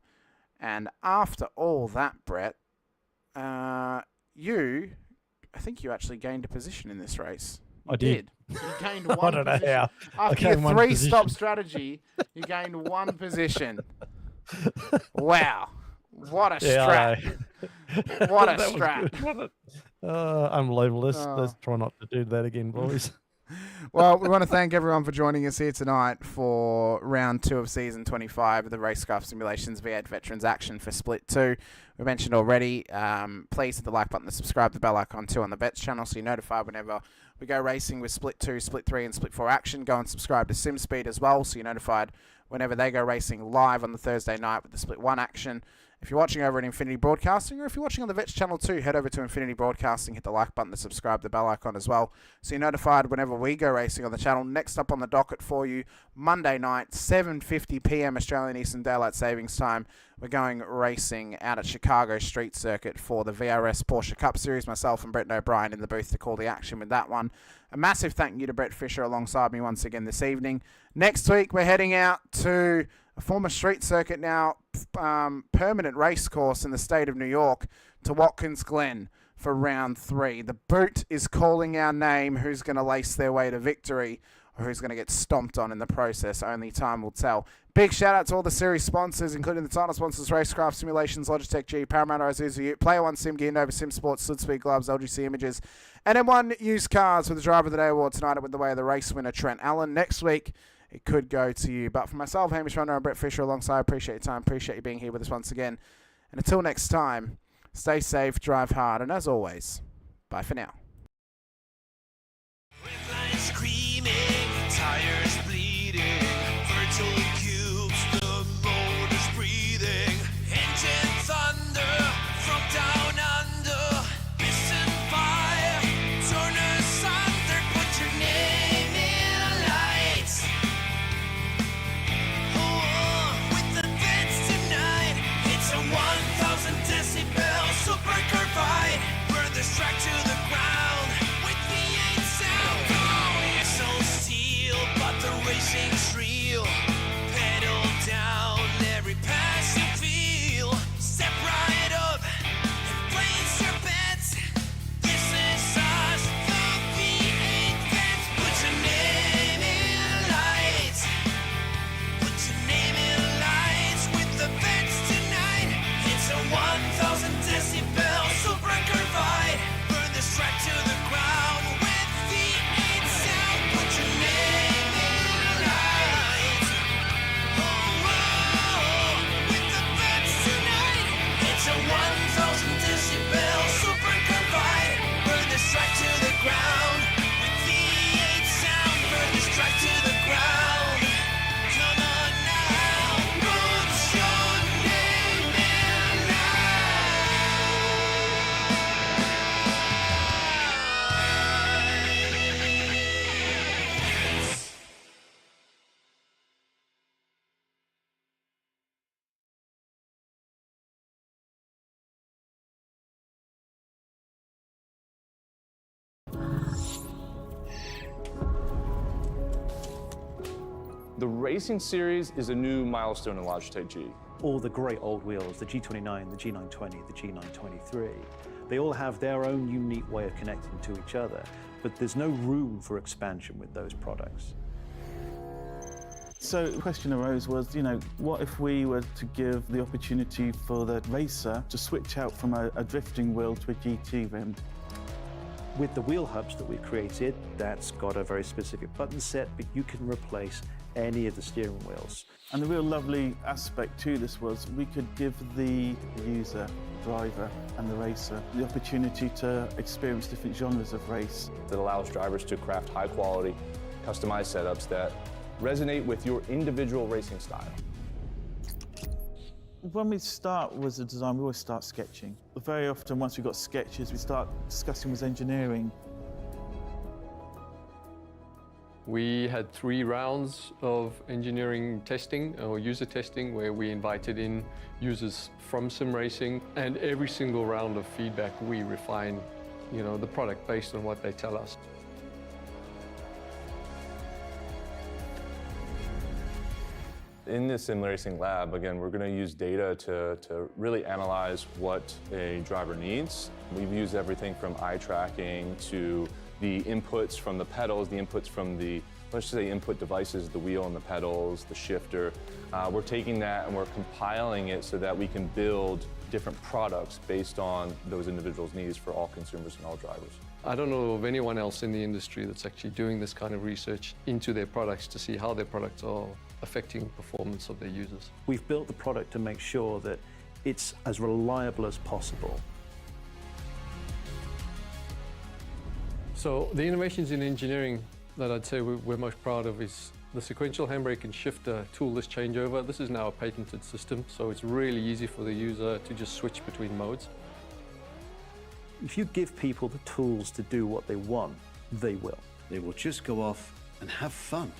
And after all that, Brett, I think you actually gained a position in this race. I did. You gained one I don't know position. how. After your three-stop strategy, you gained one position. Wow. What a strat. What a strat. Unbelievable. Let's try not to do that again, boys. Well, we want to thank everyone for joining us here tonight for round 2 of season 25 of the Racecraft Simulations V8 Veterans action for Split 2. We mentioned already, please hit the like button and subscribe, the bell icon too on the Vets channel so you're notified whenever we go racing with Split 2, Split 3 and Split 4 action. Go and subscribe to SimSpeed as well so you're notified whenever they go racing live on the Thursday night with the Split 1 action. If you're watching over at Infinity Broadcasting, or if you're watching on the Vets channel too, head over to Infinity Broadcasting, hit the like button, and subscribe, the bell icon as well, so you're notified whenever we go racing on the channel. Next up on the docket for you, Monday night, 7:50 p.m. Australian Eastern Daylight Savings Time. We're going racing out at Chicago Street Circuit for the VRS Porsche Cup Series. Myself and Brett O'Brien in the booth to call the action with that one. A massive thank you to Brett Fisher alongside me once again this evening. Next week, we're heading out to a former street circuit, now permanent race course in the state of New York, to Watkins Glen for round 3. The boot is calling our name. Who's going to lace their way to victory, or who's going to get stomped on in the process? Only time will tell. Big shout out to all the series sponsors, including the title sponsors: Racecraft Simulations, Logitech G, Parramatta Isuzu Ute, Player One Sim Gear, Nova Sim Sports, Südspeed Gloves, LGC Images, and M1 Used Cars with the Driver of the Day award tonight. It went the way of the race winner Trent Allen. Next week, it could go to you. But for myself, Hamish Munro and Brett Fisher alongside, appreciate your time, appreciate you being here with us once again. And until next time, stay safe, drive hard, and as always, bye for now. With lines screaming, tires bleeding, virtual cubes, the motor's breathing, engine thunder from down under, piston fire, turn asunder, put your name in lights. Oh, with the vets tonight, it's a 1,000 decibel super carbide, burn this track to the ground with V8 sound. Oh, it's so steel, but the racing's real. Pedal down, every pass you feel. Step right up and place your bets. This is us, the V8 Vets. Put your name in lights. Put your name in lights with the Vets tonight. It's a 1,000 decibel super carbide. Burn this track to the ground with V8 sound. Put your name in lights. Oh, with the Vets tonight. It's a 1,000 decibel super carbide. Burn this track to the ground with V8 sound. Burn this track to the ground. Come on now, put your name in lights. The Racing Series is a new milestone in Logitech G. All the great old wheels, the G29, the G920, the G923, they all have their own unique way of connecting to each other, but there's no room for expansion with those products. So the question arose was, what if we were to give the opportunity for the racer to switch out from a drifting wheel to a GT rim? With the wheel hubs that we created, that's got a very specific button set, but you can replace any of the steering wheels. And the real lovely aspect to this was we could give the user, driver and the racer the opportunity to experience different genres of race. That allows drivers to craft high quality, customized setups that resonate with your individual racing style. When we start with the design, we always start sketching. Very often, once we've got sketches, we start discussing with engineering We had 3 rounds of engineering testing or user testing where we invited in users from sim racing, and every single round of feedback we refine, the product based on what they tell us. In this sim racing lab, again, we're going to use data to really analyze what a driver needs. We've used everything from eye tracking to the inputs from the pedals, the inputs from the, let's just say, input devices, the wheel and the pedals, the shifter. We're taking that and we're compiling it so that we can build different products based on those individuals' needs for all consumers and all drivers. I don't know of anyone else in the industry that's actually doing this kind of research into their products to see how their products are affecting performance of their users. We've built the product to make sure that it's as reliable as possible. So the innovations in engineering that I'd say we're most proud of is the sequential handbrake and shifter toolless changeover. This is now a patented system, so it's really easy for the user to just switch between modes. If you give people the tools to do what they want, they will. They will just go off and have fun.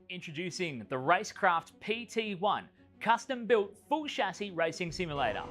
Introducing the Rackraft PT1, custom-built full chassis racing simulator.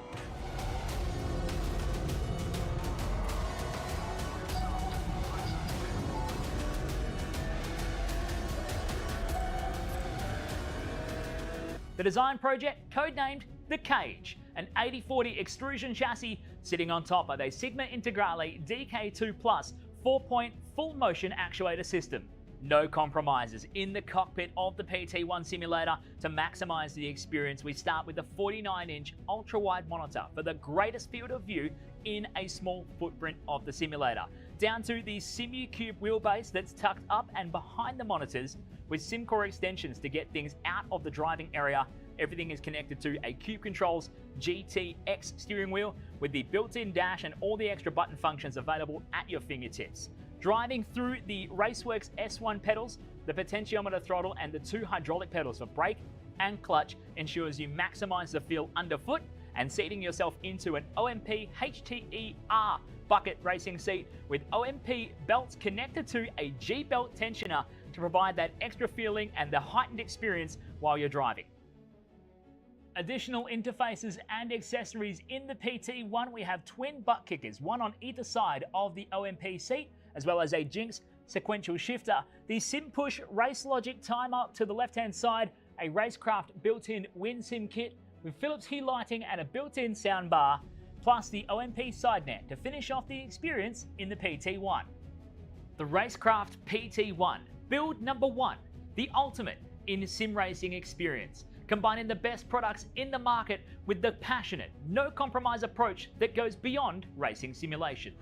The design project, codenamed The Cage, an 80/40 extrusion chassis sitting on top of a Sigma Integrale DK2 Plus 4-point full motion actuator system. No compromises in the cockpit of the PT1 simulator. To maximize the experience, we start with a 49-inch ultra-wide monitor for the greatest field of view in a small footprint of the simulator, down to the SimuCube wheelbase that's tucked up and behind the monitors with SimCore extensions to get things out of the driving area. Everything is connected to a Cube Controls GTX steering wheel with the built-in dash and all the extra button functions available at your fingertips. Driving through the Raceworks S1 pedals, the potentiometer throttle and the 2 hydraulic pedals for brake and clutch ensures you maximize the feel underfoot, and seating yourself into an OMP HTER bucket racing seat with OMP belts connected to a G-belt tensioner to provide that extra feeling and the heightened experience while you're driving. Additional interfaces and accessories in the PT1, we have twin butt kickers, one on either side of the OMP seat, as well as a Jinx sequential shifter, the SimPush Race Logic timer to the left-hand side, a Racecraft built-in WinSim kit with Philips Hue lighting and a built-in soundbar, plus the OMP SideNet to finish off the experience in the PT1. The Racecraft PT1, build number 1, the ultimate in sim racing experience, combining the best products in the market with the passionate, no-compromise approach that goes beyond racing simulation.